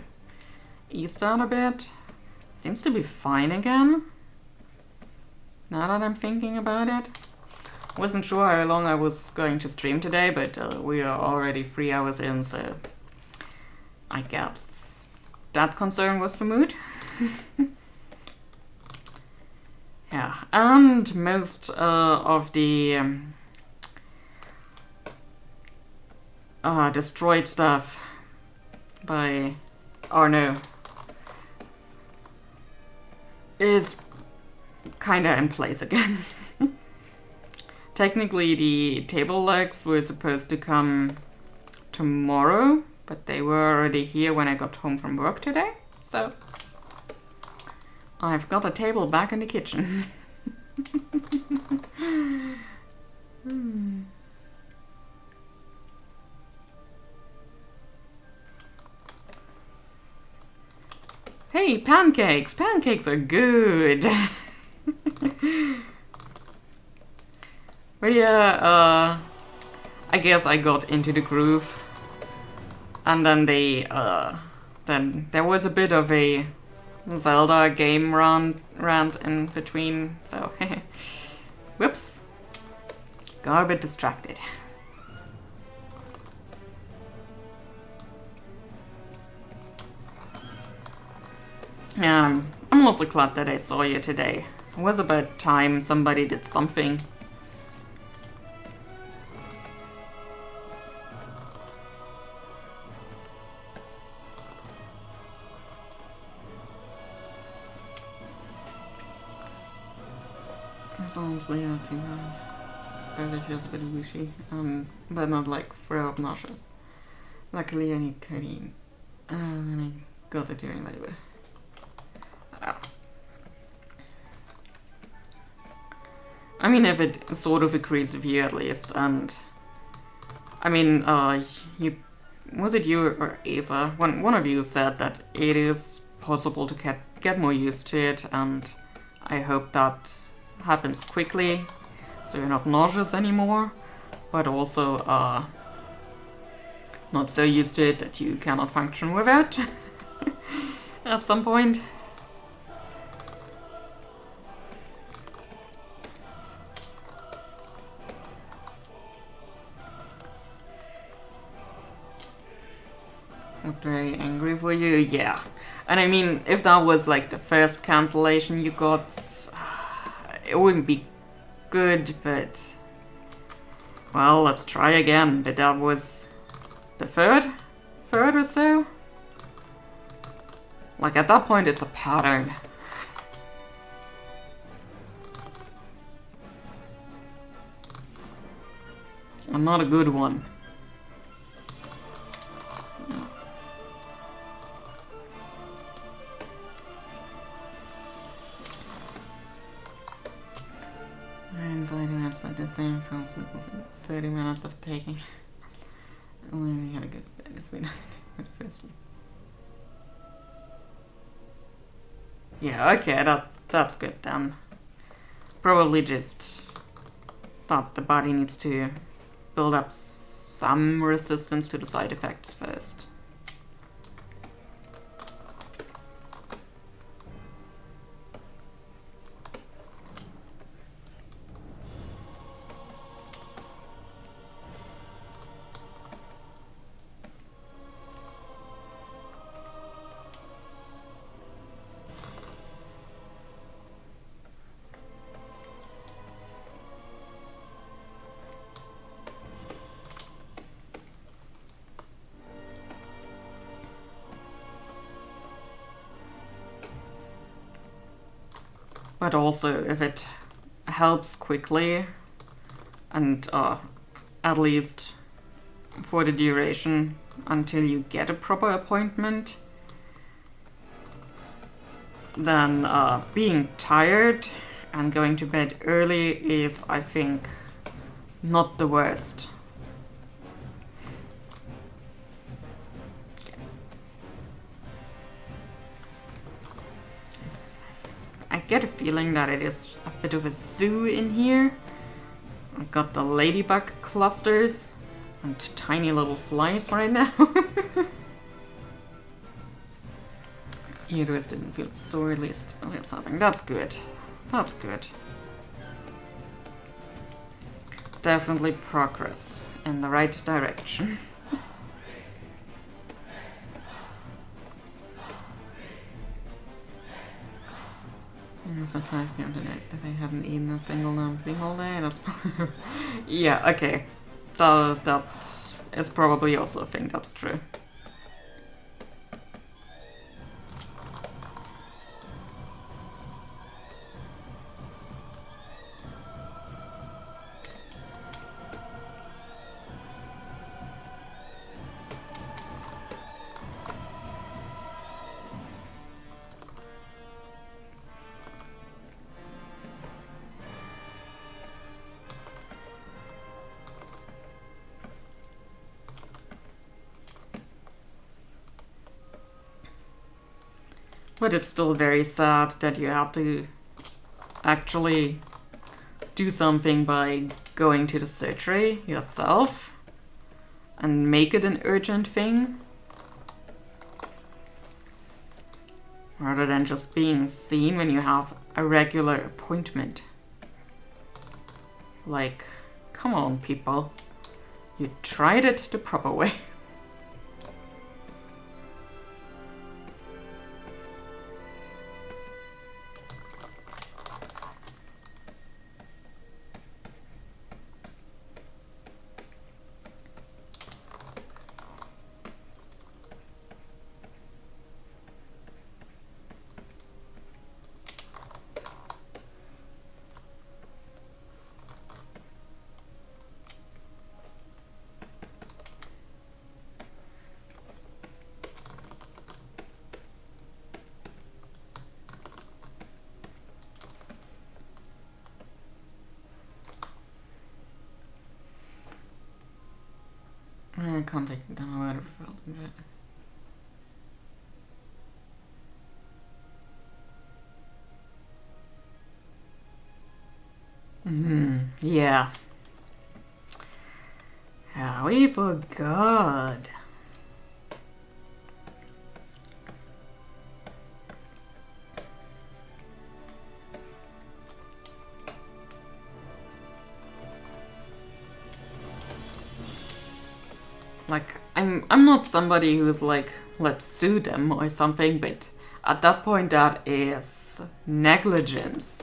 ease down a bit. Seems to be fine again, now that I'm thinking about it. Wasn't sure how long I was going to stream today, but we are already 3 hours in, so I guess that concern was removed. Yeah, and most of the destroyed stuff by Arno is kinda in place again. Technically, the table legs were supposed to come tomorrow, but they were already here when I got home from work today, so I've got a table back in the kitchen. Hey, pancakes! Pancakes are good! But yeah, I guess I got into the groove. And then then there was a bit of a Zelda game rant in between, so whoops, got a bit distracted. I'm also glad that I saw you today. It was about time somebody did something. Honestly not too bad. Barely feels a bit wishy, but not like throw up nauseous. Luckily I need codeine, and I got it during labor. I mean, if it sort of agrees with you at least, and I mean, was it you or Asa? One of you said that it is possible to get more used to it, and I hope that happens quickly, so you're not nauseous anymore, but also not so used to it that you cannot function without at some point. Not very angry for you, yeah. And I mean, if that was like the first cancellation you got, it wouldn't be good, but well, let's try again. But that was the third or so? Like at that point it's a pattern. And not a good one. Anxiety that's not the same for 30 minutes of taking. Only gotta get to bed as soon as I take the first one. Yeah, okay, that's good then. Probably just that the body needs to build up some resistance to the side effects first. But also, if it helps quickly, and at least for the duration until you get a proper appointment, then being tired and going to bed early is, I think, not the worst. I get a feeling that it is a bit of a zoo in here. I've got the ladybug clusters and tiny little flies right now. Uterus didn't feel sore, at least something. That's good. That's good. Definitely progress in the right direction. It's at 5 p.m. today. They haven't eaten a single damn thing all day. That's yeah, okay. So that is probably also a thing that's true. But it's still very sad that you have to actually do something by going to the surgery yourself and make it an urgent thing, rather than just being seen when you have a regular appointment. Like, come on, people. You tried it the proper way. I can't take it down. I felt it. Yeah. Yeah, we forgot. Like, I'm not somebody who's like, let's sue them or something, but at that point that is negligence.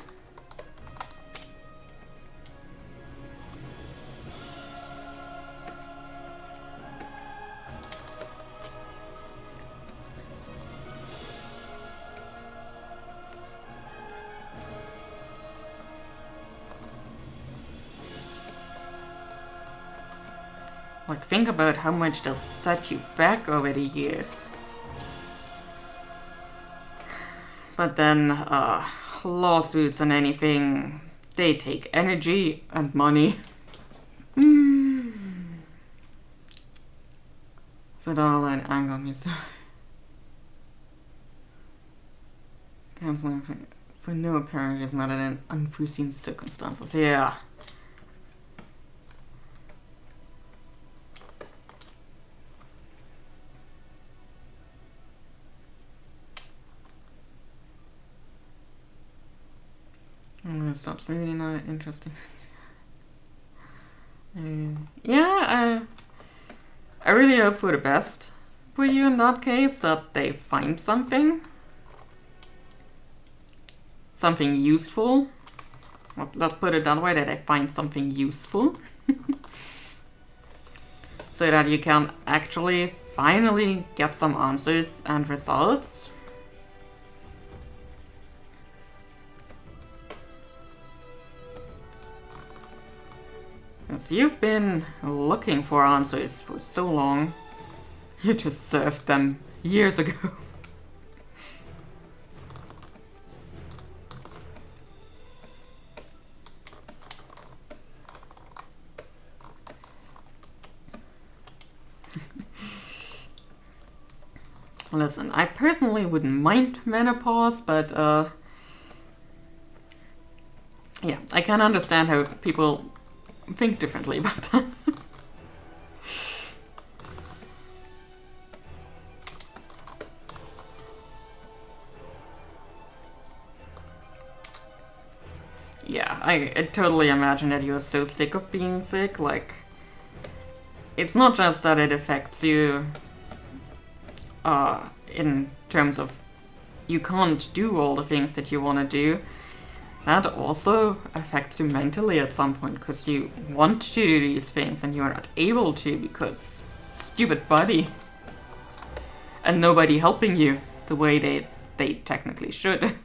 Like, think about how much they'll set you back over the years. But then, lawsuits and anything, they take energy and money. So that'll let anger me so. Canceling for no apparent reason other than unforeseen circumstances. Yeah. Stops really not interesting. Yeah, I really hope for the best for you in that case, that they find something useful. Well, let's put it that way, that they find something useful. So that you can actually finally get some answers and results. Because you've been looking for answers for so long. You deserved them years ago. Listen, I personally wouldn't mind menopause, but can understand how people think differently about that. Yeah, I totally imagine that you're so sick of being sick. Like, it's not just that it affects you in terms of you can't do all the things that you want to do. That also affects you mentally at some point, because you want to do these things and you're not able to because stupid body and nobody helping you the way they technically should.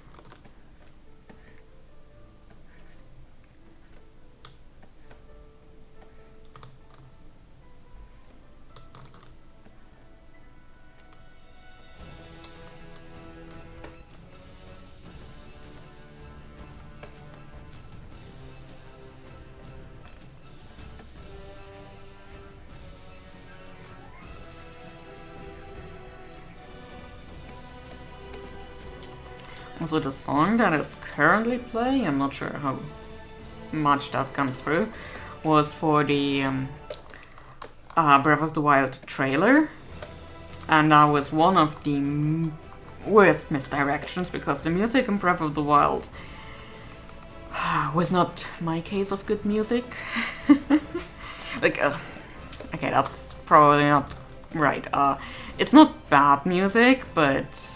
Also, the song that is currently playing, I'm not sure how much that comes through, was for the Breath of the Wild trailer. And that was one of the worst misdirections, because the music in Breath of the Wild was not my case of good music. Like, okay, that's probably not right. It's not bad music, but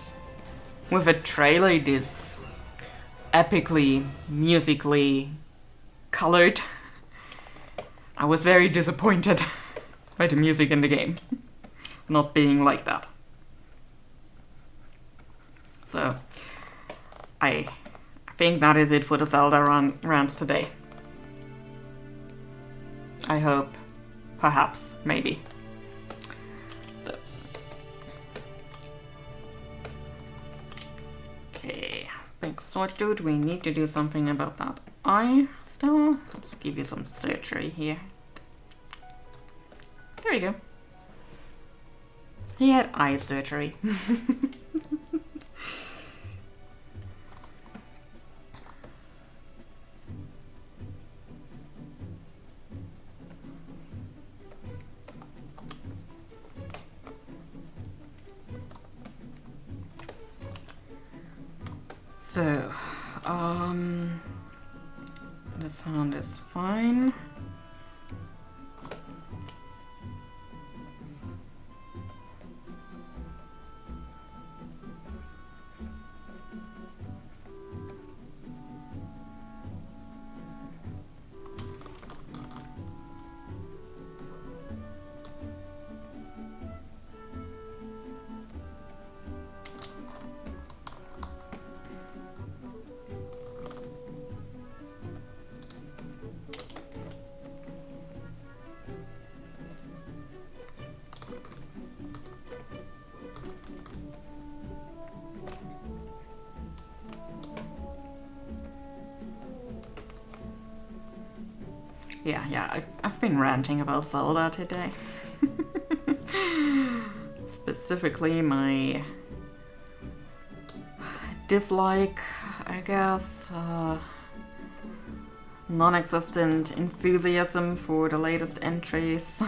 with a trailer it is epically, musically colored. I was very disappointed by the music in the game not being like that. So, I think that is it for the Zelda rants today. I hope, perhaps, maybe. So. Okay, big sword dude, we need to do something about that eye still. Let's give you some surgery here. There you go. He had eye surgery. So, the sound is fine. Yeah, I've been ranting about Zelda today. Specifically my dislike, I guess, non-existent enthusiasm for the latest entries.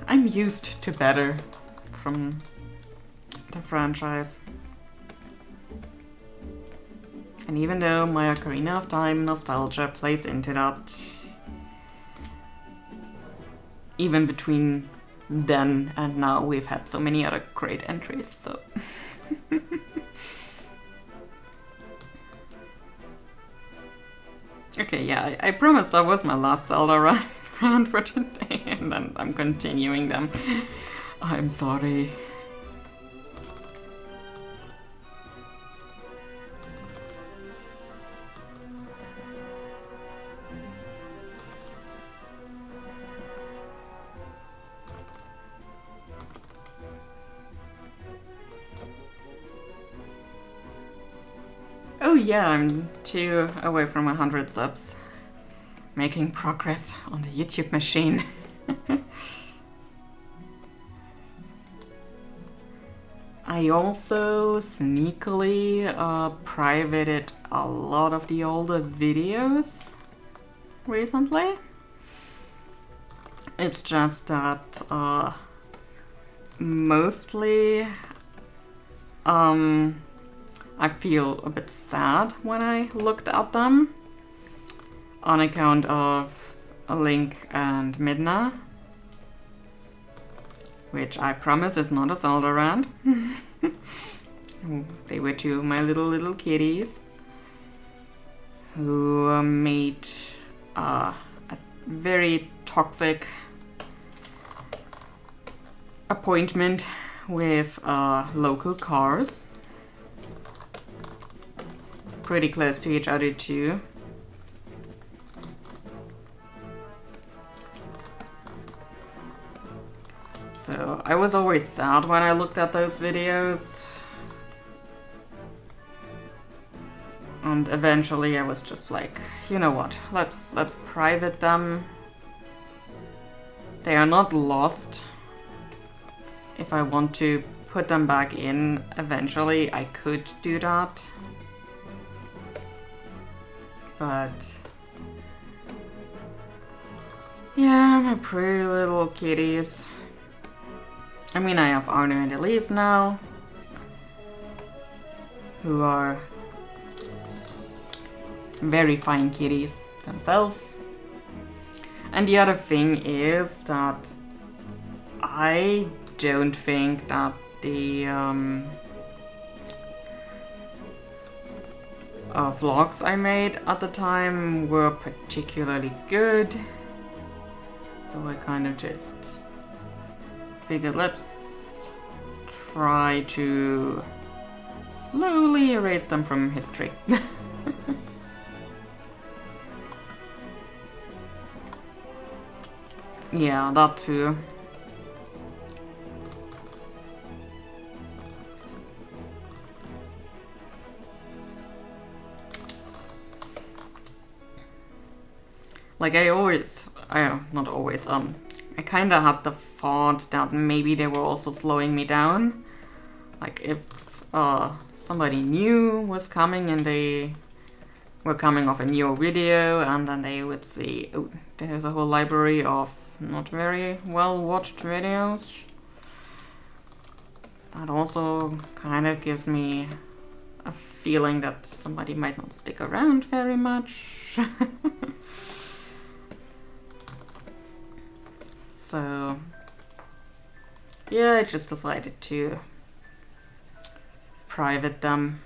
I'm used to better from the franchise. And even though my Ocarina of Time nostalgia plays into that, even between then and now we've had so many other great entries, so... Okay, yeah, I promised that was my last Zelda rant for today, and then I'm continuing them. I'm sorry. Oh yeah, I'm 2 away from 100 subs. Making progress on the YouTube machine. I also sneakily privated a lot of the older videos recently. It's just that mostly I feel a bit sad when I looked at them on account of Link and Midna, which I promise is not a Zelda rant. They were two of my little kitties who made a very toxic appointment with local cars. Pretty close to each other too. So I was always sad when I looked at those videos. And eventually I was just like, you know what, let's private them. They are not lost. If I want to put them back in eventually, I could do that. But yeah, my pretty little kitties. I mean, I have Arno and Elise now, who are very fine kitties themselves. And the other thing is that I don't think that the vlogs I made at the time were particularly good. So I kind of just figured let's try to slowly erase them from history. Yeah, that too. Like not always, I kinda had the thought that maybe they were also slowing me down. Like if somebody new was coming and they were coming off a new video and then they would see, oh, there's a whole library of not very well watched videos. That also kind of gives me a feeling that somebody might not stick around very much. So yeah, I just decided to private them.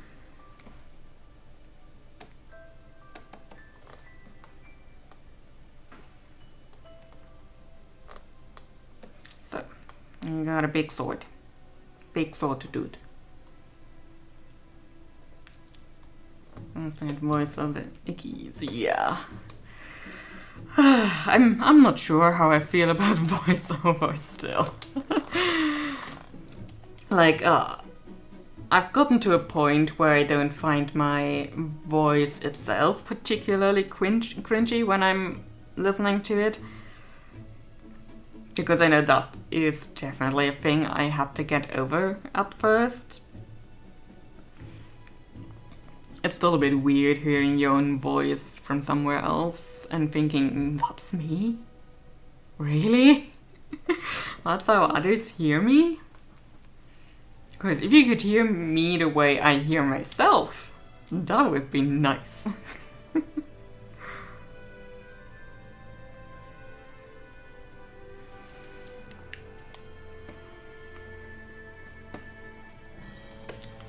So I got a big sword to do it. Instant voice of the ickies, yeah. I'm not sure how I feel about voiceover still. Like, I've gotten to a point where I don't find my voice itself particularly cringy when I'm listening to it. Because I know that is definitely a thing I had to get over at first. It's still a bit weird hearing your own voice from somewhere else and thinking, that's me? Really? That's how others hear me? Because if you could hear me the way I hear myself, that would be nice.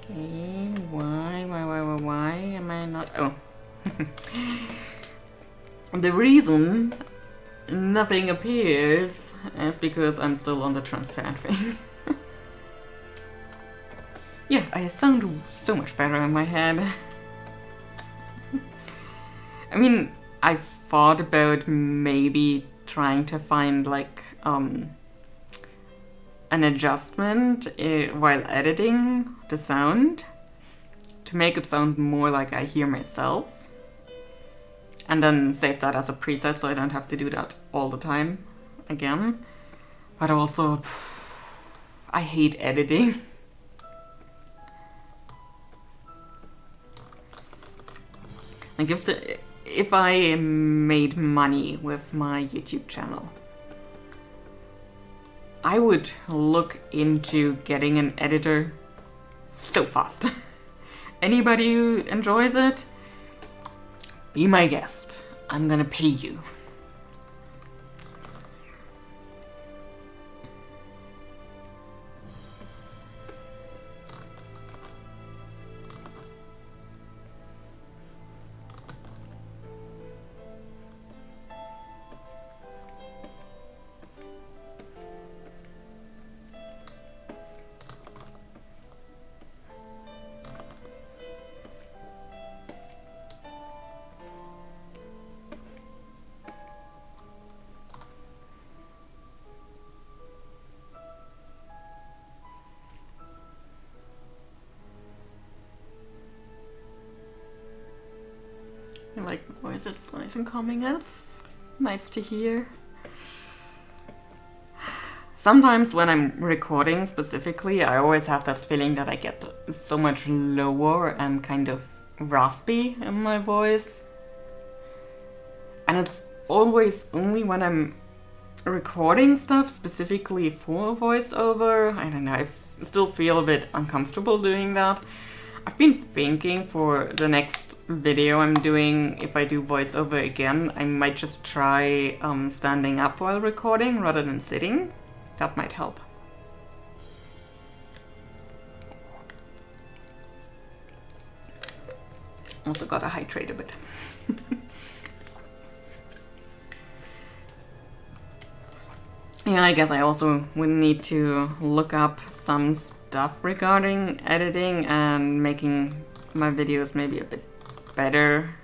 Okay, why am I not... Oh. The reason nothing appears is because I'm still on the transparent thing. Yeah, I sound so much better in my head. I mean, I thought about maybe trying to find like an adjustment while editing the sound to make it sound more like I hear myself, and then save that as a preset so I don't have to do that all the time again. But also, I hate editing. Like if I made money with my YouTube channel, I would look into getting an editor so fast. Anybody who enjoys it, be my guest. I'm gonna pay you. I like the voice, it's nice and calming. It's nice to hear. Sometimes when I'm recording specifically, I always have this feeling that I get so much lower and kind of raspy in my voice. And it's always only when I'm recording stuff specifically for voiceover. I don't know, I still feel a bit uncomfortable doing that. I've been thinking for the next video I'm doing, if I do voiceover again, I might just try standing up while recording rather than sitting. That might help. Also gotta hydrate a bit. Yeah, I guess I also would need to look up some stuff regarding editing and making my videos maybe a bit better.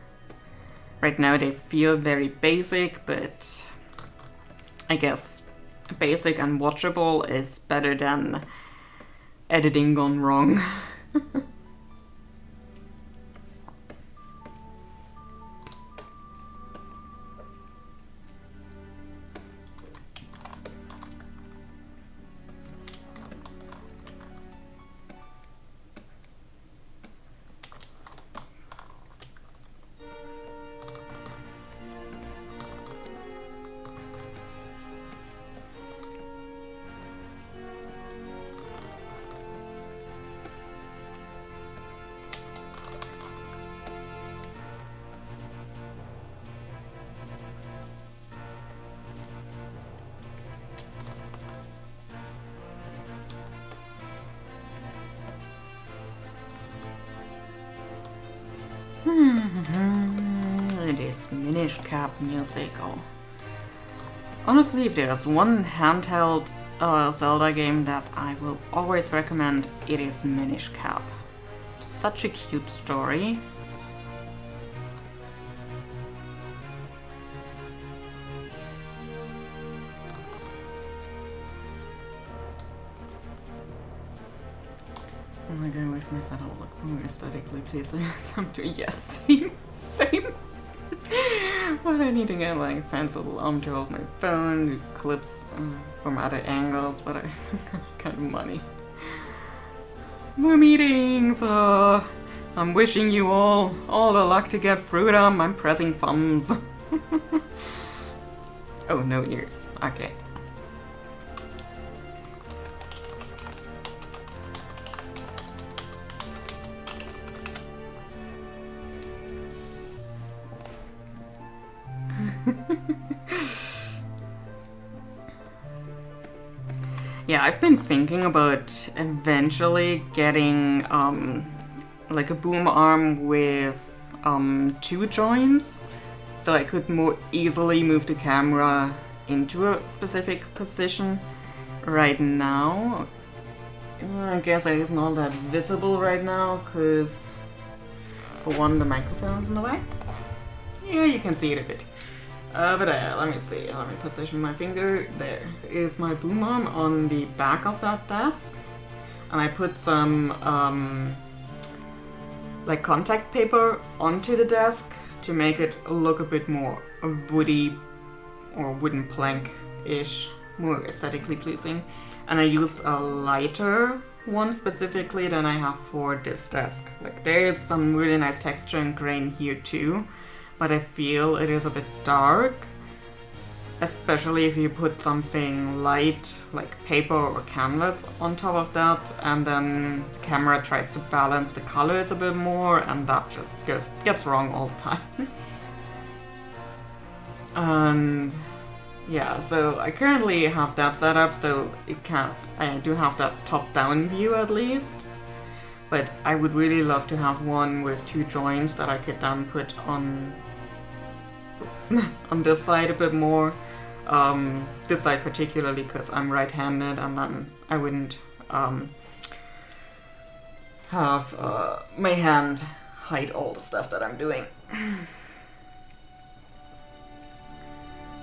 Right now they feel very basic, but I guess basic and watchable is better than editing gone wrong. It is Minish Cap musical. Honestly, if there's one handheld Zelda game that I will always recommend, it is Minish Cap. Such a cute story. Oh my god, wait, makes that all look more aesthetically pleasing. Yes, same. But I need to get like a pencil arm to hold my phone, clips from other angles, but I kind of money. More meetings! I'm wishing you all the luck to get through them. I'm pressing thumbs. Oh, no ears. Okay. Yeah, I've been thinking about eventually getting like a boom arm with 2 joints, so I could more easily move the camera into a specific position. Right now, I guess it isn't all that visible right now, because for one, the microphone's in the way. Yeah, you can see it a bit. But let me see, let me position my finger. There is my boom arm on the back of that desk. And I put some like contact paper onto the desk to make it look a bit more woody or wooden plank-ish, more aesthetically pleasing. And I used a lighter one specifically than I have for this desk. Like, there is some really nice texture and grain here too, but I feel it is a bit dark, especially if you put something light like paper or canvas on top of that, and then the camera tries to balance the colors a bit more, and that just gets wrong all the time. And yeah, so I currently have that set up, so I do have that top-down view at least. But I would really love to have one with two joints that I could then put on on this side a bit more. This side particularly because I'm right-handed, and then I wouldn't have my hand hide all the stuff that I'm doing.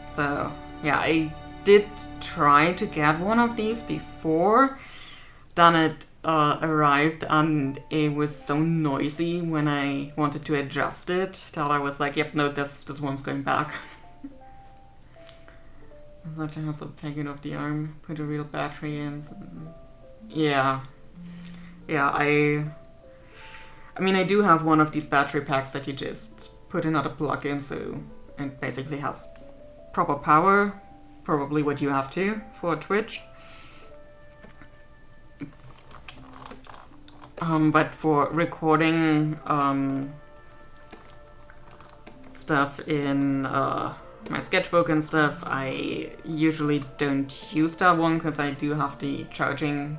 So yeah, I did try to get one of these before, then it arrived and it was so noisy when I wanted to adjust it that I was like, yep, no, this one's going back. I have to also take it off the arm, put a real battery in. Yeah. I mean, I do have one of these battery packs that you just put another plug in, so it basically has proper power, probably what you have to for Twitch. But for recording stuff in my sketchbook and stuff, I usually don't use that one because I do have the charging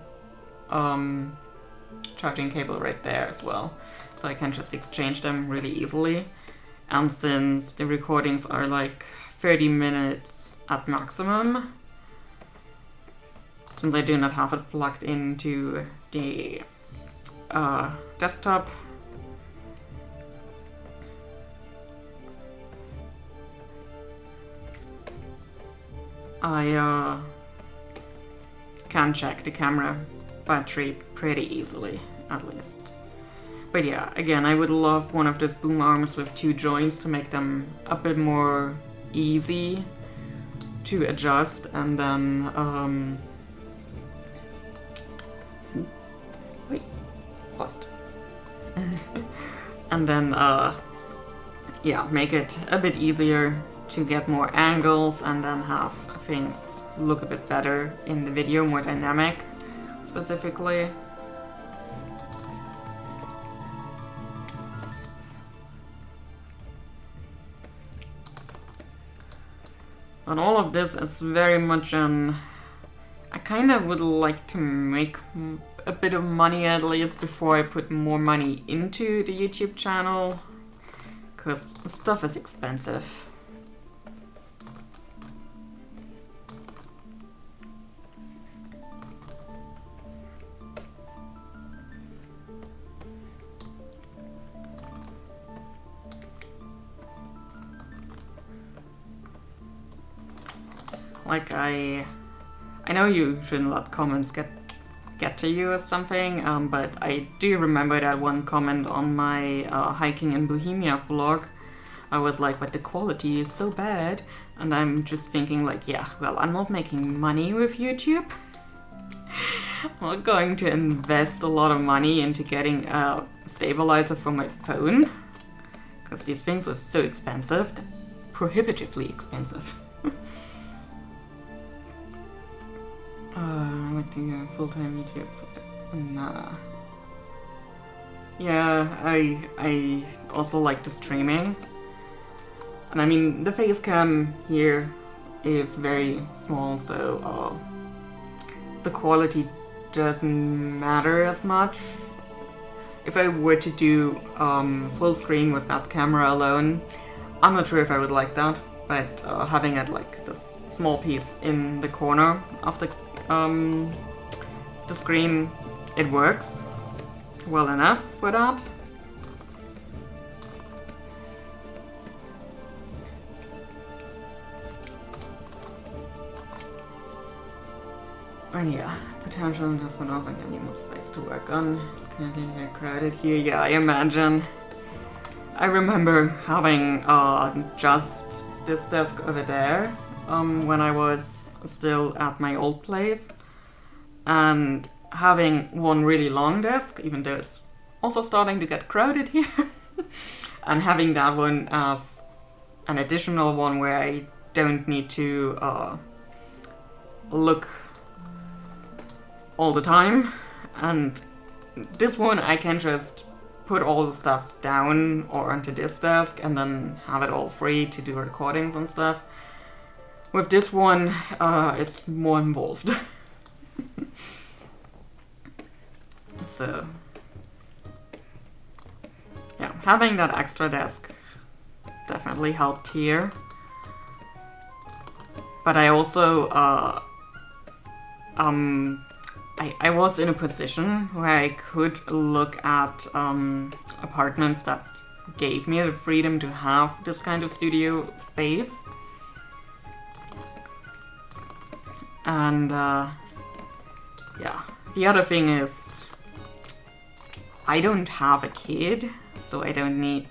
cable right there as well, so I can just exchange them really easily. And since the recordings are like 30 minutes at maximum, since I do not have it plugged into the desktop, I can check the camera battery pretty easily, at least. But yeah, again, I would love one of those boom arms with two joints to make them a bit more easy to adjust, and then wait, lost. And then yeah, make it a bit easier to get more angles and then have things look a bit better in the video, more dynamic specifically. And all of this is very much I kind of would like to make a bit of money at least before I put more money into the YouTube channel, because stuff is expensive. Like, I know you shouldn't let comments get to you or something, but I do remember that one comment on my hiking in Bohemia vlog. I was like, but the quality is so bad, and I'm just thinking like, yeah, well, I'm not making money with YouTube. I'm not going to invest a lot of money into getting a stabilizer for my phone, because these things are so expensive, prohibitively expensive. What do you full-time YouTube? Nah. Yeah, I also like the streaming. And I mean, the face cam here is very small, so the quality doesn't matter as much. If I were to do full screen with that camera alone, I'm not sure if I would like that, but having it like this small piece in the corner of the screen, it works well enough for that. And yeah, potential investment also give me more space to work on. It's currently very crowded here. Yeah, I imagine. I remember having just this desk over there when I was still at my old place, and having one really long desk, even though it's also starting to get crowded here, and having that one as an additional one where I don't need to look all the time. And this one I can just put all the stuff down or onto this desk and then have it all free to do recordings and stuff. With this one, it's more involved. So, yeah, having that extra desk definitely helped here. But I also, I was in a position where I could look at apartments that gave me the freedom to have this kind of studio space. And yeah, the other thing is I don't have a kid, so I don't need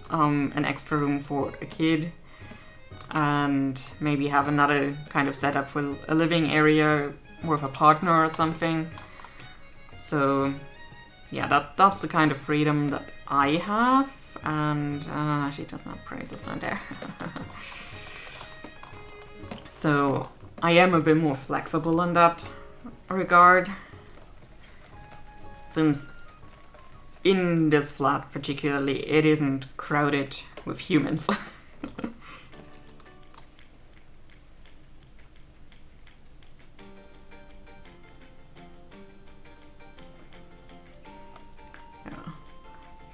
an extra room for a kid, and maybe have another kind of setup for a living area with a partner or something. So yeah, that's the kind of freedom that I have. And she doesn't have prices down there. So I am a bit more flexible in that regard, since in this flat particularly it isn't crowded with humans.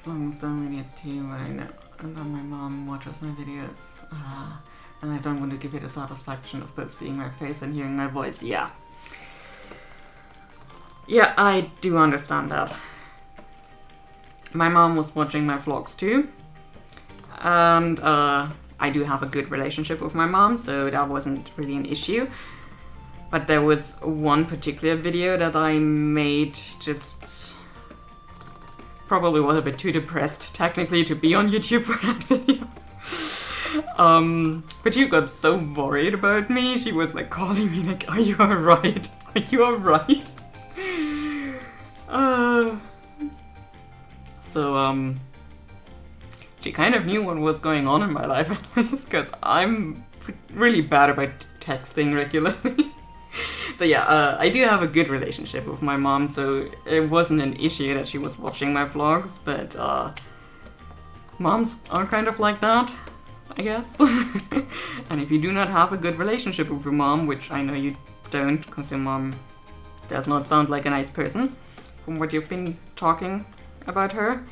Vlogs done videos too, but I know. And then my mom watches my videos. And I don't want to give you the satisfaction of both seeing my face and hearing my voice. Yeah. Yeah, I do understand that. My mom was watching my vlogs too. And I do have a good relationship with my mom, so that wasn't really an issue. But there was one particular video that I made just... probably was a bit too depressed, technically, to be on YouTube for that video. But she got so worried about me. She was like calling me like, "Are you alright? Are you alright?" So she kind of knew what was going on in my life, at least, because I'm really bad about texting regularly. So yeah, I do have a good relationship with my mom, so it wasn't an issue that she was watching my vlogs, but moms are kind of like that, I guess. And if you do not have a good relationship with your mom, which I know you don't, because your mom does not sound like a nice person, from what you've been talking about her.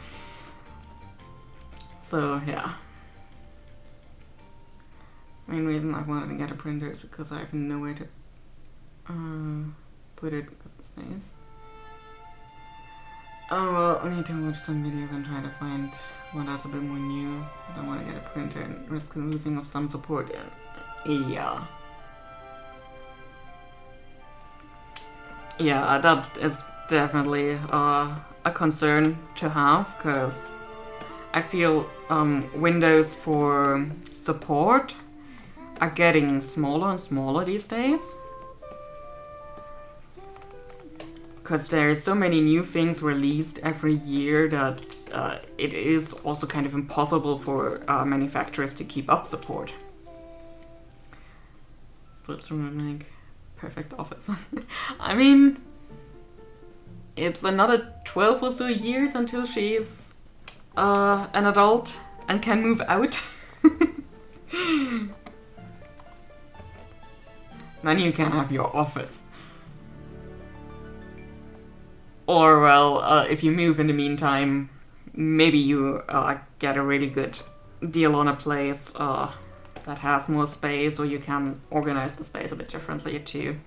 So yeah. Main reason I wanted to get a printer is because I have nowhere to put it because of space. Oh well, I need to watch some videos and try to find one that's a bit more new. I don't want to get a printer and risk losing of some support. Yeah. Yeah, that is definitely a concern to have, because I feel windows for support are getting smaller and smaller these days. Because there are so many new things released every year that it is also kind of impossible for manufacturers to keep up support. Split room, like, perfect office. I mean, it's another 12 or so years until she's an adult and can move out. Then you can have your office. Or, well, if you move in the meantime, maybe you get a really good deal on a place that has more space, or you can organize the space a bit differently too.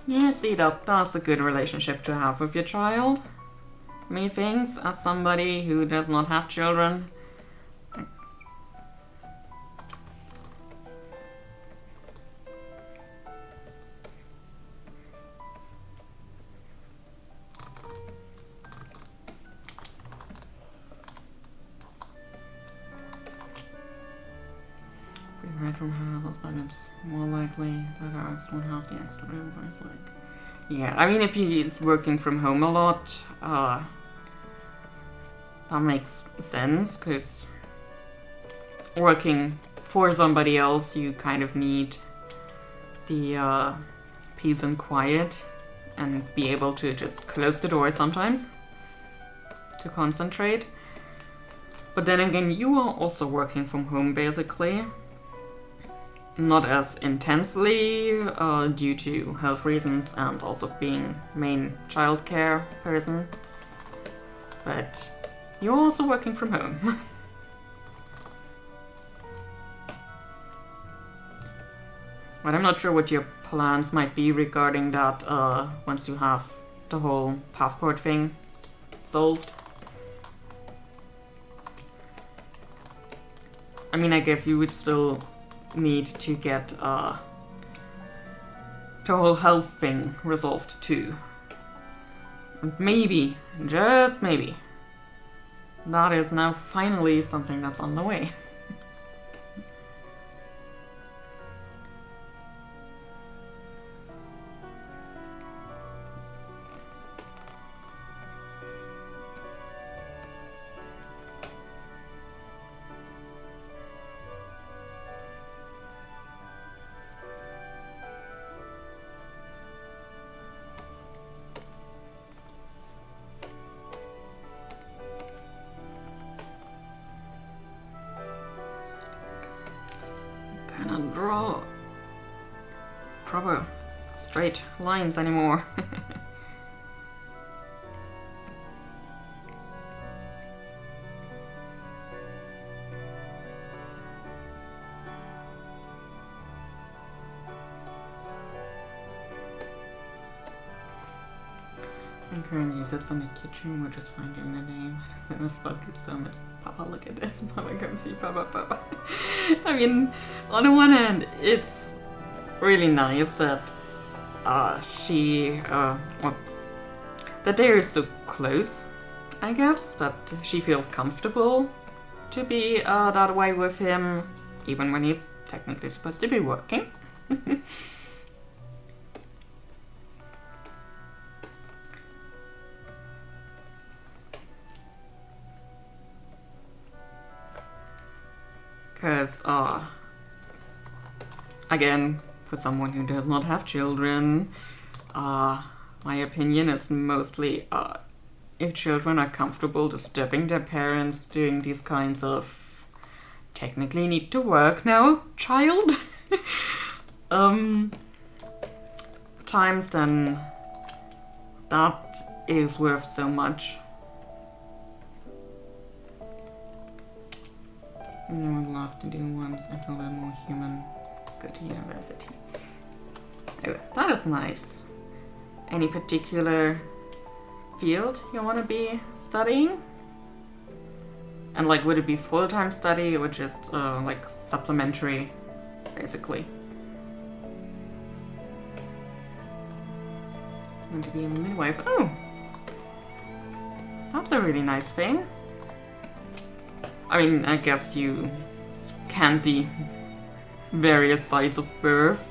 Yeah, see, that's a good relationship to have with your child. Methinks, as somebody who does not have children. it's more likely that Alex won't have the extra room. Yeah, I mean, if he's working from home a lot, that makes sense, because working for somebody else, you kind of need the peace and quiet and be able to just close the door sometimes to concentrate. But then again, you are also working from home basically. Not as intensely due to health reasons and also being main childcare person. But you're also working from home. But I'm not sure what your plans might be regarding that once you have the whole passport thing solved. I mean, I guess you would still need to get the whole health thing resolved too. And maybe, just maybe, that is now finally something that's on the way. Cannot draw proper straight lines anymore. I'm currently sits in the kitchen, we're just finding the name. As soon as Spud gets home, it's Papa, look at this. Papa, come see Papa, Papa. I mean, on the one hand, it's really nice that that they are so close, I guess, that she feels comfortable to be that way with him, even when he's technically supposed to be working. Because, again, for someone who does not have children, my opinion is mostly, if children are comfortable disturbing their parents doing these kinds of technically need to work now, child, times, then that is worth so much. I would love to do once I feel a bit more human. Let's go to university. Oh, that is nice. Any particular field you want to be studying? And like, would it be full-time study or just like supplementary, basically? Want to be a midwife? Oh, that's a really nice thing. I mean, I guess you can see various sides of birth.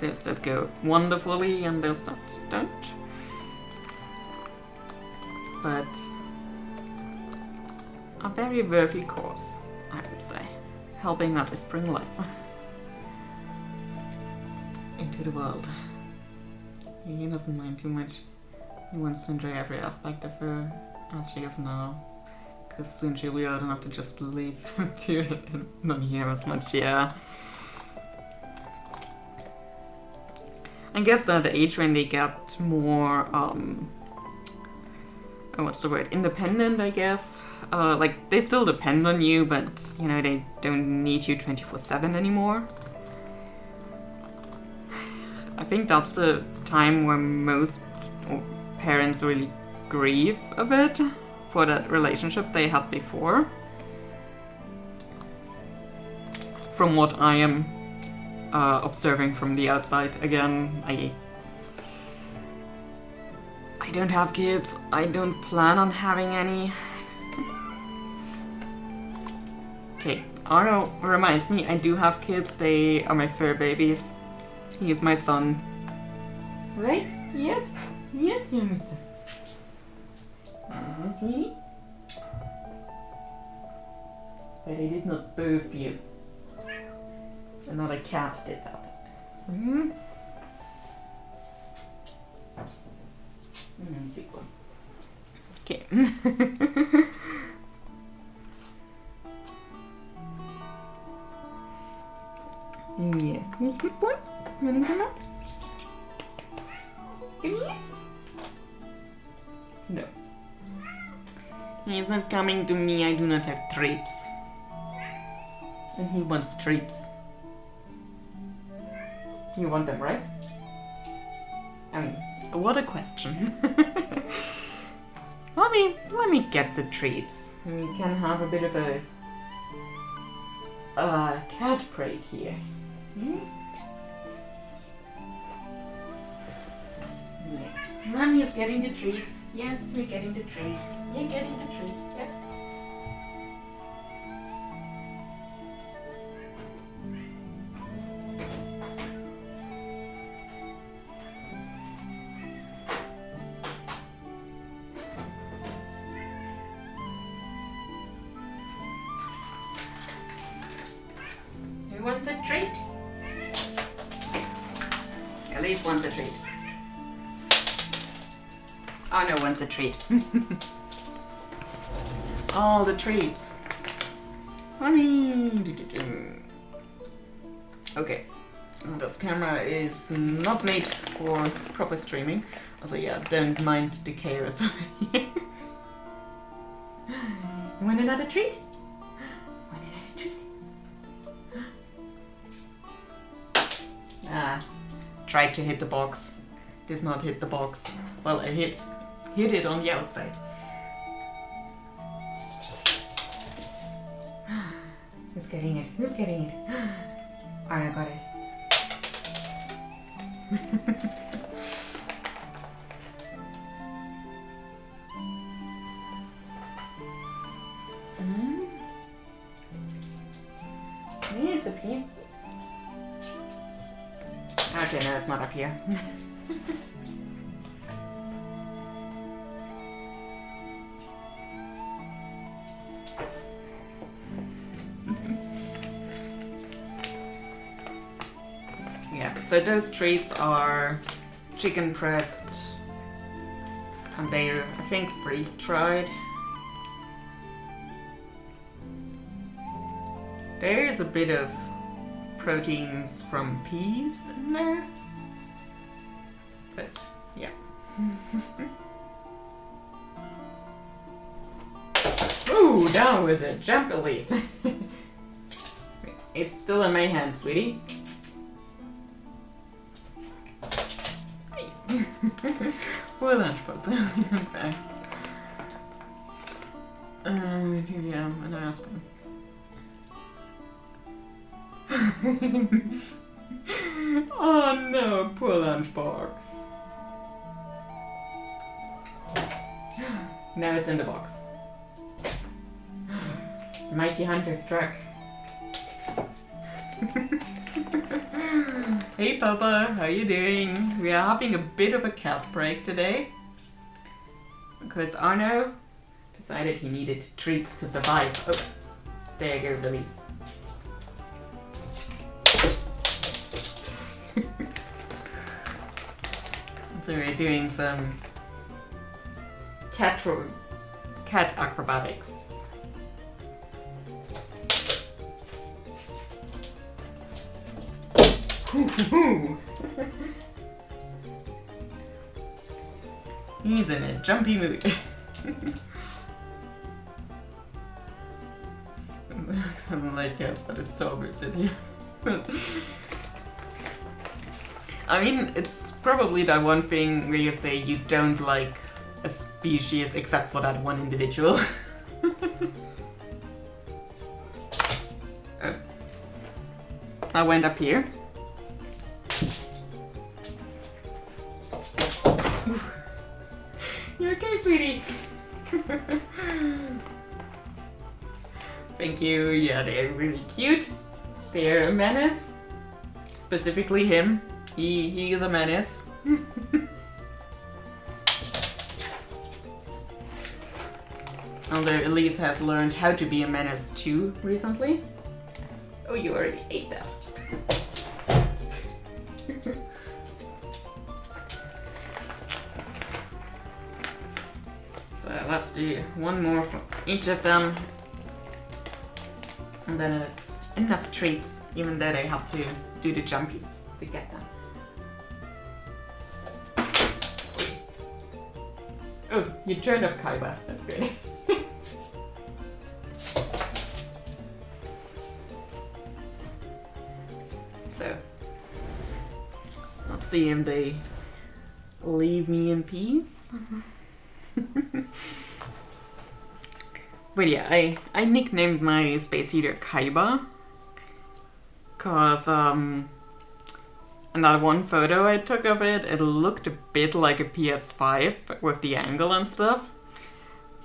There's that go wonderfully and there's that don't. But a very worthy course, I would say. Helping that is bring life into the world. He doesn't mind too much. He wants to enjoy every aspect of her as she is now. Because soon she'll be old enough to just leave him to it and not hear as much, yeah. I guess they're the age when they get more, what's the word? Independent, I guess. Like, they still depend on you, but, you know, they don't need you 24/7 anymore. I think that's the time where most parents really grieve a bit for that relationship they had before. From what I am observing from the outside, again, I don't have kids. I don't plan on having any. Okay, Arno reminds me, I do have kids. They are my fur babies. He is my son. Right? Yes? Yes, young mister. Sweetie? But I did not birth you. Another cat did that. Hmm? Sweet one. Okay. Yeah. You sweet boy? You wanna come up? Come here? No. He is not coming to me. I do not have treats. And he wants treats. You want them, right? I mean, what a question. Let me get the treats. We can have a bit of a cat break here. Hmm? Yeah. Mommy is getting the treats. Yes, we're getting the treats. You're getting the treats. Yep. Who wants a treat? At least wants a treat. Oh no, wants a treat. All the treats. Honey. Okay. This camera is not made for proper streaming. Also, yeah, don't mind the chaos over here. You want another treat? Want another treat? Tried to hit the box. Did not hit the box. Well, I hit it on the outside. Who's getting it? Who's getting it? Arno got it. Yeah, it's up here. Okay, no, it's not up here. Yeah, so those treats are chicken breast, and they're, I think, freeze-dried. There is a bit of proteins from peas in there, but yeah. Ooh, that was a jump release. It's still in my hand, sweetie. Poor lunchbox. Okay. Yeah, I'm gonna ask him. Oh no, poor lunchbox. Now it's in the box. Mighty Hunter struck. Hey Papa, how you doing? We are having a bit of a cat break today because Arno decided he needed treats to survive. Oh, there goes Elise. So we're doing some cat acrobatics. He's in a jumpy mood. I don't like cats, but it's so boosted here. I mean, it's probably that one thing where you say you don't like a species except for that one individual. Oh. I went up here. You okay, sweetie? I Thank you. Yeah, they're really cute. They're a menace. Specifically him. He is a menace. Although Elise has learned how to be a menace too recently. Oh, you already ate that. So let's do one more for each of them. And then it's enough treats, even though they have to do the jumpies to get them. Oh, you turned off Kaiba. That's good. So, let's see if they leave me in peace. But yeah, I nicknamed my space heater Kaiba. Cause, in that one photo I took of it, it looked a bit like a PS5 with the angle and stuff.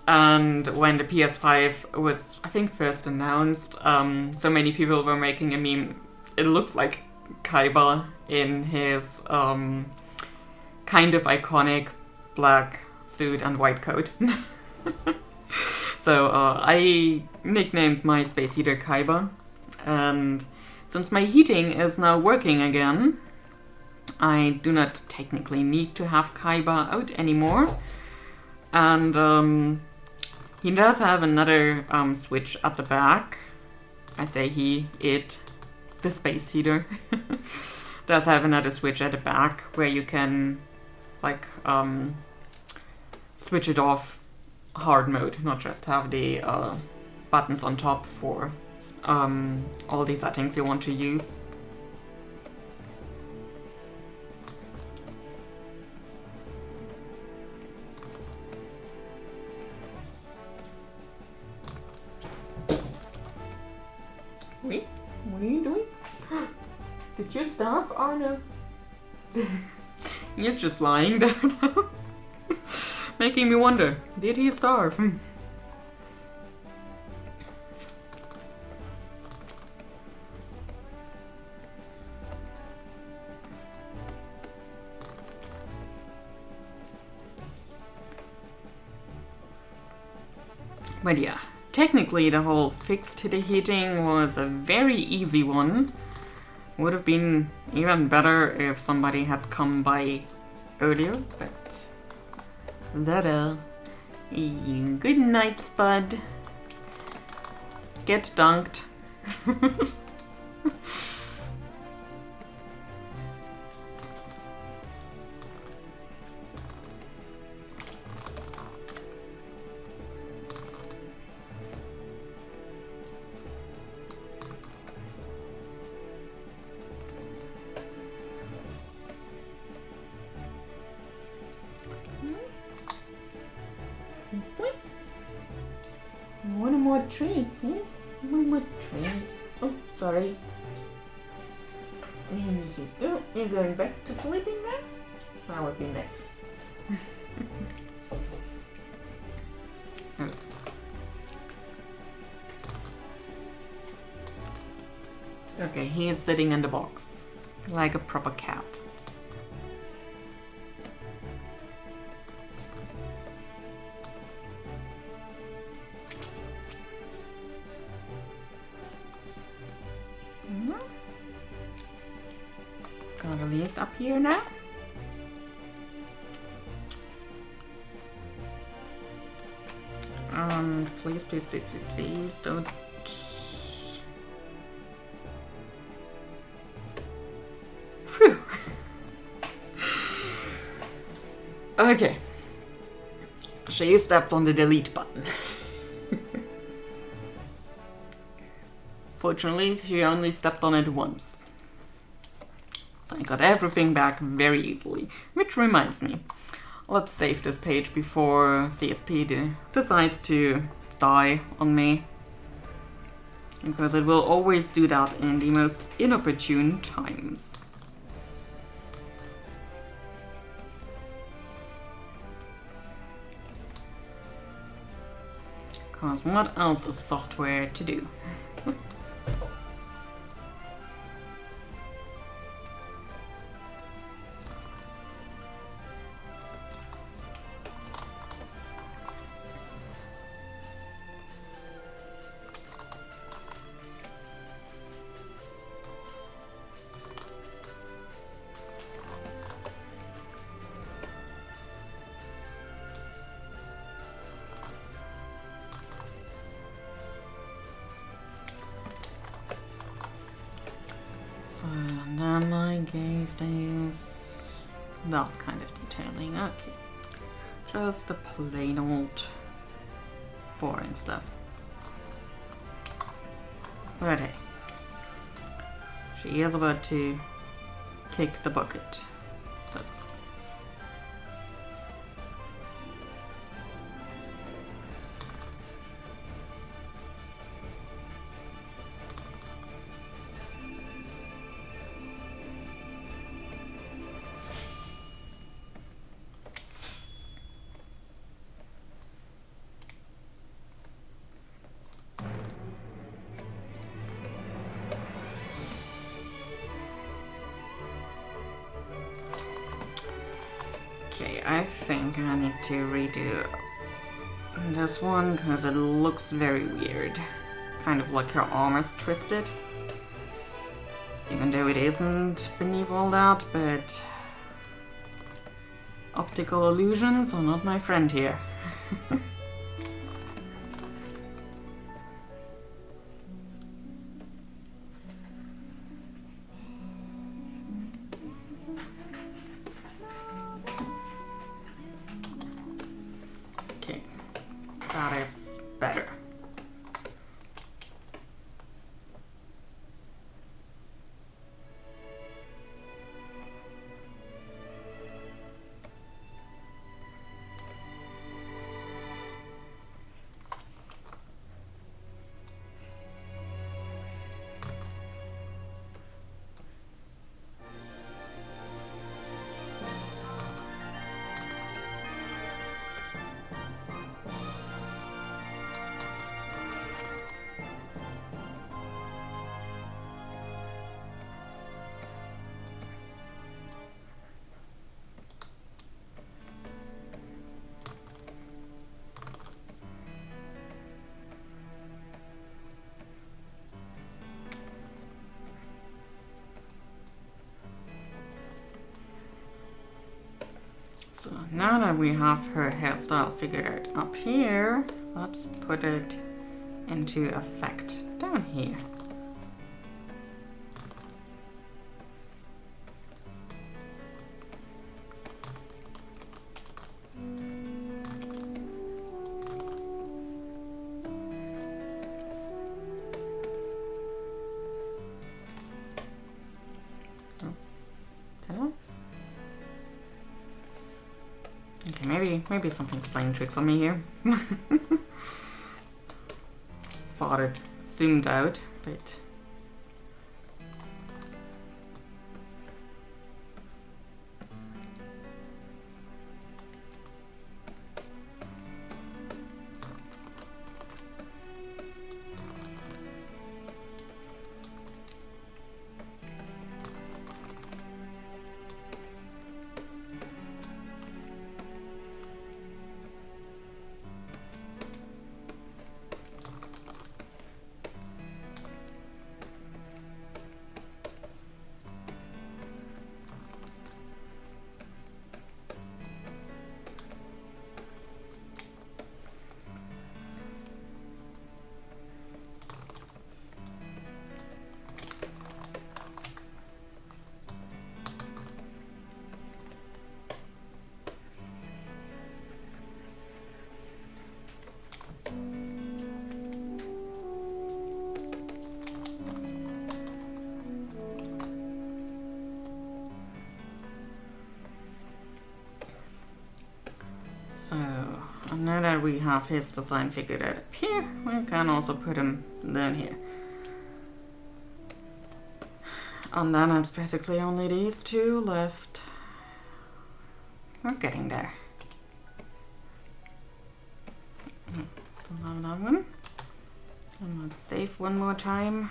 And when the PS5 was, I think, first announced, so many people were making a meme. It looks like Kaiba in his kind of iconic black suit and white coat. So I nicknamed my space heater Kaiba. And since my heating is now working again, I do not technically need to have Kaiba out anymore. And he does have another switch at the back. I say he, it, the space heater does have another switch at the back where you can like switch it off hard mode, not just have the buttons on top for all the settings you want to use. Wait, what are you doing? Did you starve? Oh no. He's just lying there now. Making me wonder, did he starve? But yeah, technically the whole fix to the heating was a very easy one. Would have been even better if somebody had come by earlier, but that good night, Spud. Get dunked. One more treats, eh? One more treats. Oh, sorry. Oh, you're going back to sleeping now? That would be nice. Oh. Okay, he is sitting in the box. Like a proper cat. Got Elise up here now. Please, please, please, please, please don't. Phew. Okay. She stepped on the delete button. Fortunately, she only stepped on it once. So I got everything back very easily. Which reminds me, let's save this page before CSP decides to die on me. Because it will always do that in the most inopportune times. Because what else is software to do? And then I gave these that kind of detailing. Okay. Just the plain old boring stuff. But hey. She is about to kick the bucket. So okay, I think I need to redo this one because it looks very weird. Kind of like her arm is twisted. Even though it isn't beneath all that, but optical illusions are not my friend here. Okay, that is better. So now that we have her hairstyle figured out up here, let's put it into effect down here. Okay, maybe something's playing tricks on me here. Thought it zoomed out, but now that we have his design figured out up here, we can also put him down here. And then it's basically only these two left. We're getting there. Still have that one. And let's save one more time.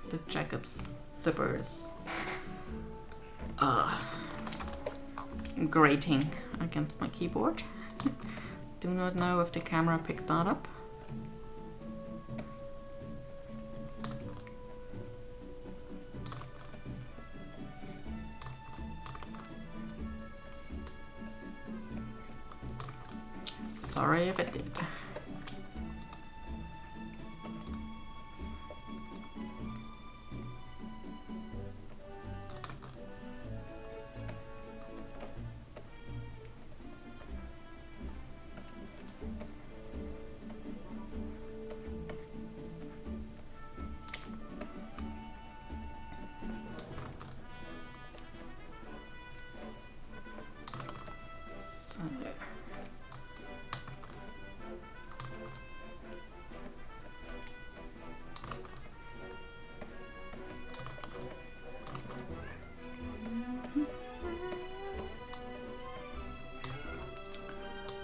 The jacket's zippers grating against my keyboard. Do not know if the camera picked that up. Sorry if it did.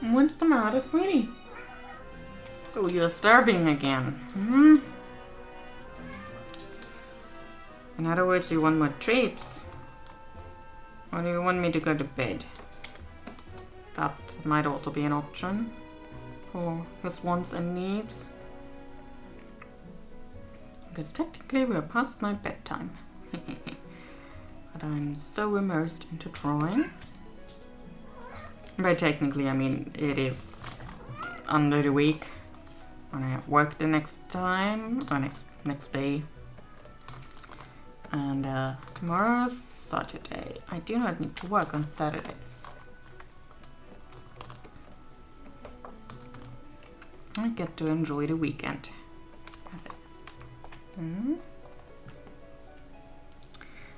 What's the matter, sweetie? Oh, you're starving again. Hmm? In other words, you want more treats? Or do you want me to go to bed? That might also be an option for his wants and needs. Because technically we're past my bedtime. But I'm so immersed into drawing. By technically, I mean it is under the week when I have work the next time or next day. And tomorrow's Saturday. I do not need to work on Saturdays. I get to enjoy the weekend. Hmm?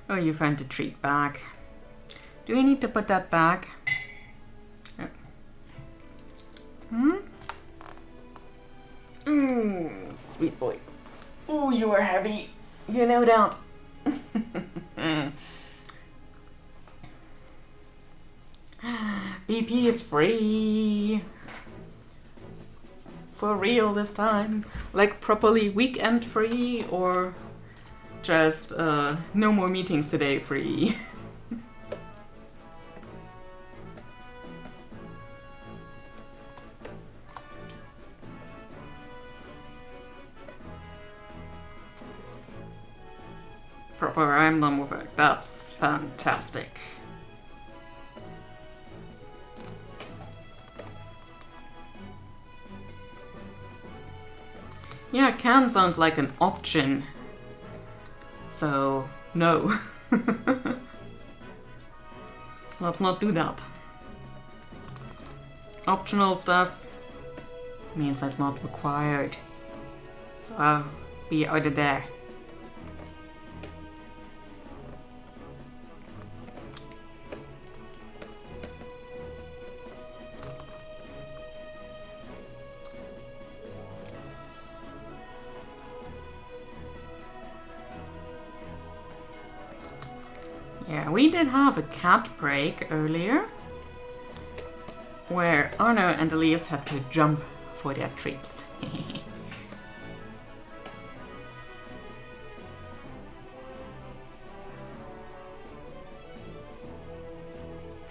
Oh, you found the treat bag. Do we need to put that back? Hmm? Sweet boy. Oh, you are heavy. You know that. BP is free. For real this time. Like properly weekend free or just no more meetings today free. Proper emblem work. That's fantastic. Yeah, can sounds like an option. So, no. Let's not do that. Optional stuff means that's not required. So I'll be out of there. Yeah, we did have a cat break earlier where Arno and Elise had to jump for their treats.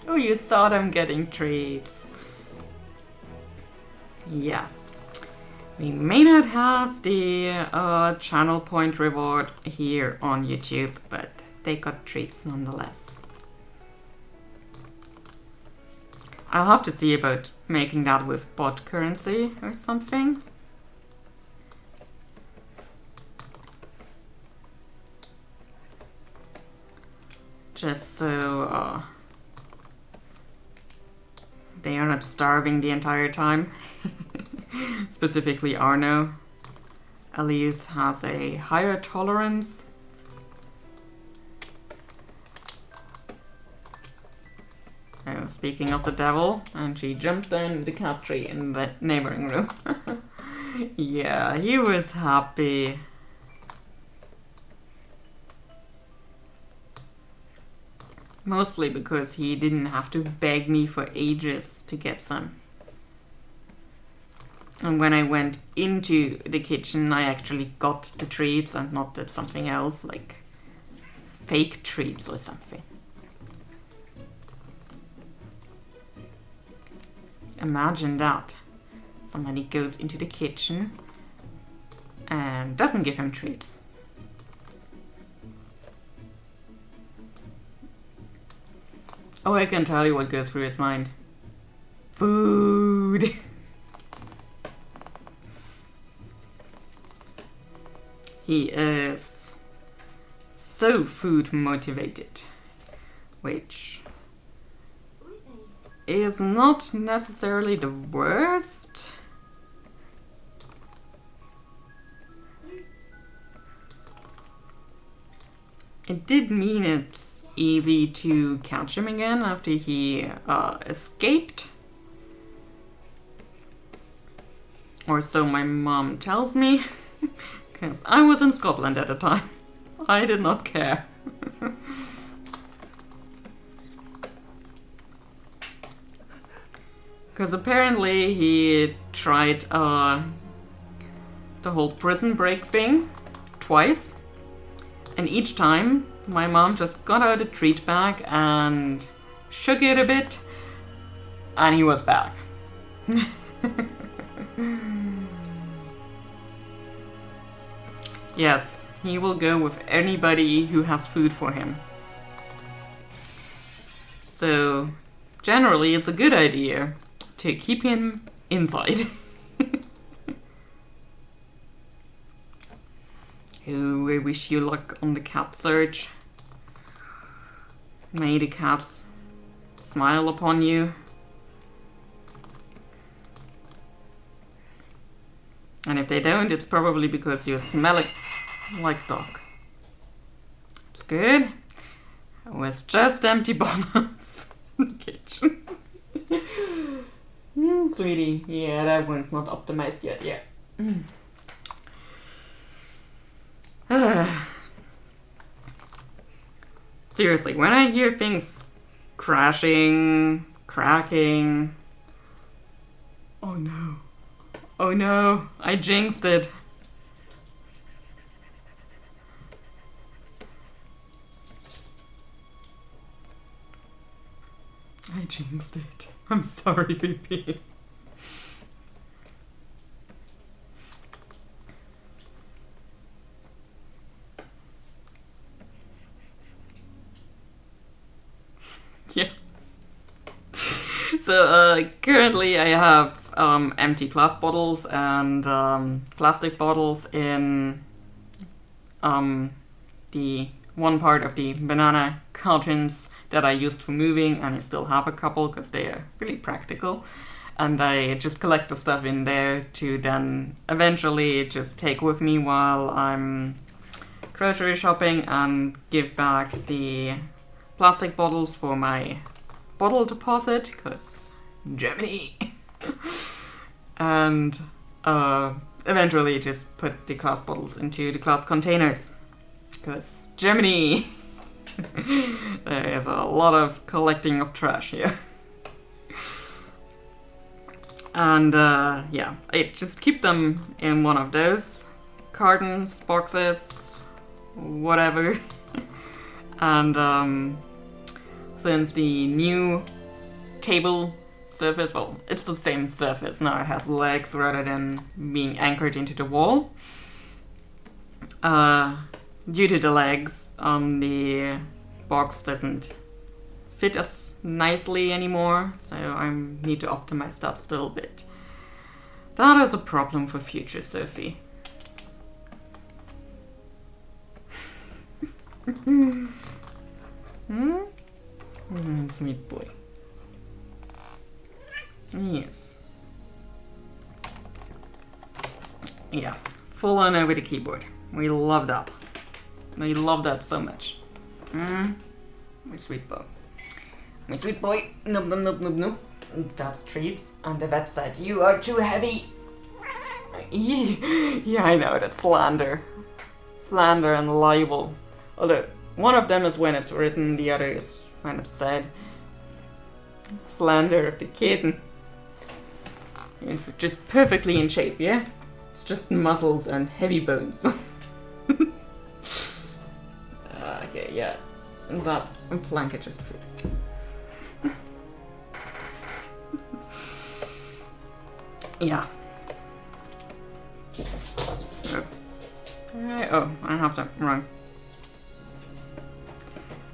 Oh, you saw them getting treats. Yeah. We may not have the channel point reward here on YouTube, but they got treats nonetheless. I'll have to see about making that with bot currency or something. Just so they are not starving the entire time. Specifically Arno. Elise has a higher tolerance. Oh, speaking of the devil, and she jumps down the cat tree in the neighboring room. Yeah, he was happy. Mostly because he didn't have to beg me for ages to get some. And when I went into the kitchen, I actually got the treats and not did something else, like fake treats or something. Imagine that. Somebody goes into the kitchen and doesn't give him treats. Oh, I can tell you what goes through his mind. Food! He is so food motivated, which is not necessarily the worst. It did mean it's easy to catch him again after he escaped. Or so my mom tells me, because I was in Scotland at the time. I did not care. Because apparently he tried the whole prison break thing twice. And each time my mom just got out a treat bag and shook it a bit. And he was back. Yes, he will go with anybody who has food for him. So, generally it's a good idea to keep him inside. Oh, I wish you luck on the cat search. May the cats smile upon you. And if they don't, it's probably because you smell like dog. It's good. It was just empty bottles in the kitchen. Sweetie. Yeah, that one's not optimized yet. Yeah. Seriously, when I hear things crashing, cracking... Oh no. Oh no, I jinxed it. I jinxed it. I'm sorry, baby. Yeah. So, currently I have empty glass bottles and plastic bottles in the one part of the banana cartons that I used for moving, and I still have a couple because they are really practical. And I just collect the stuff in there to then eventually just take with me while I'm grocery shopping and give back the plastic bottles for my bottle deposit, because Germany. And eventually just put the glass bottles into the glass containers, because Germany. There is a lot of collecting of trash here. And yeah, I just keep them in one of those cartons, boxes, whatever. And since the new table surface, well, it's the same surface. Now it has legs rather than being anchored into the wall. Due to the legs, the box doesn't fit as nicely anymore, so I need to optimize that still a bit. That is a problem for future Sophie. Sweet boy. Yes. Yeah, full on over the keyboard. We love that. We love that so much. My sweet boy. My sweet boy. Nope, nope, nope, nope, nope. That's treats on the website. You are too heavy. Yeah, I know, that's slander. Slander and libel. Although, one of them is when it's written, the other is when it's said. Slander of the kitten. It's just perfectly in shape, yeah? It's just muscles and heavy bones. Okay, yeah. That blanket just fit. Yeah. Oh, I have to run.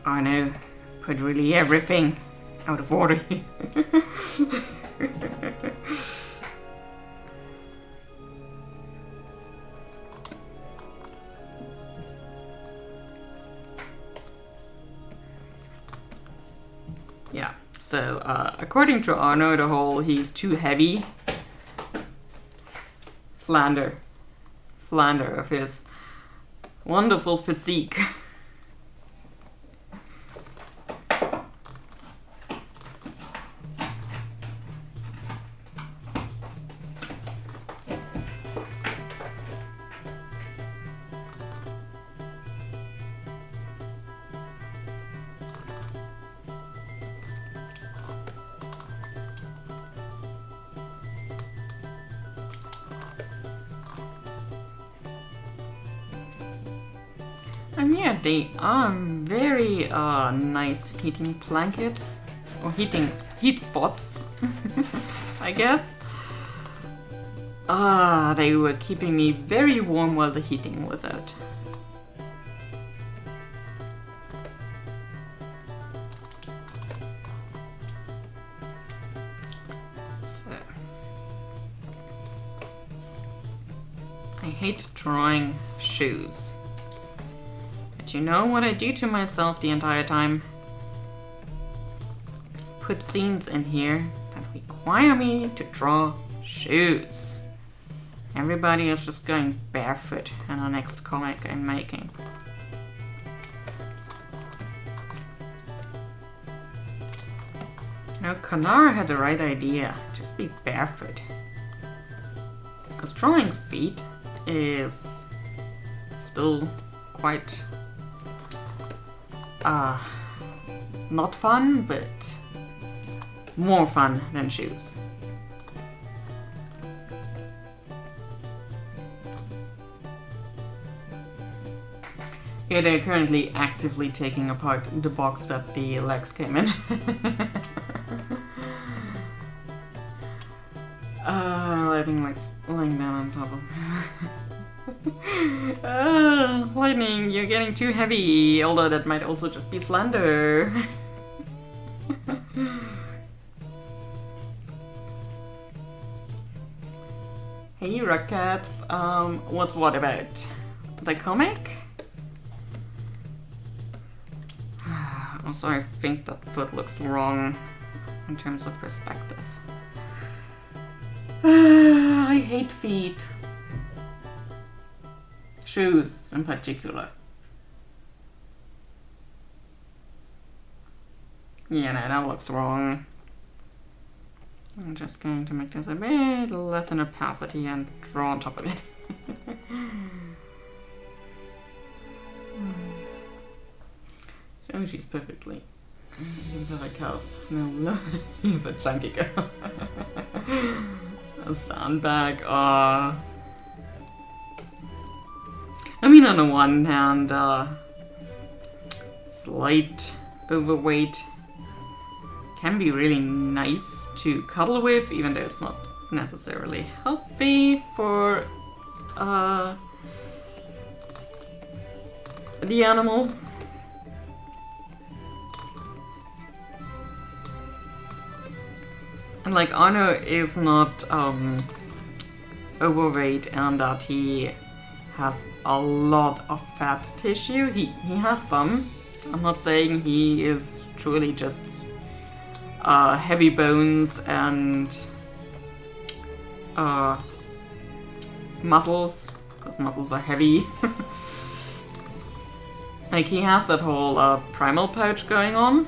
I know. Put really everything out of order. Yeah, so according to Arno the Whole, he's too heavy. Slander of his wonderful physique. And yeah, they are very nice heating blankets, or heat spots, I guess. They were keeping me very warm while the heating was out. So, I hate drawing shoes. But you know what I do to myself the entire time? Put scenes in here that require me to draw shoes. Everybody is just going barefoot in the next comic I'm making. Now, Kanara had the right idea. Just be barefoot. Because drawing feet is still quite not fun, but more fun than shoes. Yeah, they're currently actively taking apart the box that the legs came in. Lightning likes laying down on top of Lightning, you're getting too heavy, although that might also just be slander. Hey Rockcats, what's what about? The comic? Also, I think that foot looks wrong in terms of perspective. I hate feet. Shoes in particular. Yeah, no, that looks wrong. I'm just going to make this a bit less in opacity and draw on top of it. So she's perfectly. He's a cow. No, he's a chunky girl. A sandbag. I mean, on the one hand, slight overweight can be really nice to cuddle with, even though it's not necessarily healthy for the animal. And like Arno is not overweight and that he has a lot of fat tissue. He has some. I'm not saying he is truly just heavy bones and muscles, because muscles are heavy. Like he has that whole primal pouch going on.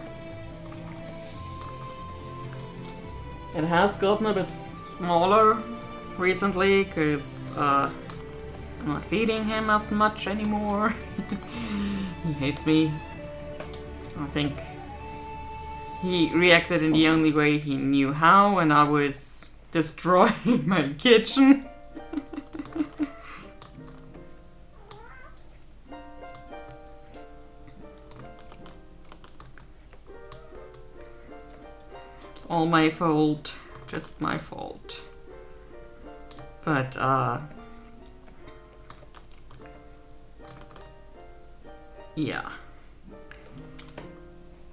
It has gotten a bit smaller recently because I'm not feeding him as much anymore. He hates me. I think he reacted in the only way he knew how when I was destroying my kitchen. It's all my fault, just my fault. But yeah.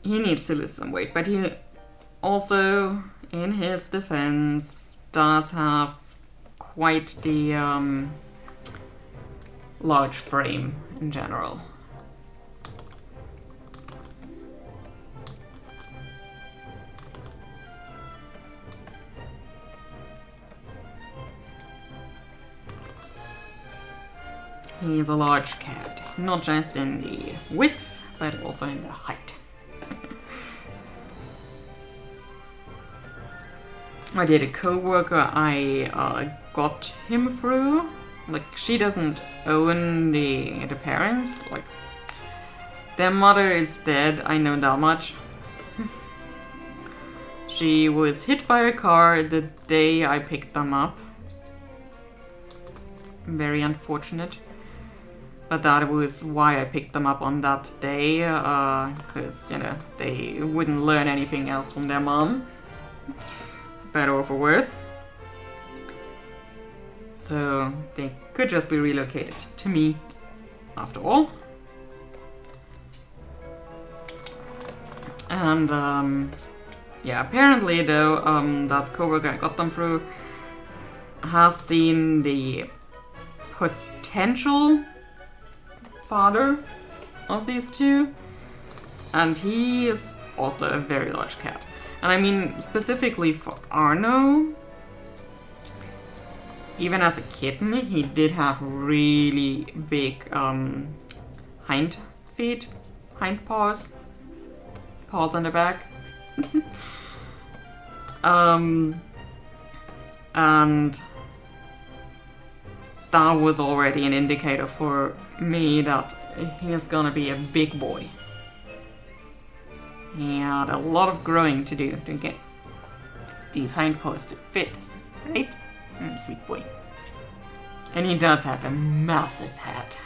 He needs to lose some weight, but he also, in his defense, does have quite the large frame in general. He's a large cat, not just in the width, but also in the height. I did a co-worker I got him through. Like, she doesn't own the parents. Like, their mother is dead, I know that much. She was hit by a car the day I picked them up. Very unfortunate. But that was why I picked them up on that day, because, you know, they wouldn't learn anything else from their mom. For better or for worse. So they could just be relocated to me, after all. And, yeah, apparently though, that coworker I got them through has seen the potential father of these two, and he is also a very large cat. And I mean, specifically for Arno, even as a kitten, he did have really big hind feet, hind paws on the back. And that was already an indicator for me that he is gonna be a big boy. He had a lot of growing to do to get these hind paws to fit, right? Sweet boy. And he does have a massive head.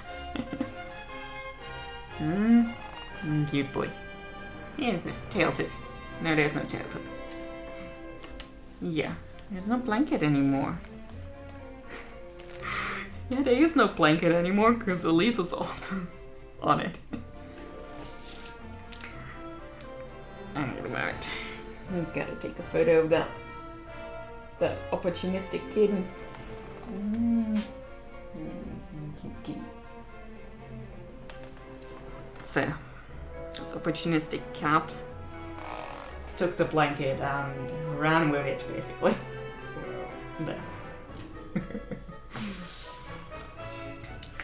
Cute boy. He has a tail tip. No, there's no tail tip. Yeah, there's no blanket anymore. Yeah, there is no blanket anymore because Elise is also on it. Alright. I gotta take a photo of that opportunistic kitten. So, this opportunistic cat took the blanket and ran with it, basically. There.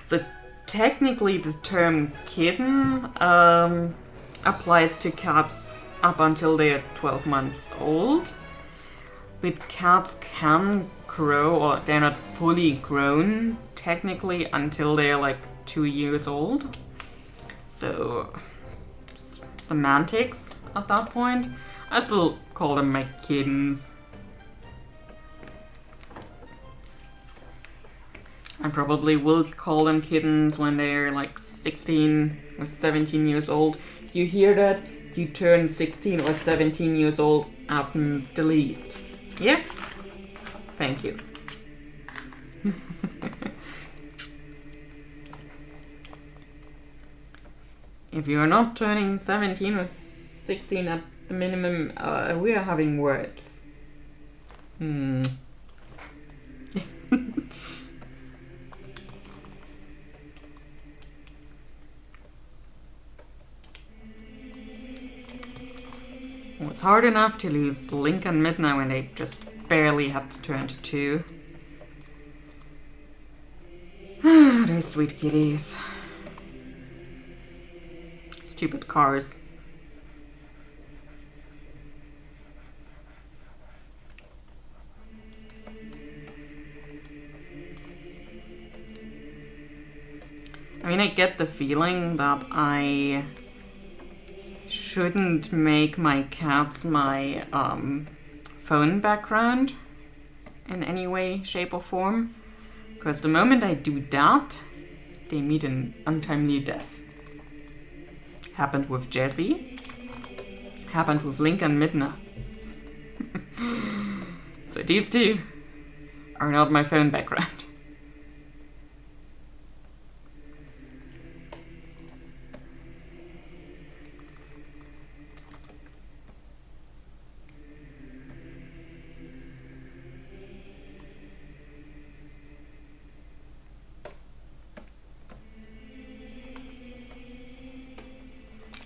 So technically the term kitten applies to cats up until they're 12 months old. But cats can grow, or they're not fully grown technically until they're like 2 years old. So semantics at that point. I still call them my kittens. I probably will call them kittens when they're like 16 or 17 years old. You hear that? You turn 16 or 17 years old at the least. Yep. Thank you. If you are not turning 17 or 16 at the minimum, we are having words. It was hard enough to lose Link and Midna when they just barely had turned 2. Those sweet kitties. Stupid cars. I mean, I get the feeling that I shouldn't make my cats my phone background in any way, shape or form. Because the moment I do that, they meet an untimely death. Happened with Jessie. Happened with Link and Midna. So these two are not my phone background.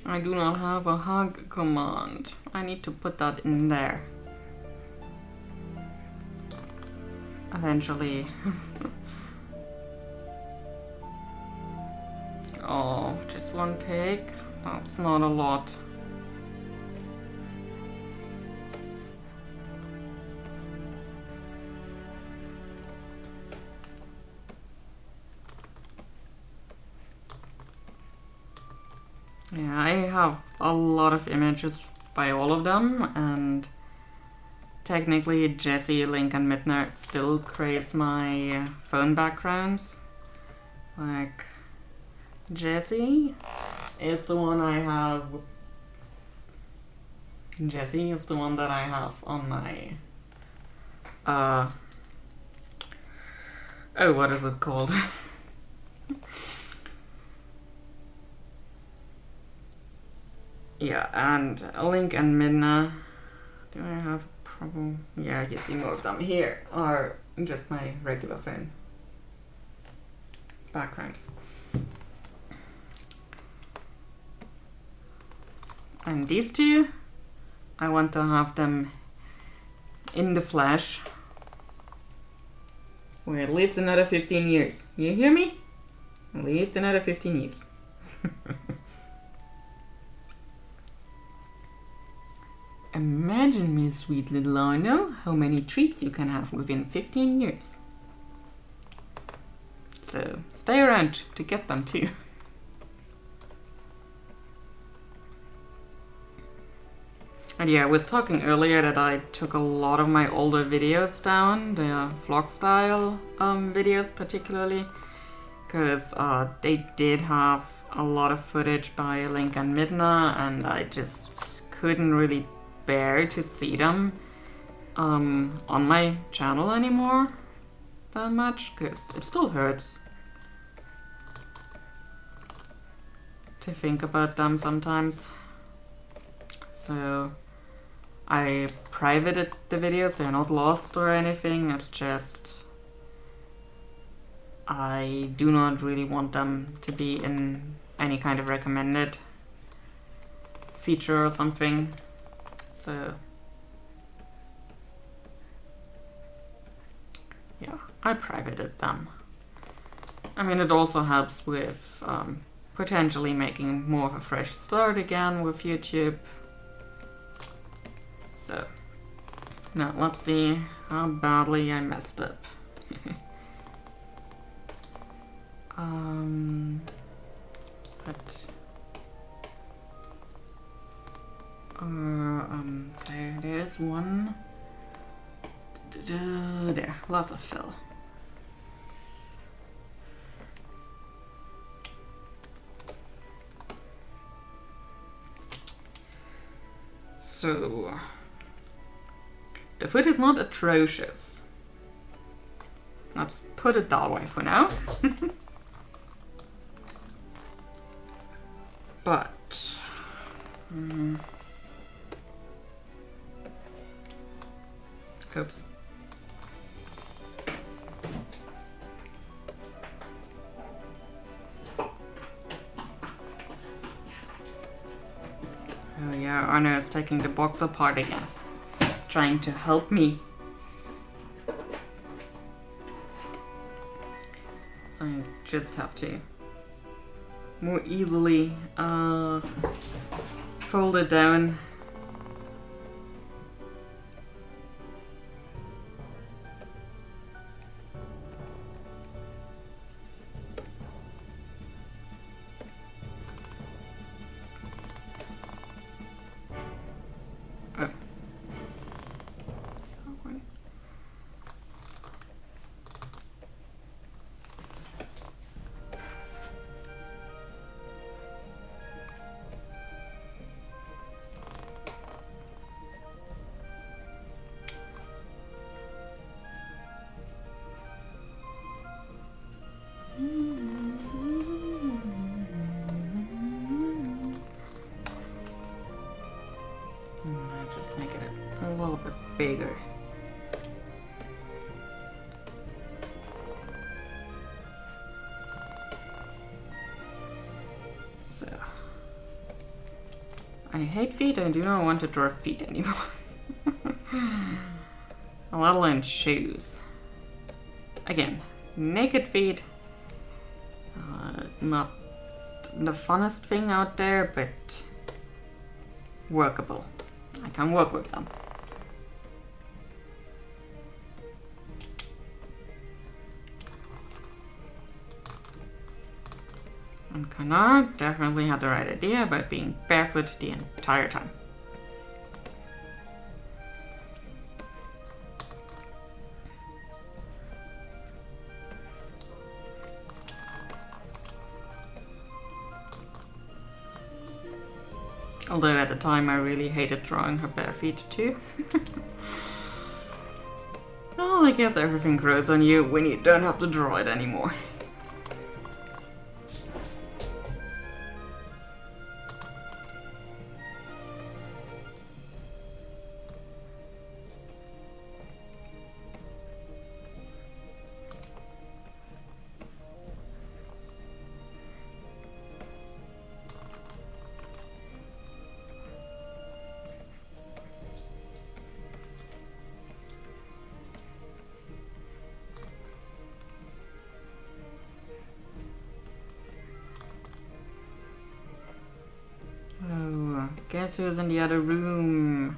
I do not have a hug command. I need to put that in there. Eventually. Oh, just one pig? That's not a lot. Yeah, I have a lot of images by all of them, and technically Jessie, Link and Midna still creates my phone backgrounds. Like, Jessie is the one I have. Jessie is the one that I have on my oh, what is it called? Yeah, and Link and Midna. Do I have a problem? Yeah, you see more of them. Here are just my regular phone background. And these two, I want to have them in the flesh for at least another 15 years. You hear me? At least another 15 years. Imagine, me sweet little Arno, how many treats you can have within 15 years. So, stay around to get them too. And yeah, I was talking earlier that I took a lot of my older videos down, the vlog style videos particularly, because they did have a lot of footage by Link and Midna, and I just couldn't really bear to see them on my channel anymore that much, because it still hurts to think about them sometimes. So I privated the videos. They're not lost or anything, it's just I do not really want them to be in any kind of recommended feature or something. So yeah, I privated them. I mean, it also helps with potentially making more of a fresh start again with YouTube. So now let's see how badly I messed up. There's one. There, lots of fill. So The foot is not atrocious. Let's put it that way for now. But... oops. Oh yeah, Arno is taking the box apart again. Trying to help me. So I just have to more easily fold it down. Just make it a little bit bigger. So, I hate feet. I do not want to draw feet anymore. Let alone shoes. Again, naked feet. Not the funnest thing out there, but workable. I can work with them. And Canon definitely had the right idea about being barefoot the entire time. Although at the time I really hated drawing her bare feet too. Well, I guess everything grows on you when you don't have to draw it anymore. Guess who's in the other room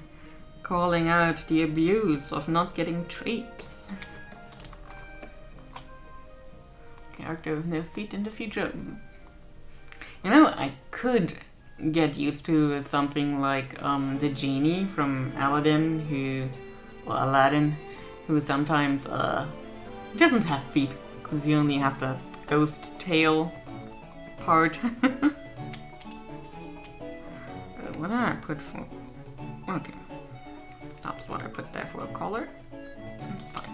calling out the abuse of not getting treats? Character with no feet in the future. You know, I could get used to something like the genie from Aladdin, who sometimes doesn't have feet because he only has the ghost tail part. What did I put for? Okay. That's what I put there for a color. That's fine.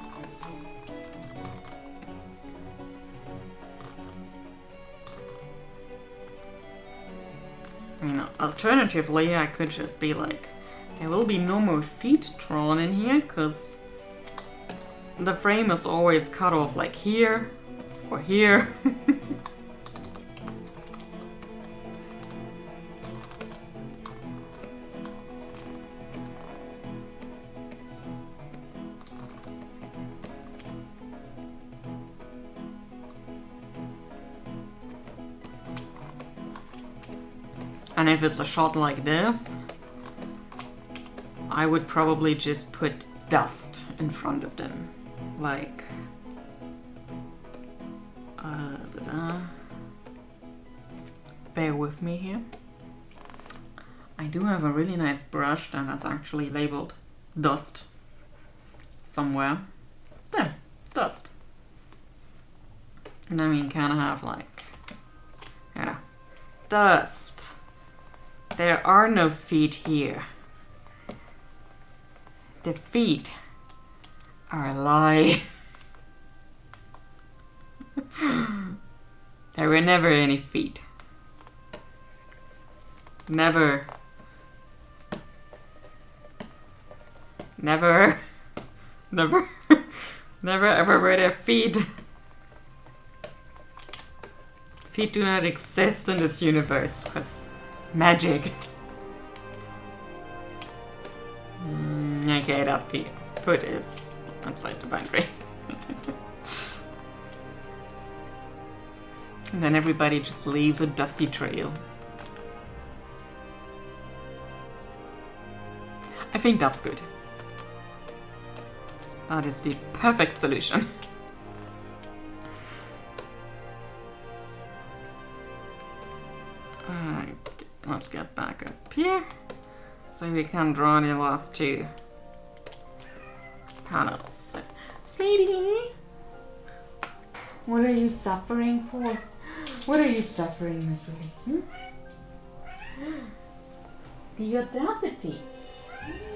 I mean, alternatively, I could just be like, there will be no more feet drawn in here, because the frame is always cut off like here or here. And if it's a shot like this, I would probably just put dust in front of them. Like... bear with me here. I do have a really nice brush that is actually labeled dust somewhere. There, dust. And then we kind of have like, you know, dust. There are no feet here. The feet are a lie. There were never any feet. Never. Never. Never. Never ever were there feet. Feet do not exist in this universe because magic. Okay, that foot is outside the boundary. And then everybody just leaves a dusty trail. I think that's good. That is the perfect solution. Let's get back up here so we can draw the last two panels. Sweetie, what are you suffering for? What are you suffering, Miss Ruby? The audacity.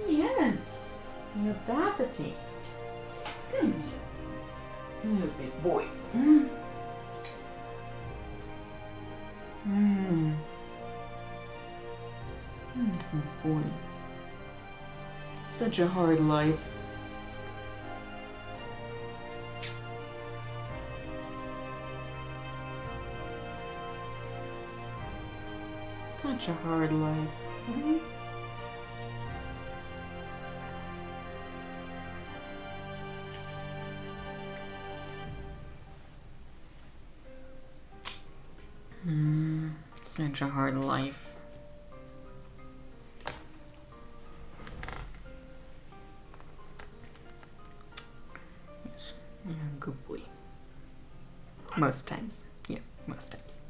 Yes, the audacity. Come here, you big boy. That's my boy. Such a hard life. Such a hard life. Such a hard life. Yes, you're a good boy. Most times. Yeah, most times.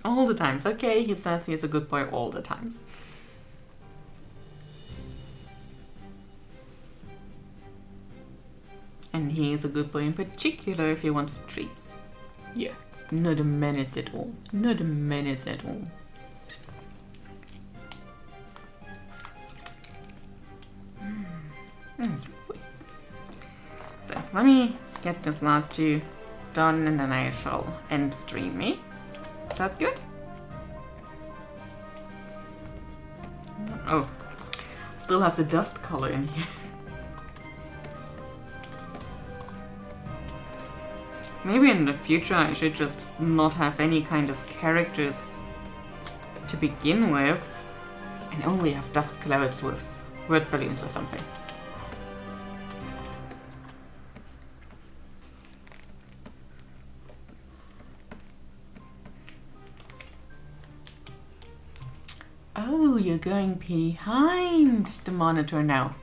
All the times. Okay, he says he's a good boy all the times. And he is a good boy in particular if he wants treats. Yeah, not a menace at all. Not a menace at all. So, let me get this last two done and then I shall end stream me. Is that good? Oh, still have the dust color in here. Maybe in the future I should just not have any kind of characters to begin with and only have dust clouds with word balloons or something. Oh, you're going behind the monitor now.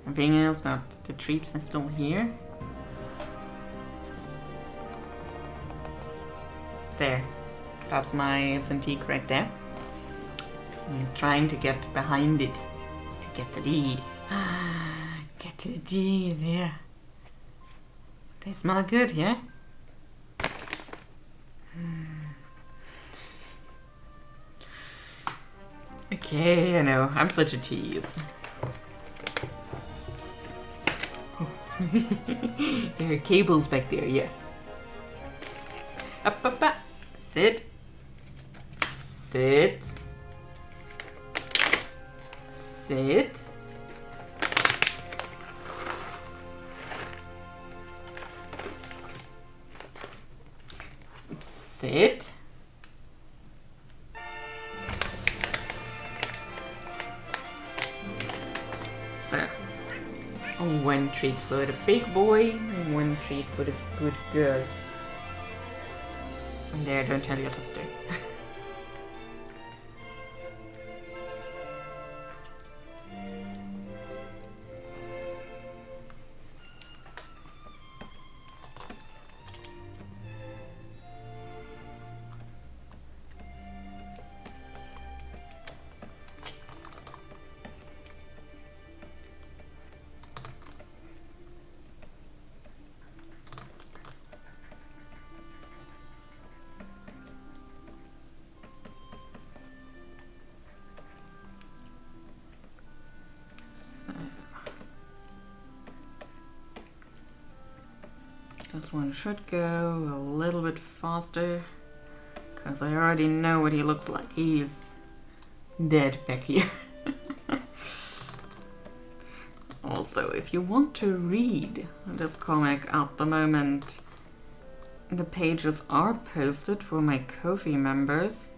The thing is that the treats are still here. There. That's my Cintiq right there. He's trying to get behind it. To get to these. Get to these, yeah. They smell good, yeah? Okay, I know. I'm such a tease. There are cables back there, yeah. Up, up, up. Sit. Sit. Sit. Sit. So, one treat for the big boy, one treat for the good girl. And there, don't tell your sister. This one should go a little bit faster, because I already know what he looks like. He's dead back here. Also, if you want to read this comic at the moment, the pages are posted for my Ko-fi members.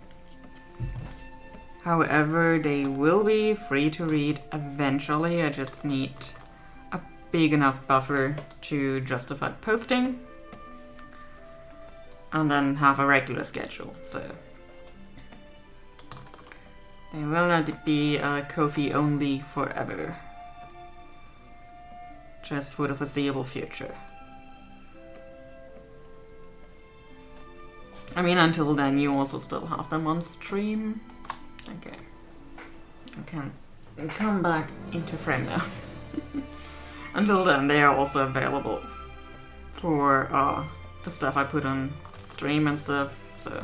However, they will be free to read eventually. I just need a big enough buffer to justify posting, and then have a regular schedule. So they will not be Ko-fi only forever. Just for the foreseeable future. I mean, until then, you also still have them on stream. Okay. I can come back into frame now. Until then, they are also available for the stuff I put on stream and stuff, so...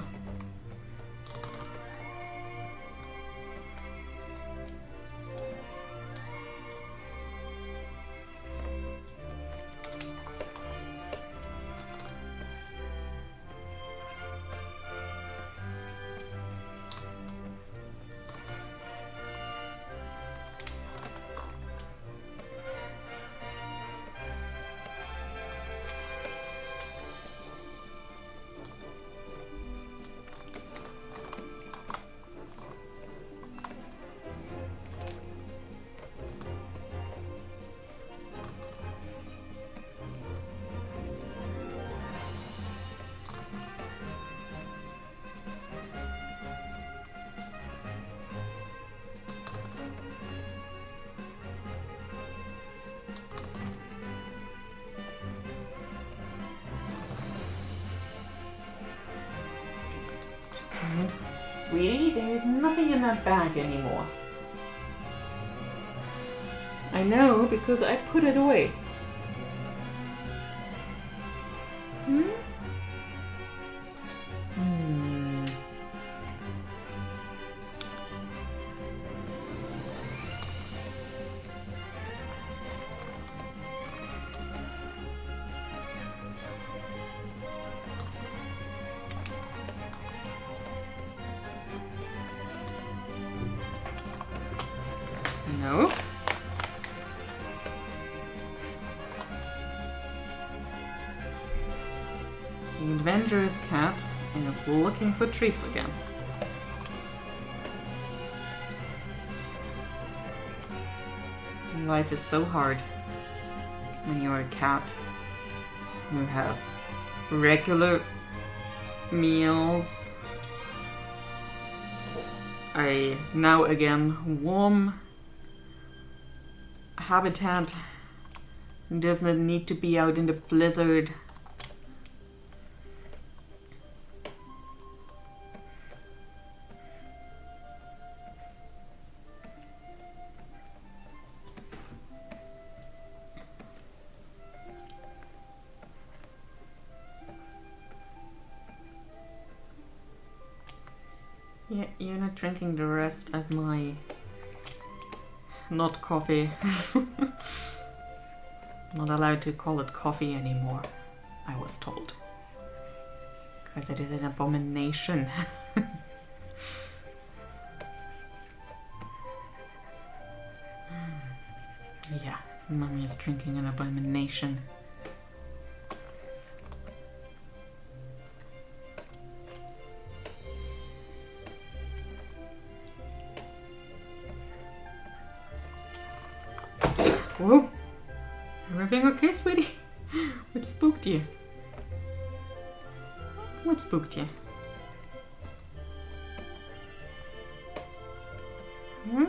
Sweetie, there is nothing in that bag anymore. I know, because I put it away. Hmm? No. The adventurous cat is looking for treats again. Life is so hard when you're a cat who has regular meals, a now again warm habitat, doesn't need to be out in the blizzard. Yeah, you're not drinking the rest of my not coffee. Not allowed to call it coffee anymore, I was told. Because it is an abomination. Yeah, mommy is drinking an abomination. Whoa! Everything okay, sweetie? What spooked you? What spooked you? Hmm?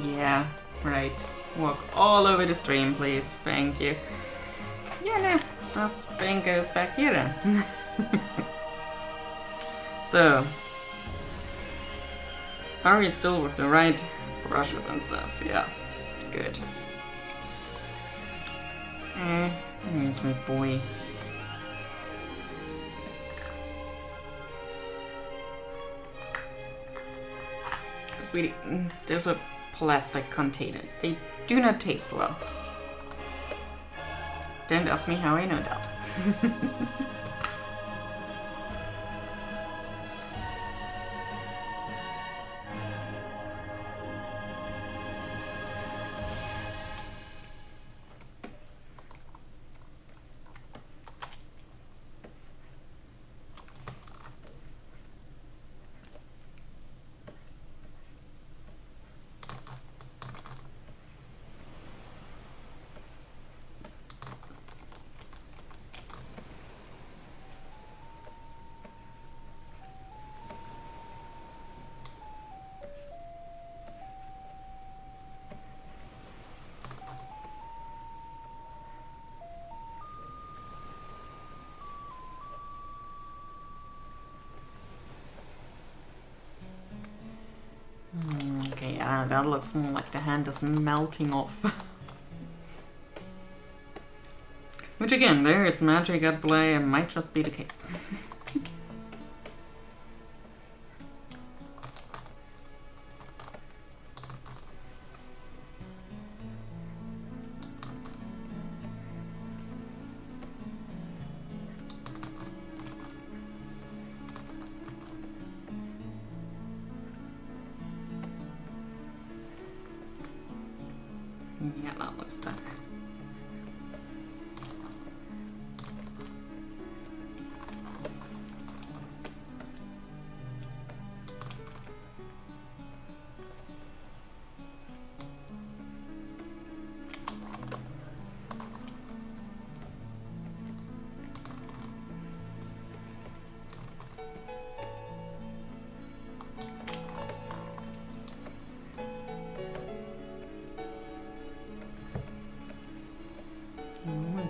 Yeah, right. Walk all over the stream, please. Thank you. Yeah, no. Our thing goes back here then. So, are we still with the right brushes and stuff? Yeah, good. Sweet boy. Sweetie, those are plastic containers. They do not taste well. Don't ask me how I know that. Okay, yeah, that looks more like the hand is melting off. Which again, there is magic at play and might just be the case. Yeah, that looks better.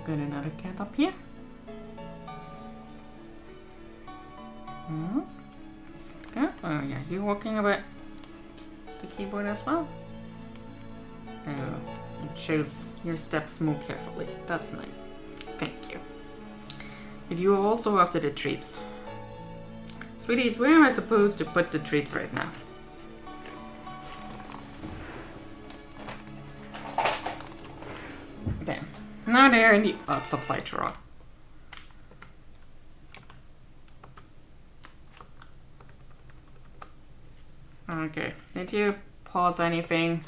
Got another cat up here. Okay. Oh yeah, you're walking about the keyboard as well. Oh, it shows your steps more carefully. That's nice. Thank you. But you are also after the treats. Sweeties, where am I supposed to put the treats right now? There. Now they're in the art supply drawer. Okay, did you pause anything?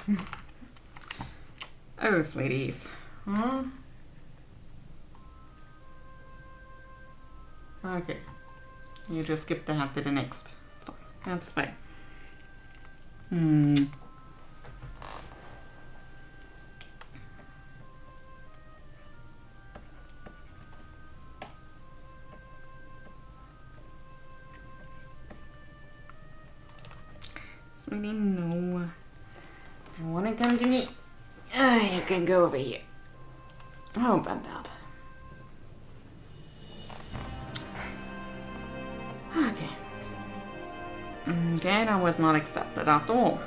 Oh, sweeties. Huh? Okay. You just skipped ahead to the next story. That's fine. Sweetie, no. You wanna come to me? You can go over here. How about that? Okay. Okay, that was not accepted after all.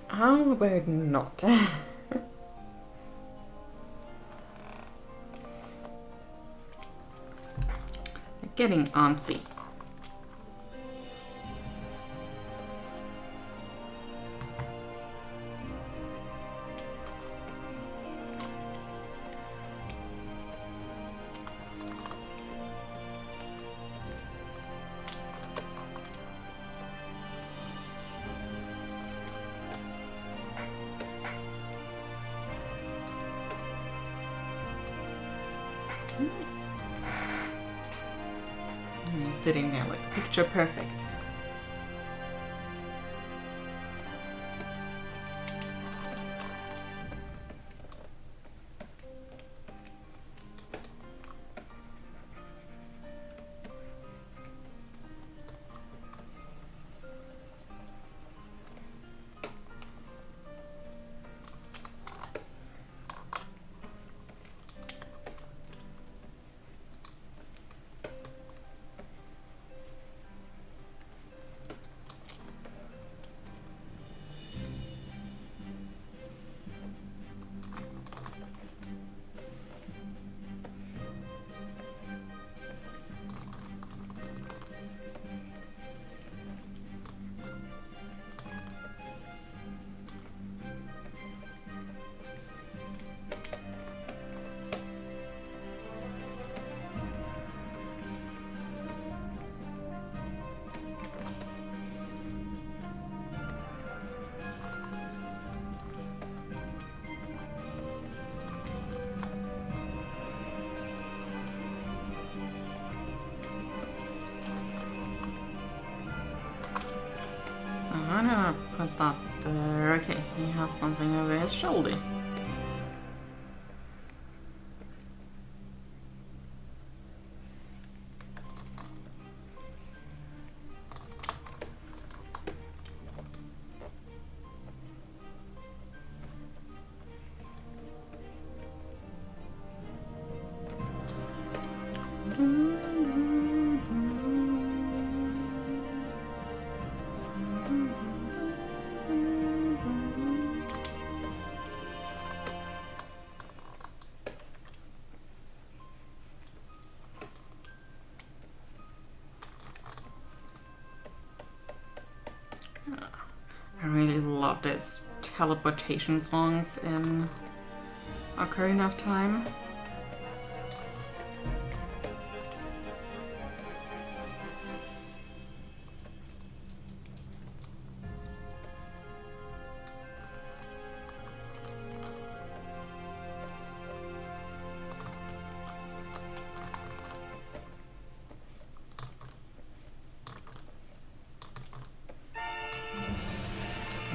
How about not? Getting antsy. sitting there like picture perfect. I'm gonna put that there. Okay, he has something over his shoulder. I really love this teleportation songs in Ocarina of Time.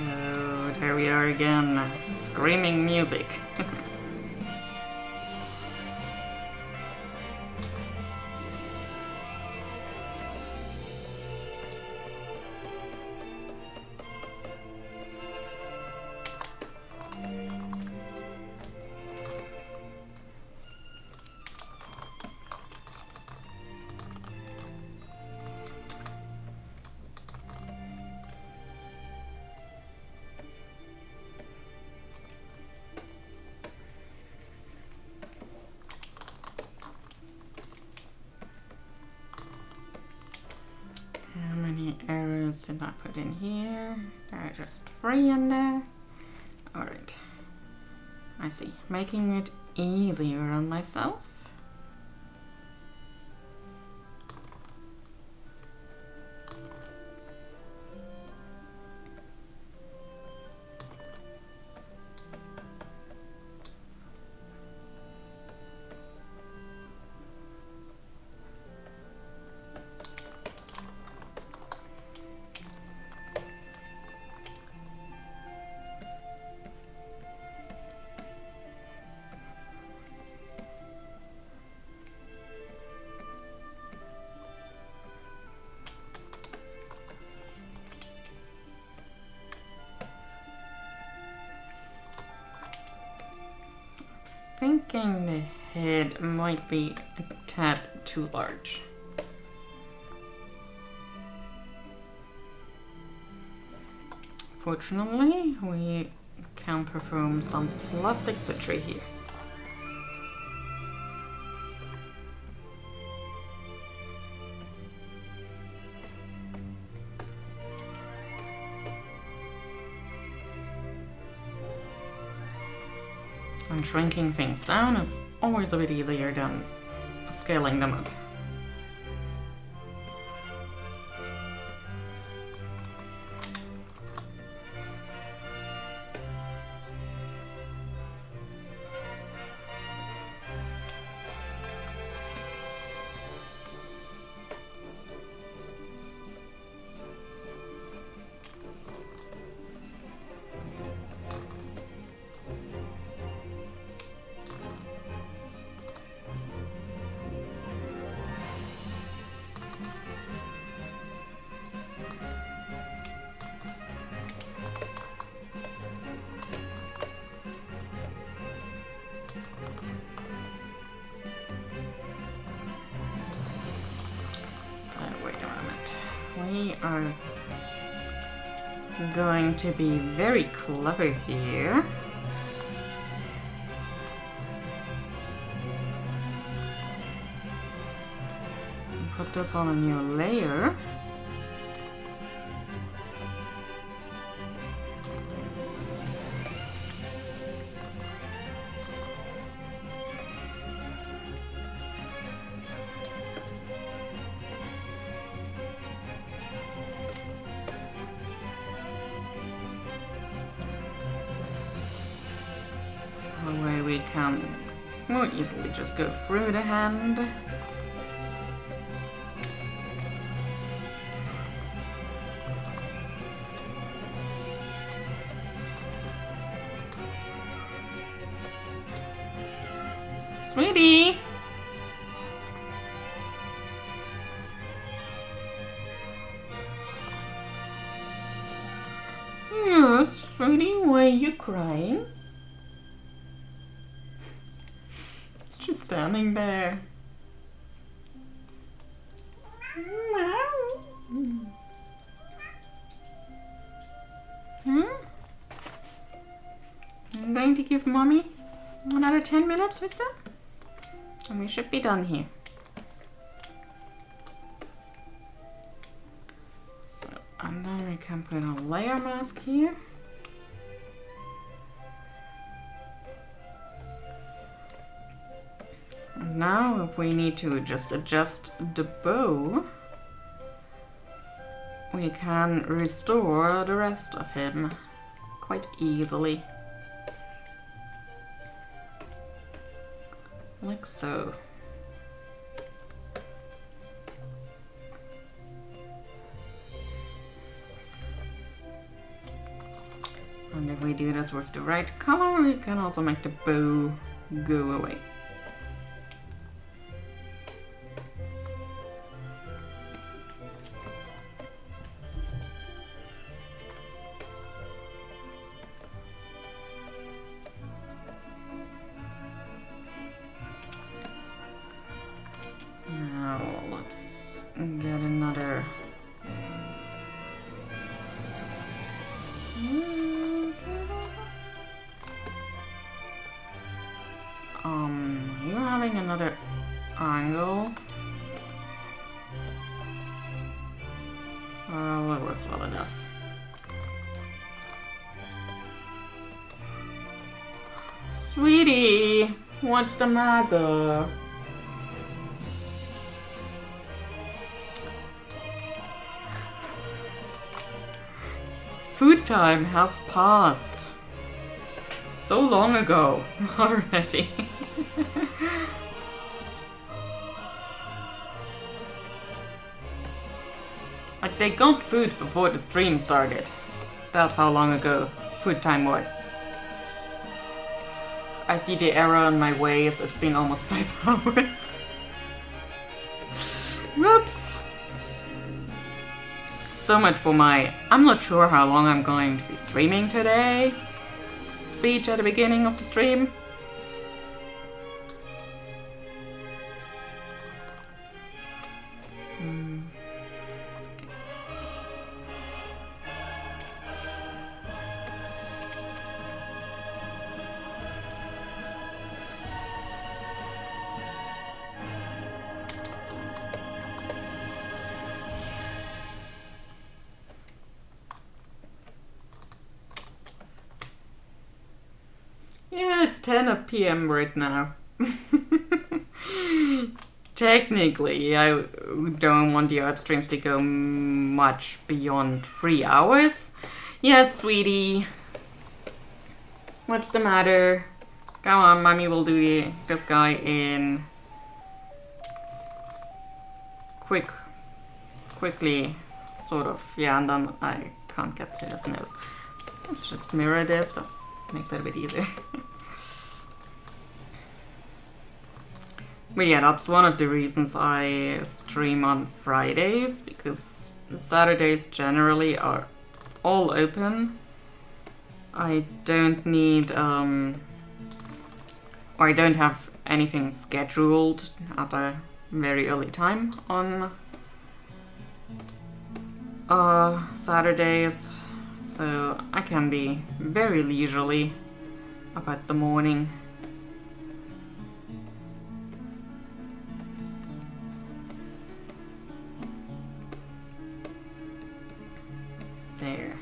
Oh, there we are again. Screaming music. How many arrows did I put in here? There are just 3 in there. Alright. I see. Making it easier on myself. Thinking the head might be a tad too large. Fortunately, we can perform some plastic surgery here. And shrinking things down is always a bit easier than scaling them up. we are going to be very clever here. Put this on a new layer. Where we can more easily just go through the hand. Sweetie! Yes, sweetie, why are you crying? It's just standing there. I'm going to give mommy another 10 minutes or so. And we should be done here. So, and then we can put a layer mask here. And now if we need to just adjust the bow, we can restore the rest of him quite easily. Like so. And if we do this with the right color, we can also make the bow go away. Now let's get another. You're having another angle. Well, it works well enough. Sweetie, what's the matter? Food time has passed. So long ago already. Like, they got food before the stream started. That's how long ago food time was. I see the error on my ways. It's been almost 5 hours. Whoops. So much for my I'm not sure how long I'm going to be streaming today speech at the beginning of the stream. Yeah, it's 10 p.m. right now. Technically, I don't want the art streams to go much beyond 3 hours. Yes, sweetie. What's the matter? Come on, mommy will do this guy in quickly, sort of. Yeah, and then I can't get to his nose. Let's just mirror this. That makes it a bit easier. But yeah, that's one of the reasons I stream on Fridays, because the Saturdays generally are all open. I don't need, or I don't have anything scheduled at a very early time on Saturdays, so I can be very leisurely up at the morning. There.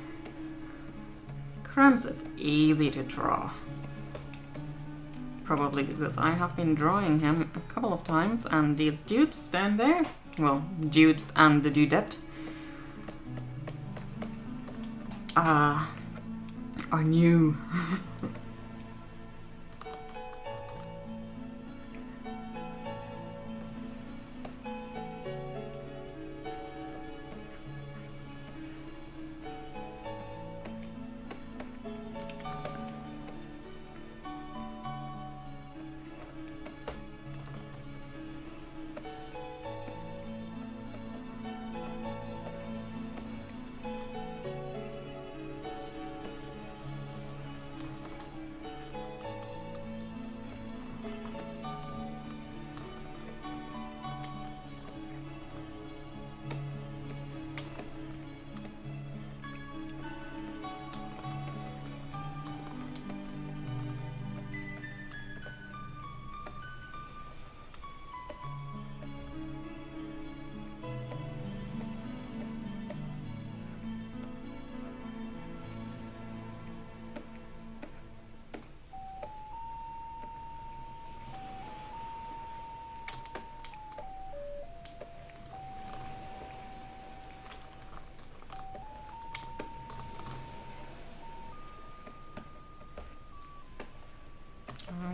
Crumbs is easy to draw. Probably because I have been drawing him a couple of times, and these dudes stand there. Well, dudes and the dudette are new.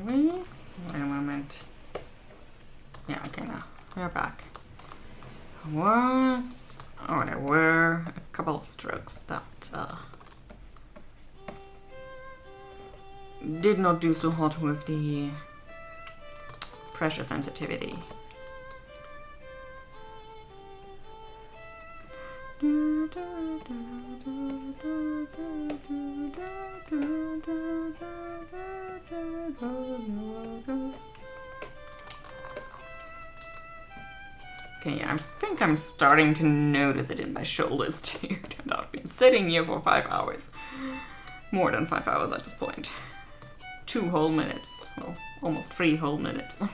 Wait a moment. Yeah, okay, now we're back. There were a couple of strokes that did not do so hot with the pressure sensitivity. Okay, I think I'm starting to notice it in my shoulders too. And I've been sitting here for 5 hours. More than 5 hours at this point. 2 whole minutes. Well, almost 3 whole minutes.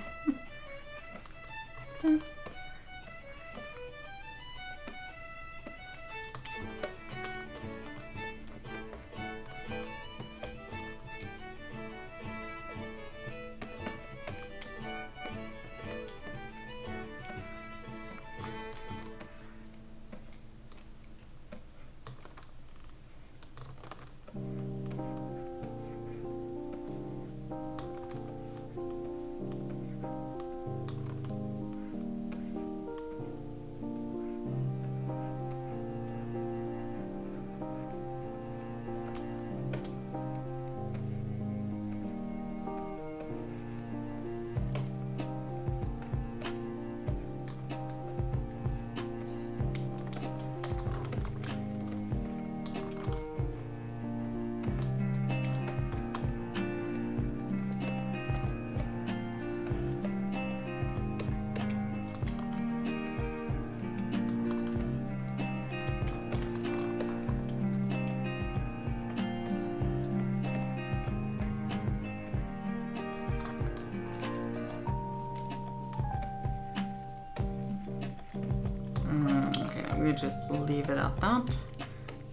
We just leave it at that.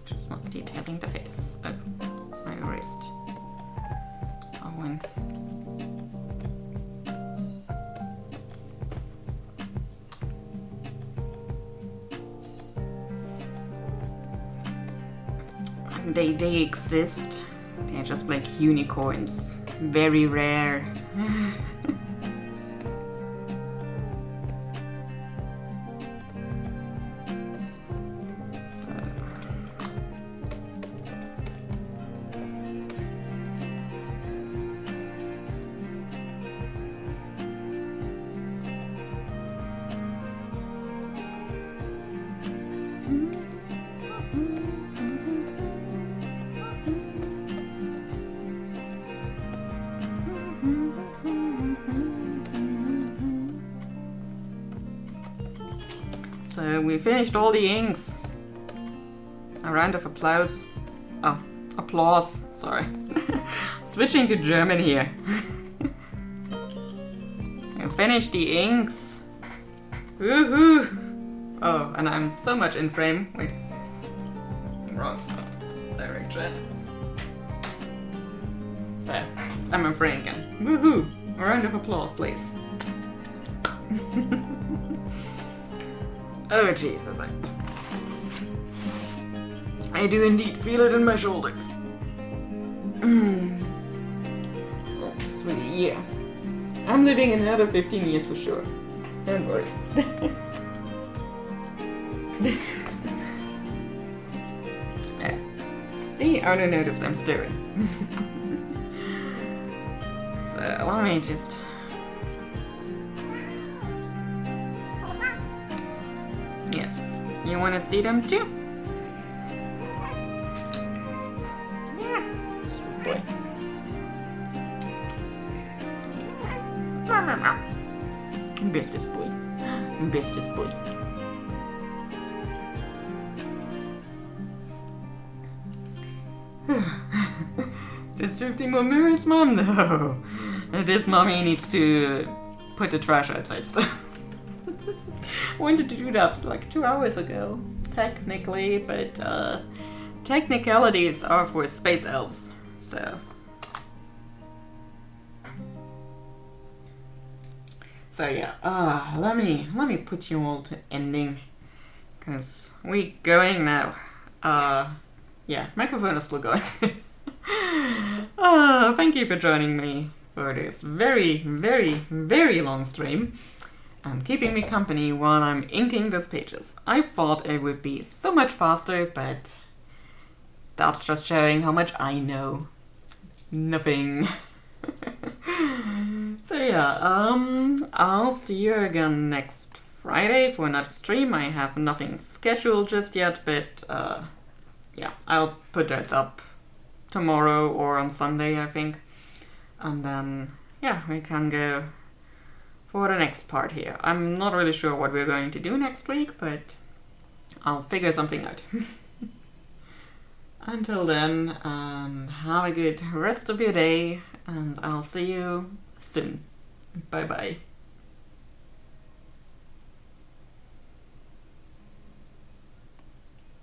Just not detailing the face. Oh, my wrist. They exist. They're just like unicorns. Very rare. So we finished all the inks. A round of applause. Oh, applause. Sorry. Switching to German here. I finished the inks. Woohoo! Oh, and I'm so much in frame. Wait. Wrong direction. There. I'm in frame again. Woohoo! A round of applause, please. Oh, Jesus. I do indeed feel it in my shoulders. Oh, sweetie, yeah. I'm living another 15 years for sure. Don't worry. See, I don't notice I'm stirring. So let me just... Yes, you want to see them too? Yeah, sweet boy. Bestest boy. Bestest boy. Just 15 more minutes, Mom? No. This mommy needs to put the trash outside stuff. I wanted to do that like 2 hours ago, technically, but technicalities are for space elves, so. So yeah, let me put you all to ending, cause we going now. Yeah, microphone is still going. Thank you for joining me for this very, very, very long stream and keeping me company while I'm inking those pages. I thought it would be so much faster, but that's just showing how much I know. Nothing. So yeah, I'll see you again next Friday for another stream. I have nothing scheduled just yet, but yeah, I'll put those up tomorrow or on Sunday, I think. And then, yeah, we can go for the next part here. I'm not really sure what we're going to do next week, but I'll figure something out. Until then, have a good rest of your day, and I'll see you soon. Bye bye.